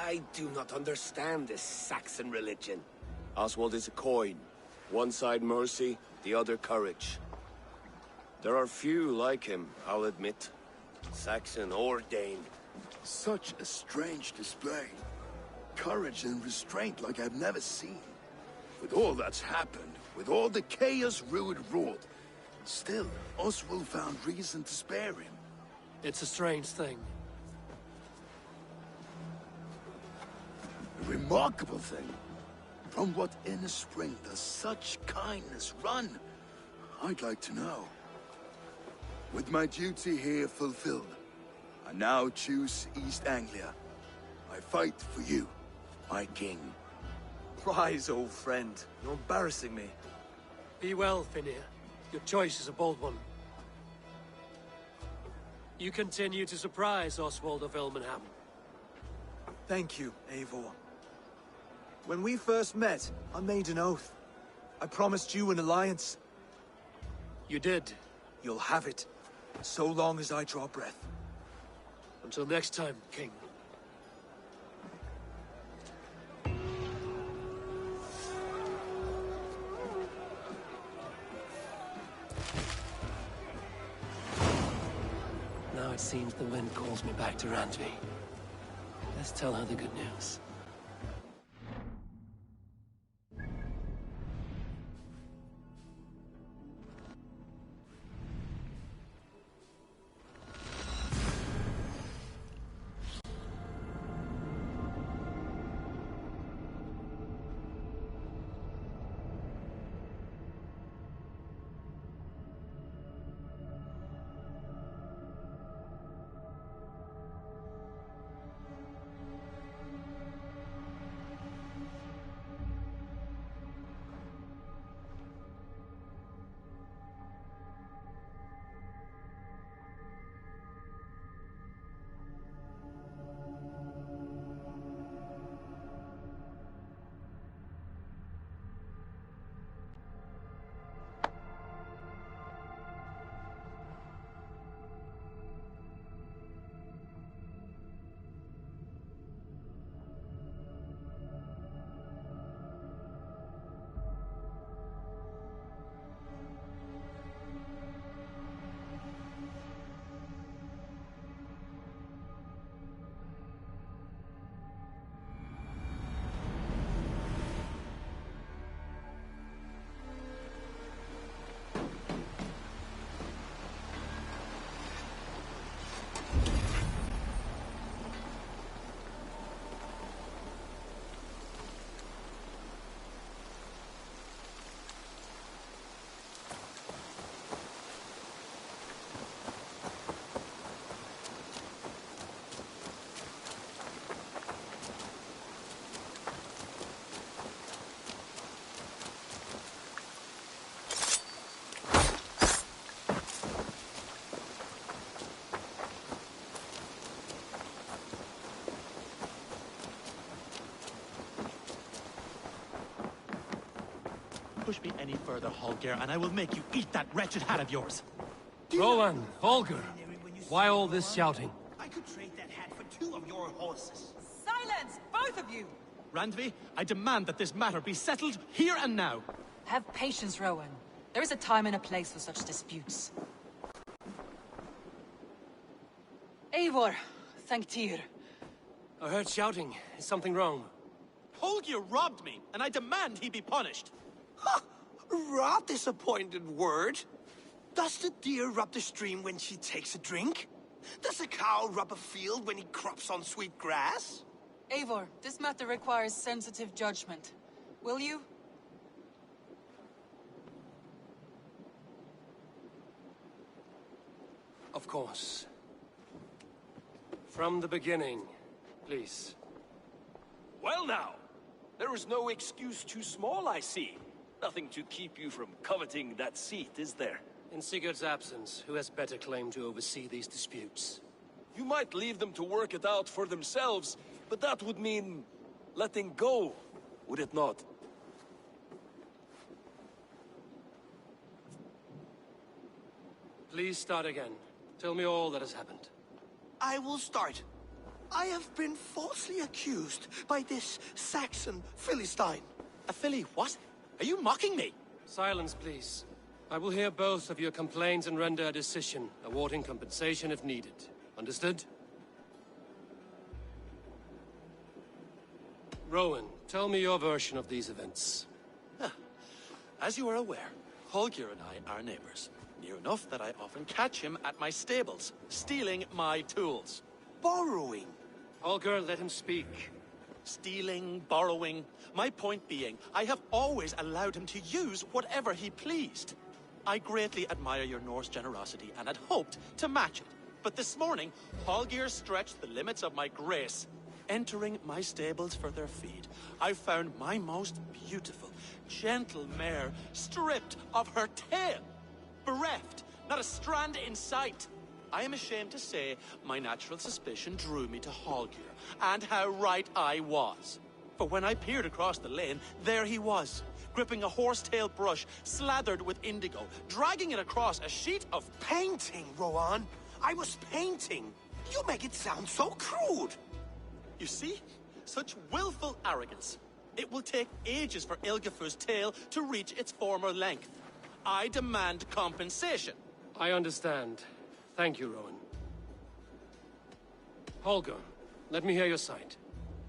I do not understand this Saxon religion. Oswald is a coin. One side mercy, the other courage. There are few like him, I'll admit. Saxon or Dane. Such a strange display. Courage and restraint like I've never seen. With all that's happened, with all the chaos Rued wrought, still, Oswald found reason to spare him. It's a strange thing. A remarkable thing. From what inner spring does such kindness run? I'd like to know. With my duty here fulfilled, I now choose East Anglia. I fight for you, my king. Rise, old friend. You're embarrassing me. Be well, Finir. Your choice is a bold one. You continue to surprise Oswald of Elmenham. Thank you, Eivor. When we first met, I made an oath. I promised you an alliance. You did. You'll have it, so long as I draw breath. Until next time, King. Now it seems the wind calls me back to Randvi. Let's tell her the good news. push me any further, Holger, and I will make you eat that wretched hat of yours. Rowan, Holger, why all this shouting? I could trade that hat for 2 of your horses. Silence, both of you! Randvi, I demand that this matter be settled here and now. Have patience, Rowan. There is a time and a place for such disputes. Eivor, thank Tyr. I heard shouting. Is something wrong? Holger robbed me, and I demand he be punished. Ha! Raw disappointed word. Does the deer rub the stream when she takes a drink? Does a cow rub a field when he crops on sweet grass? Eivor, this matter requires sensitive judgment. Will you? Of course. From the beginning, please. Well now, there is no excuse too small, I see. Nothing to keep you from coveting that seat, is there? In Sigurd's absence, who has better claim to oversee these disputes? You might leave them to work it out for themselves, but that would mean letting go, would it not? Please start again. Tell me all that has happened. I will start. I have been falsely accused by this Saxon Philistine. A Philly what? Are you mocking me? Silence, please. I will hear both of your complaints and render a decision, awarding compensation if needed. Understood? Rowan, tell me your version of these events. As you are aware, Holger and I are neighbors. Near enough that I often catch him at my stables, stealing my tools. Borrowing. Holger, let him speak. Stealing, borrowing. My point being, I have always allowed him to use whatever he pleased. I greatly admire your Norse generosity and had hoped to match it. But this morning, Holger stretched the limits of my grace. Entering my stables for their feed, I found my most beautiful, gentle mare stripped of her tail. Bereft, not a strand in sight. I am ashamed to say my natural suspicion drew me to Holger, and how right I was. For when I peered across the lane, there he was, gripping a horsetail brush slathered with indigo, dragging it across a sheet of painting, Rowan. I was painting. You make it sound so crude. You see? Such willful arrogance. It will take ages for Ilgafur's tail to reach its former length. I demand compensation. I understand. Thank you, Rowan. Holger, let me hear your side.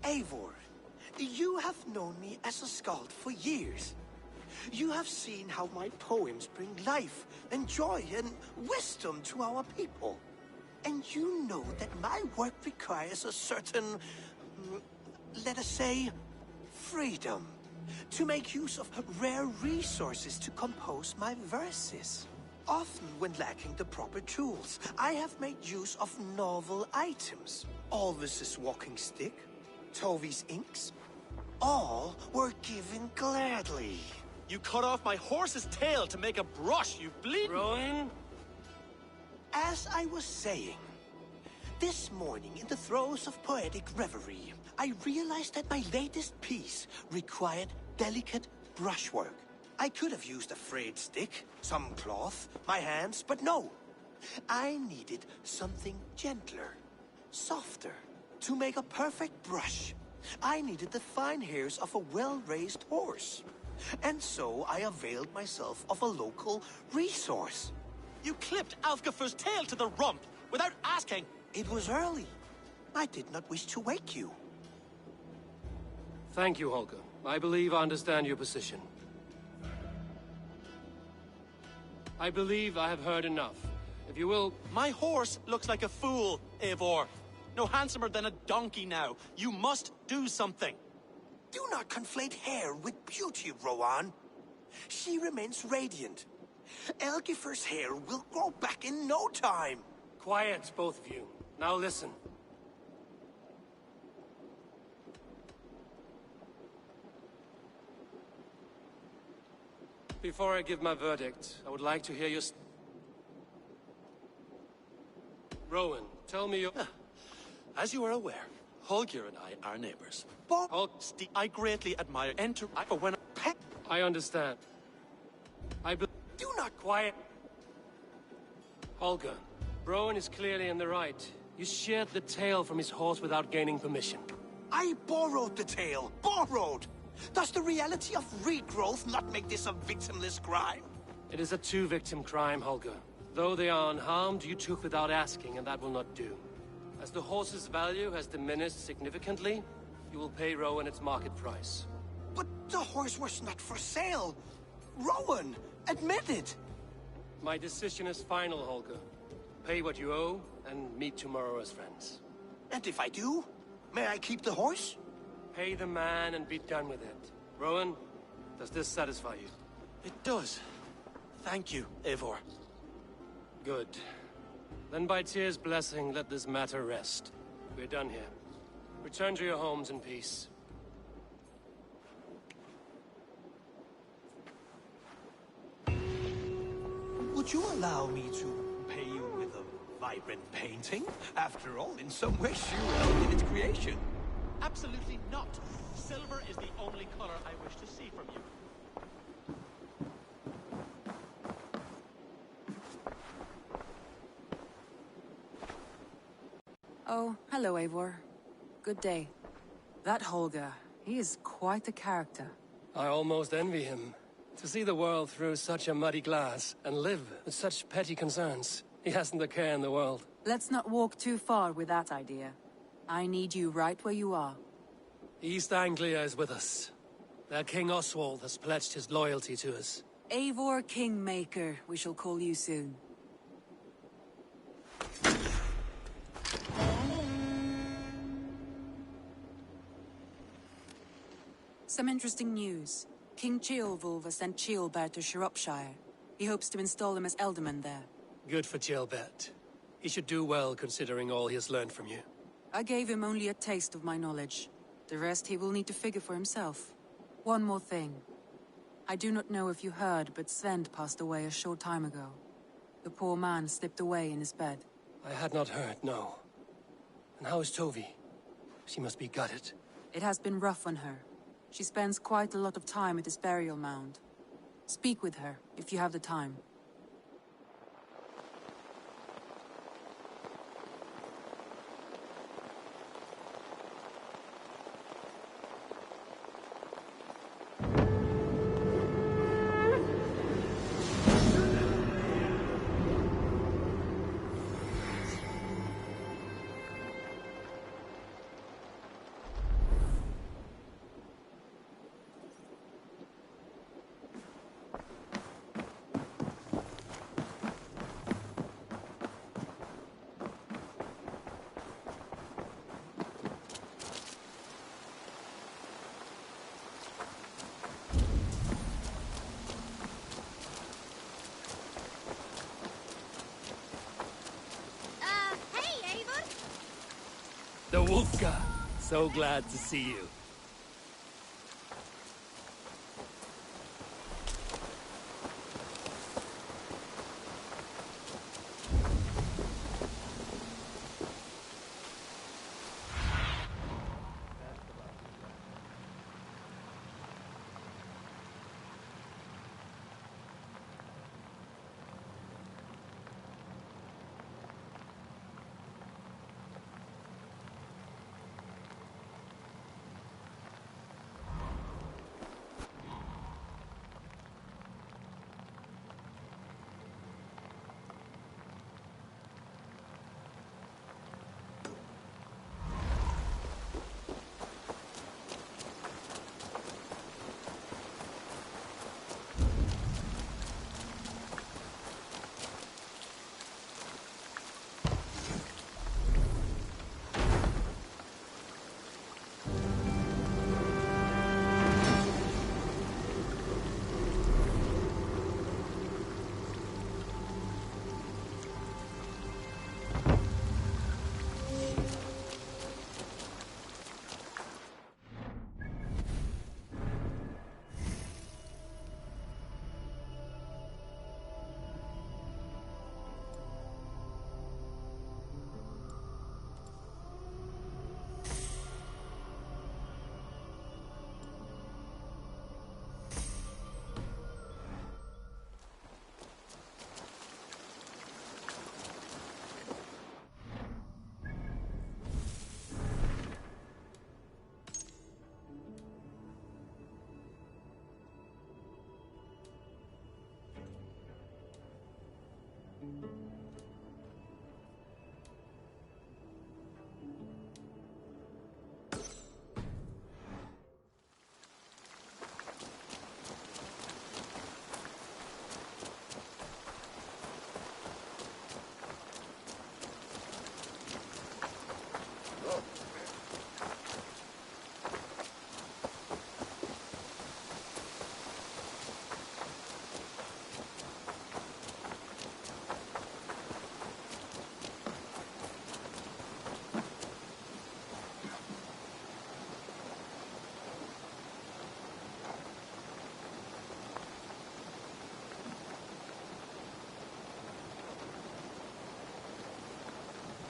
Eivor, you have known me as a skald for years. You have seen how my poems bring life and joy and wisdom to our people. And you know that my work requires a certain, let us say, freedom. To make use of rare resources to compose my verses. Often when lacking the proper tools, I have made use of novel items. Alvis's walking stick, Tovi's inks, all were given gladly. You cut off my horse's tail to make a brush, you bleed. Rowan? As I was saying, this morning in the throes of poetic reverie, I realized that my latest piece required delicate brushwork. I could have used a frayed stick, some cloth, my hands, but no. I needed something gentler, softer. To make a perfect brush, I needed the fine hairs of a well-raised horse. And so I availed myself of a local resource. You clipped Alfgafur's tail to the rump without asking. It was early. I did not wish to wake you. Thank you, Holger. I believe I understand your position. I believe I have heard enough. If you will... My horse looks like a fool, Eivor. No handsomer than a donkey now. You must do something. Do not conflate hair with beauty, Rowan. She remains radiant. Elgifur's hair will grow back in no time. Quiet, both of you. Now listen. Before I give my verdict, I would like to hear your... Rowan, tell me your... As you are aware, Holger and I are neighbors. I greatly admire... I understand. quiet. Holger, Rowan is clearly in the right. You sheared the tail from his horse without gaining permission. I borrowed the tail. Borrowed! Does the reality of regrowth not make this a victimless crime? It is a two-victim crime, Holger. Though they are unharmed, you took without asking, and that will not do. As the horse's value has diminished significantly, you will pay Rowan its market price. But the horse was not for sale. Rowan, admit it. My decision is final, Holger. Pay what you owe, and meet tomorrow as friends. And if I do, may I keep the horse? Pay the man and be done with it. Rowan, does this satisfy you? It does. Thank you, Eivor. Good. Then by Tyr's blessing, let this matter rest. We're done here. Return to your homes in peace. Would you allow me to pay you with a vibrant painting? After all, in some ways, you helped in its creation. Absolutely not. Silver is the only color I wish to see from you. Oh, hello, Eivor. Good day. That Holger, he is quite a character. I almost envy him. To see the world through such a muddy glass, and live with such petty concerns. He hasn't a care in the world. Let's not walk too far with that idea. I need you right where you are. East Anglia is with us. Their King Oswald has pledged his loyalty to us. Eivor Kingmaker, we shall call you soon. Some interesting news. King Ceolwulf has sent Ceolbert to Shropshire. He hopes to install him as Elderman there. Good for Ceolbert. He should do well considering all he has learned from you. I gave him only a taste of my knowledge. The rest he will need to figure for himself. One more thing. I do not know if you heard, but Svend passed away a short time ago. The poor man slipped away in his bed. I had not heard, no. And how is Tovi? She must be gutted. It has been rough on her. She spends quite a lot of time at his burial mound. Speak with her, if you have the time. Hey, Eivor! The Wolfka! So glad to see you.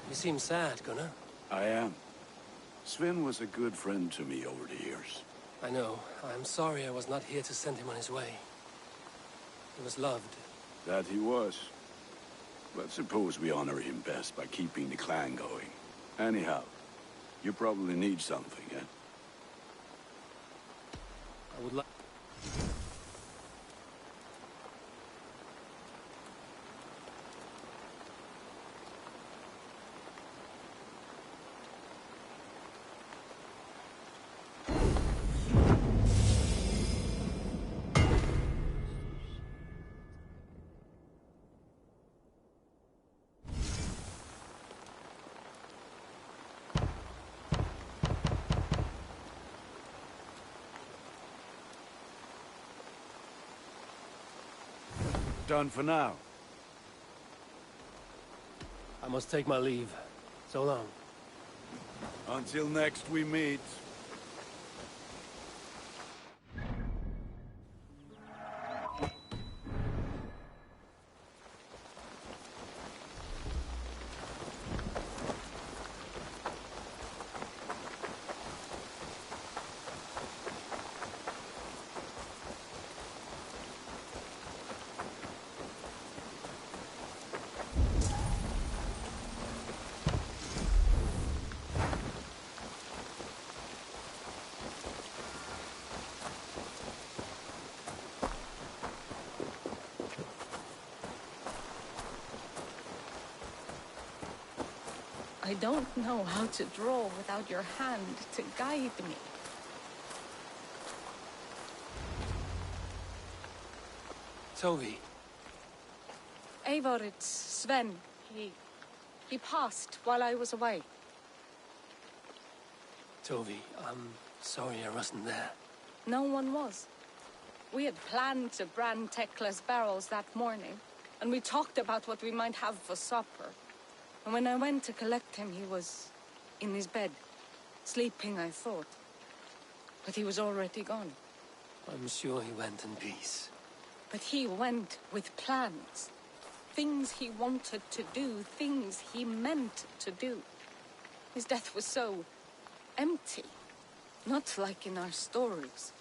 You seem sad, Gunnar. I am. Sven was a good friend to me over the years. I know. I'm sorry I was not here to send him on his way. He was loved. That he was. But suppose we honor him best by keeping the clan going. Anyhow, you probably need something, eh? I would like... Done for now. I must take my leave. So long. Until next we meet. I don't know how to draw without your hand to guide me. Tovi. Eivor, it's Sven. He passed while I was away. Tovi, I'm sorry I wasn't there. No one was. We had planned to brand Tekla's barrels that morning, and we talked about what we might have for supper. And when I went to collect him, he was in his bed, sleeping, I thought. But he was already gone. I'm sure he went in peace. But he went with plans. Things he wanted to do, things he meant to do. His death was so empty, not like in our stories.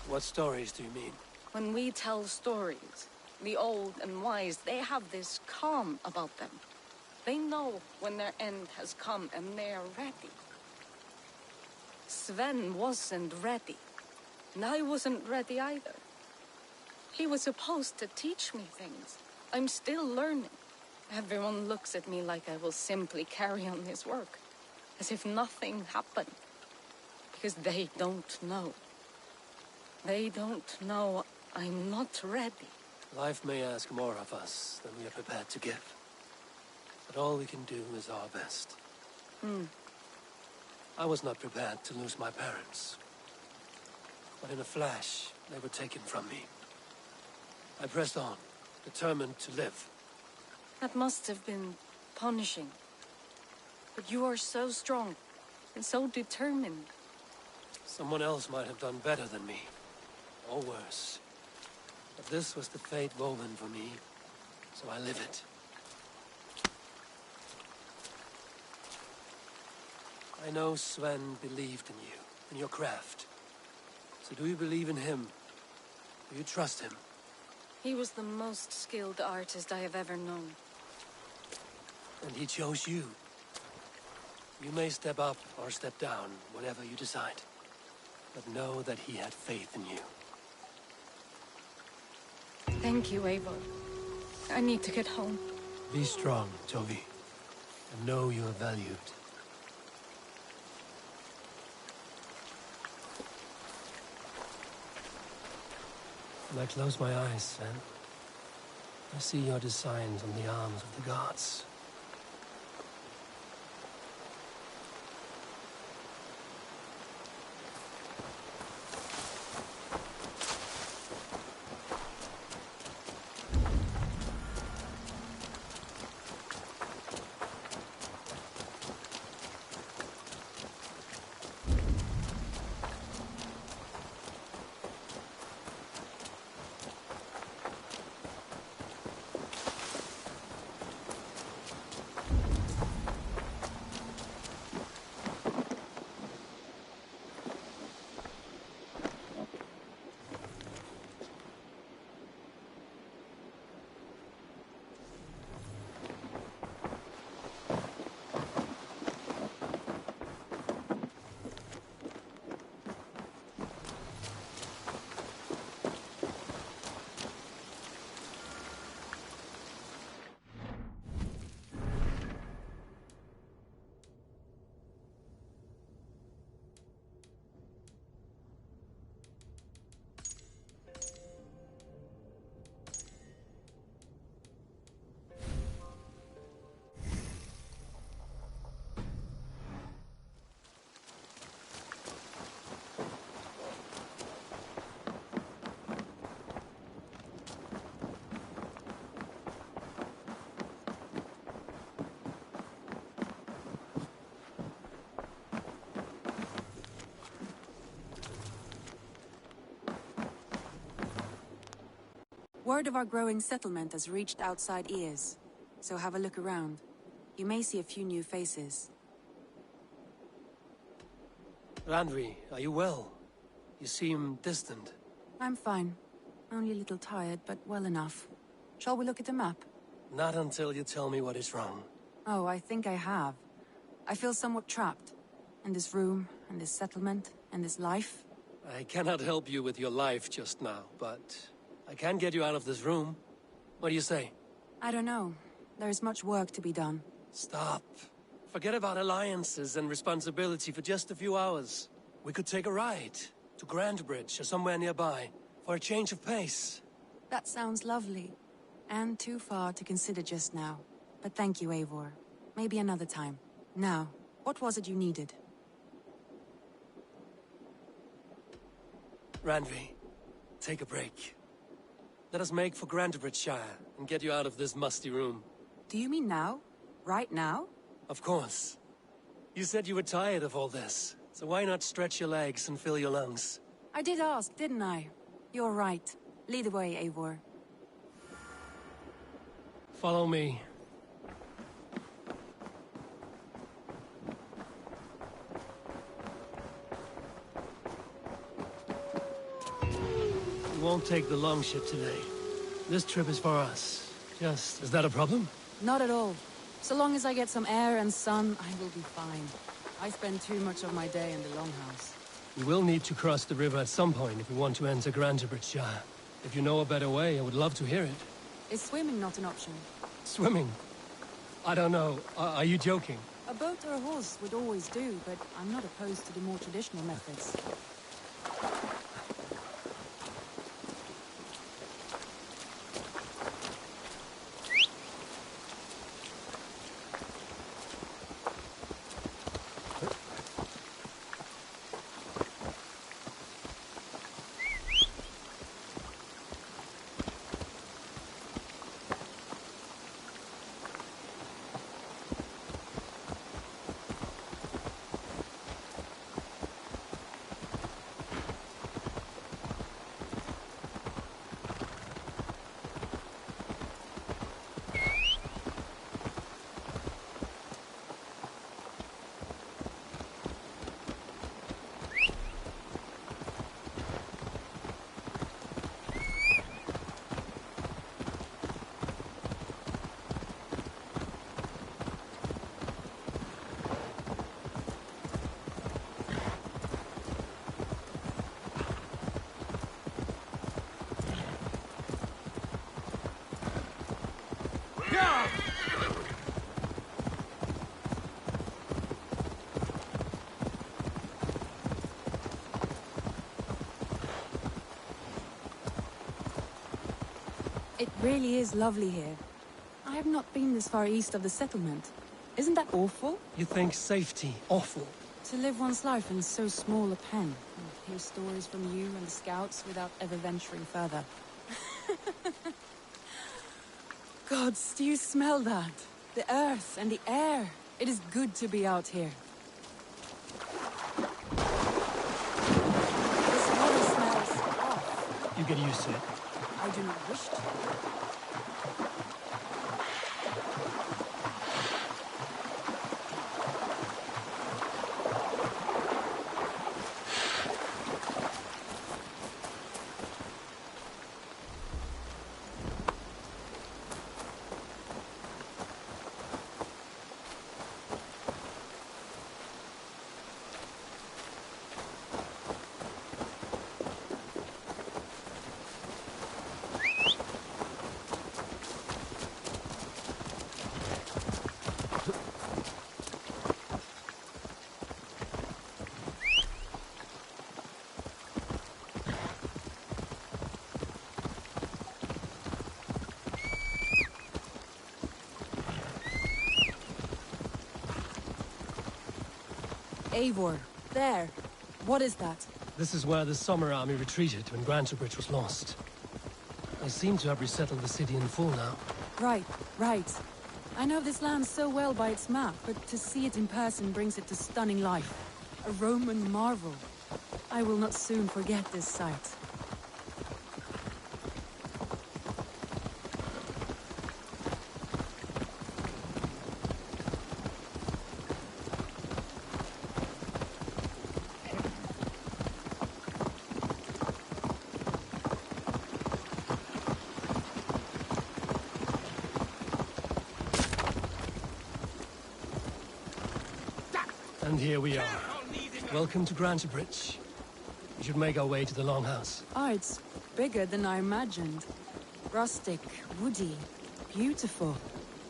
What stories do you mean? When we tell stories, the old and wise, they have this calm about them. They know when their end has come and they are ready. Sven wasn't ready. And I wasn't ready either. He was supposed to teach me things. I'm still learning. Everyone looks at me like I will simply carry on his work. As if nothing happened. Because they don't know. They don't know I'm not ready. Life may ask more of us than we are prepared to give. But all we can do is our best. I was not prepared to lose my parents. But in a flash, they were taken from me. I pressed on, determined to live. That must have been punishing. But you are so strong and so determined. Someone else might have done better than me. Or worse. But this was the fate woven for me, so I live it. I know Sven believed in you, in your craft. So do you believe in him? Do you trust him? He was the most skilled artist I have ever known. And he chose you. You may step up or step down, whatever you decide. But know that he had faith in you. Thank you, Eivor. I need to get home. Be strong, Tovi. And know you are valued. When I close my eyes, Sven, I see your designs on the arms of the gods. Word of our growing settlement has reached outside ears, so have a look around. You may see a few new faces. Randvi, are you well? You seem distant. I'm fine. Only a little tired, but well enough. Shall we look at the map? Not until you tell me what is wrong. Oh, I think I have. I feel somewhat trapped. In this room, in this settlement, in this life. I cannot help you with your life just now, but I can get you out of this room. What do you say? I don't know. There is much work to be done. Stop. Forget about alliances and responsibility for just a few hours. We could take a ride to Grantebridge or somewhere nearby for a change of pace. That sounds lovely. And too far to consider just now. But thank you, Eivor. Maybe another time. Now, what was it you needed? Randvi, take a break. Let us make for Grantebridgeshire and get you out of this musty room. Do you mean now? Right now? Of course. You said you were tired of all this, so why not stretch your legs and fill your lungs? I did ask, didn't I? You're right. Lead the way, Eivor. Follow me. We won't take the longship today. This trip is for us. Is that a problem? Not at all. So long as I get some air and sun, I will be fine. I spend too much of my day in the Longhouse. We will need to cross the river at some point if we want to enter Grantebridgeshire. If you know a better way, I would love to hear it. Is swimming not an option? Swimming? I don't know. Are you joking? A boat or a horse would always do, but I'm not opposed to the more traditional methods. It really is lovely here. I have not been this far east of the settlement. Isn't that awful? You think safety awful? To live one's life in so small a pen, and hear stories from you and the scouts without ever venturing further. Gods, do you smell that? The earth and the air. It is good to be out here. This water smells off. You get used to it. I do not wish to. Eivor, there. What is that? This is where the Summer Army retreated when Grantebridge was lost. They seem to have resettled the city in full now. Right. I know this land so well by its map, but to see it in person brings it to stunning life. A Roman marvel. I will not soon forget this sight. here we are. Welcome to Grantebridge. We should make our way to the Longhouse. Oh, it's bigger than I imagined. Rustic, woody, beautiful.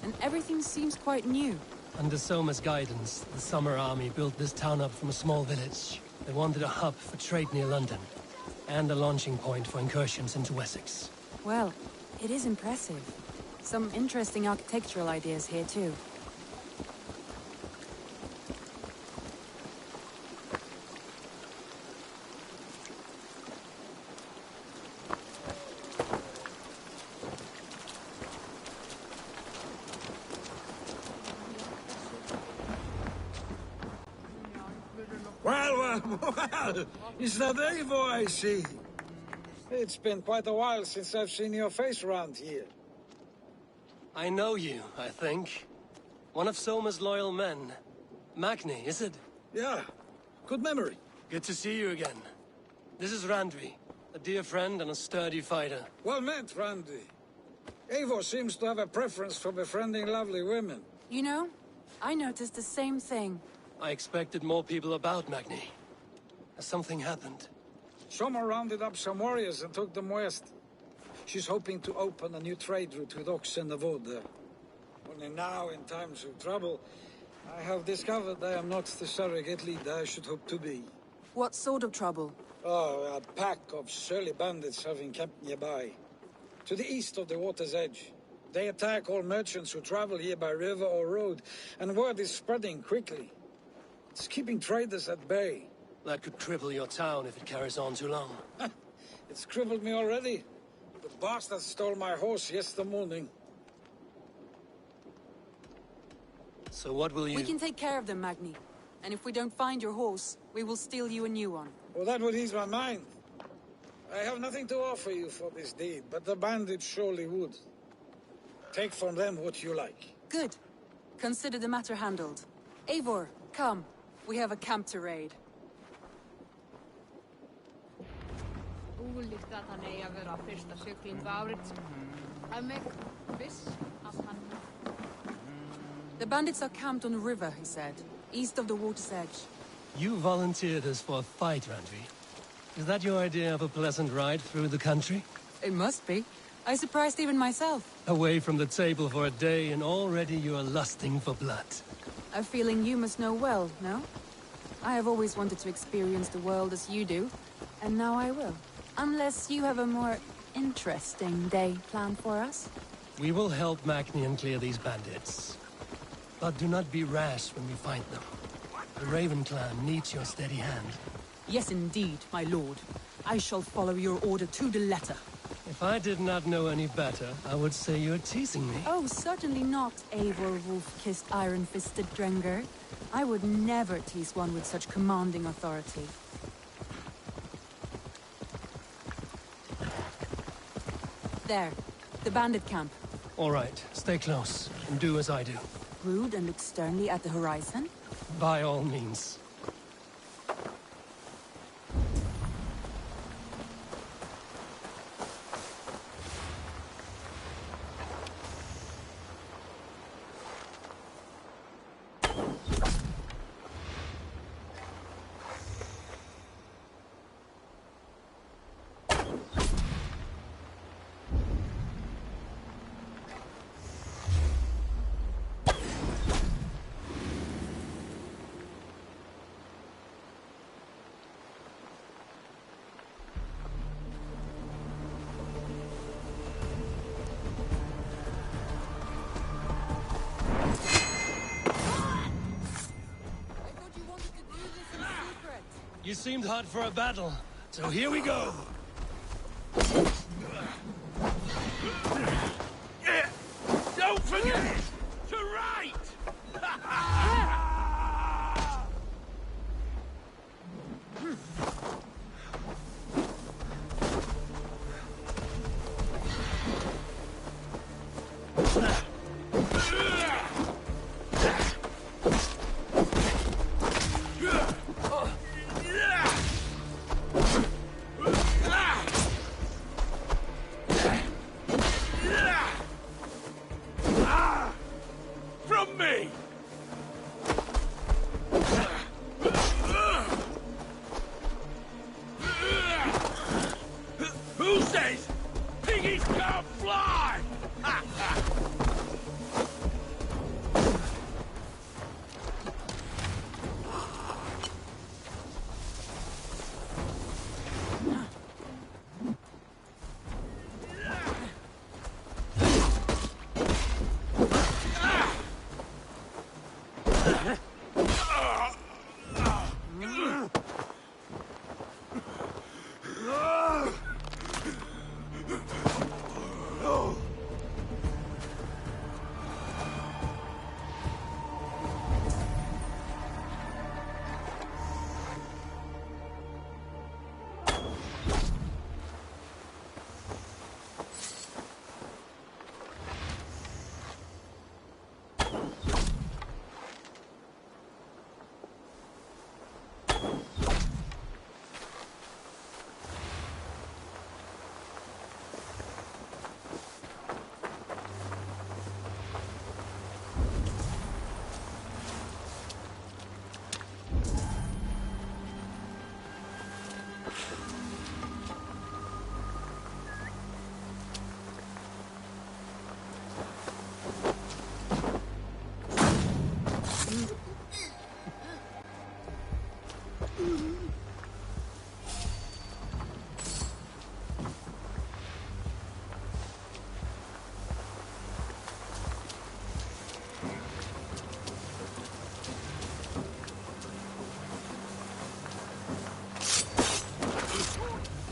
And everything seems quite new. Under Soma's guidance, the Summer Army built this town up from a small village. They wanted a hub for trade near London, and a launching point for incursions into Wessex. Well, it is impressive. Some interesting architectural ideas here too. Well, is that Eivor I see? It's been quite a while since I've seen your face around here. I know you, I think. One of Soma's loyal men. Magni, is it? Yeah, good memory. Good to see you again. This is Randvi, a dear friend and a sturdy fighter. Well met, Randvi. Eivor seems to have a preference for befriending lovely women. You know, I noticed the same thing. I expected more people about Magni. Has something happened? Soma rounded up some warriors and took them west. She's hoping to open a new trade route with oxen and wood there. Only now, in times of trouble, I have discovered I am not the surrogate leader I should hope to be. What sort of trouble? Oh, a pack of surly bandits have encamped nearby. To the east of the water's edge. They attack all merchants who travel here by river or road, and word is spreading quickly. It's keeping traders at bay. That could cripple your town if it carries on too long. It's crippled me already. The bastard stole my horse yesterday morning. So what will you... We can take care of them, Magni. And if we don't find your horse, we will steal you a new one. Well, that would ease my mind. I have nothing to offer you for this deed, but the bandits surely would. Take from them what you like. Good. Consider the matter handled. Eivor, come. We have a camp to raid. The bandits are camped on the river, he said, east of the water's edge. You volunteered us for a fight, Randvi. Is that your idea of a pleasant ride through the country? It must be. I surprised even myself. Away from the table for a day and already you are lusting for blood. A feeling you must know well, no? I have always wanted to experience the world as you do, and now I will. Unless you have a more interesting day planned for us? We will help Magni clear these bandits. But do not be rash when we find them. The Raven clan needs your steady hand. Yes, indeed, my lord. I shall follow your order to the letter. If I did not know any better, I would say you're teasing me. Oh, certainly not, Eivor wolf-kissed iron-fisted Drenger. I would never tease one with such commanding authority. There, the bandit camp. All right, stay close, and do as I do. Rude and look sternly at the horizon? By all means. You seemed hot for a battle, so here we go. Don't forget to write! think he's gonna fly? Ha ha!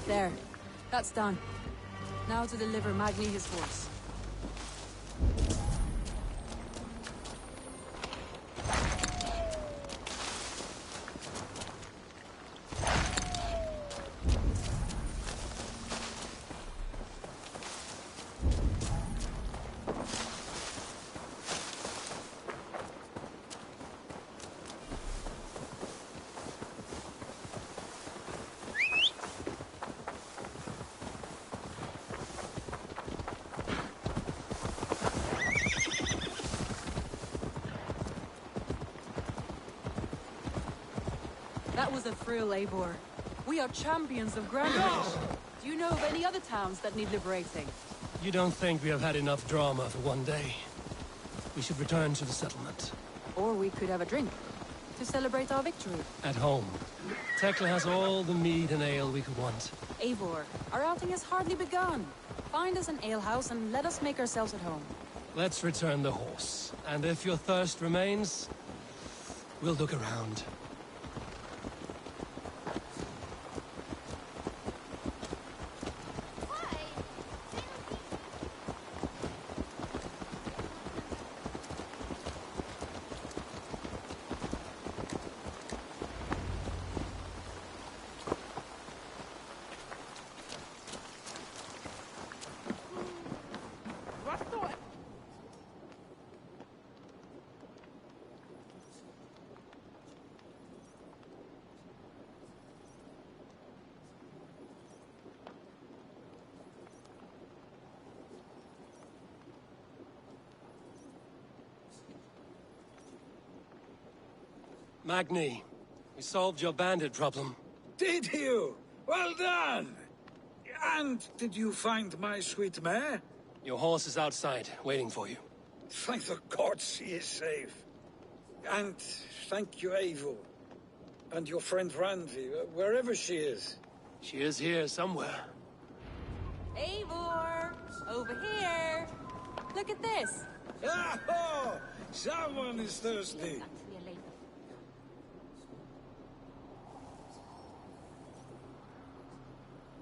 There. That's done. Now to deliver Magni his horse. That was a thrill, Eivor. We are champions of Grandwich. Do you know of any other towns that need liberating? You don't think we have had enough drama for one day? We should return to the settlement. Or we could have a drink, to celebrate our victory. At home. Tekla has all the mead and ale we could want. Eivor, our outing has hardly begun. Find us an alehouse and let us make ourselves at home. Let's return the horse. And if your thirst remains, we'll look around. Magni, we solved your bandit problem. Did you? Well done! And did you find my sweet mare? Your horse is outside, waiting for you. Thank the gods she is safe. And thank you, Eivor. And your friend Randvi, wherever she is. She is here somewhere. Eivor! Over here! Look at this! Oh! Someone is thirsty!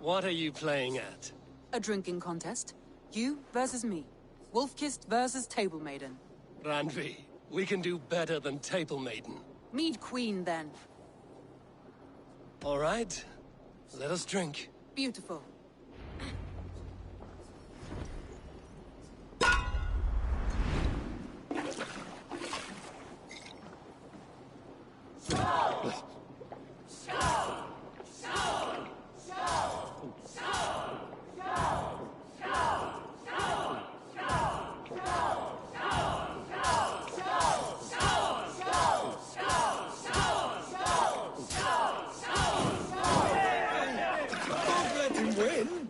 What are you playing at? A drinking contest. You versus me. Wolf-Kissed versus Table Maiden. Randvi, we can do better than Table Maiden. Mead Queen, then. All right. Let us drink. Beautiful. Don't let him win!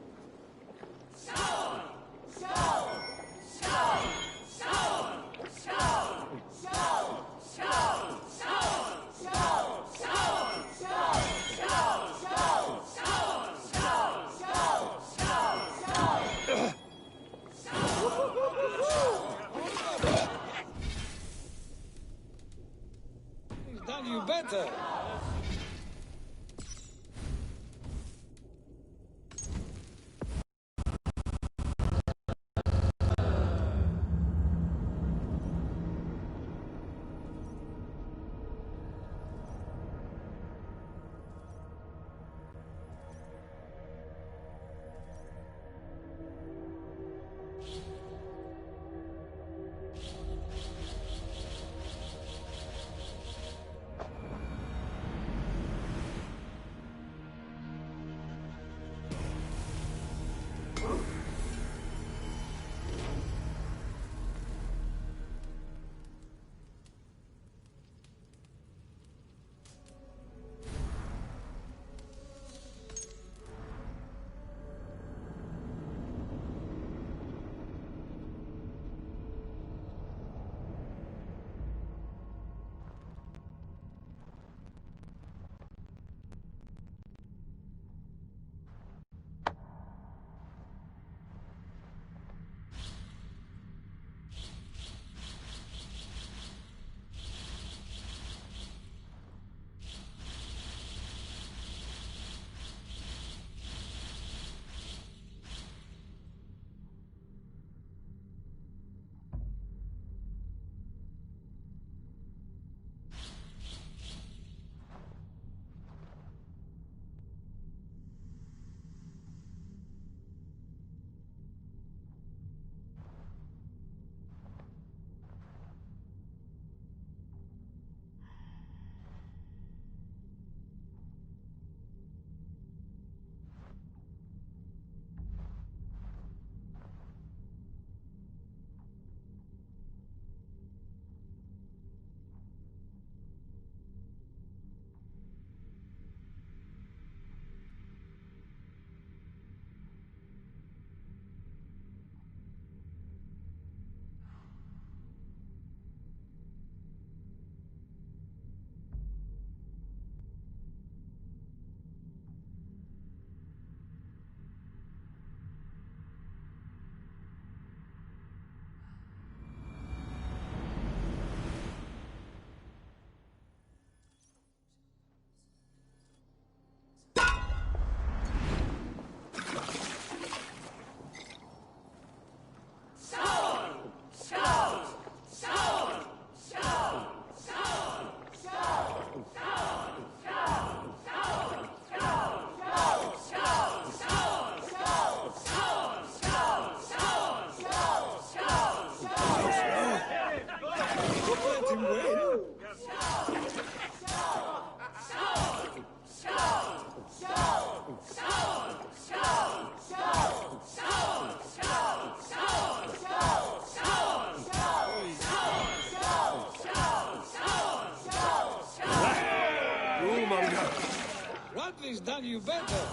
you better.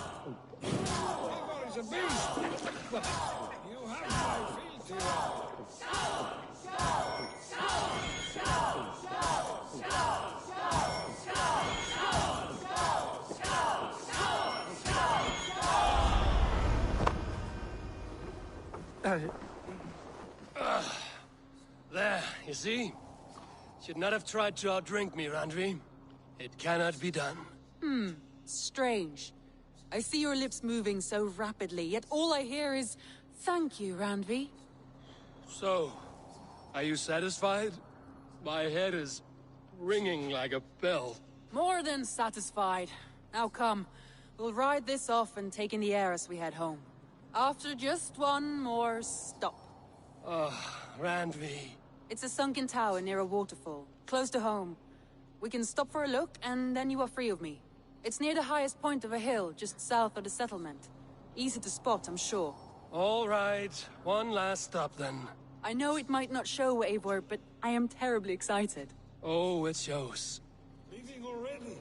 Eivor is a beast, but you have my fealty. There, you see? Should not have tried to outdrink me, Randvi. It cannot be done. Strange. I see your lips moving so rapidly, yet all I hear is, "Thank you, Randvi." So, are you satisfied? My head is ringing like a bell. More than satisfied. Now come, we'll ride this off and take in the air as we head home. After just one more stop. Randvi. It's a sunken tower near a waterfall, close to home. We can stop for a look, and then you are free of me. It's near the highest point of a hill, just south of the settlement. Easy to spot, I'm sure. All right, one last stop then. I know it might not show, Eivor, but I am terribly excited. Oh, it shows. Leaving already?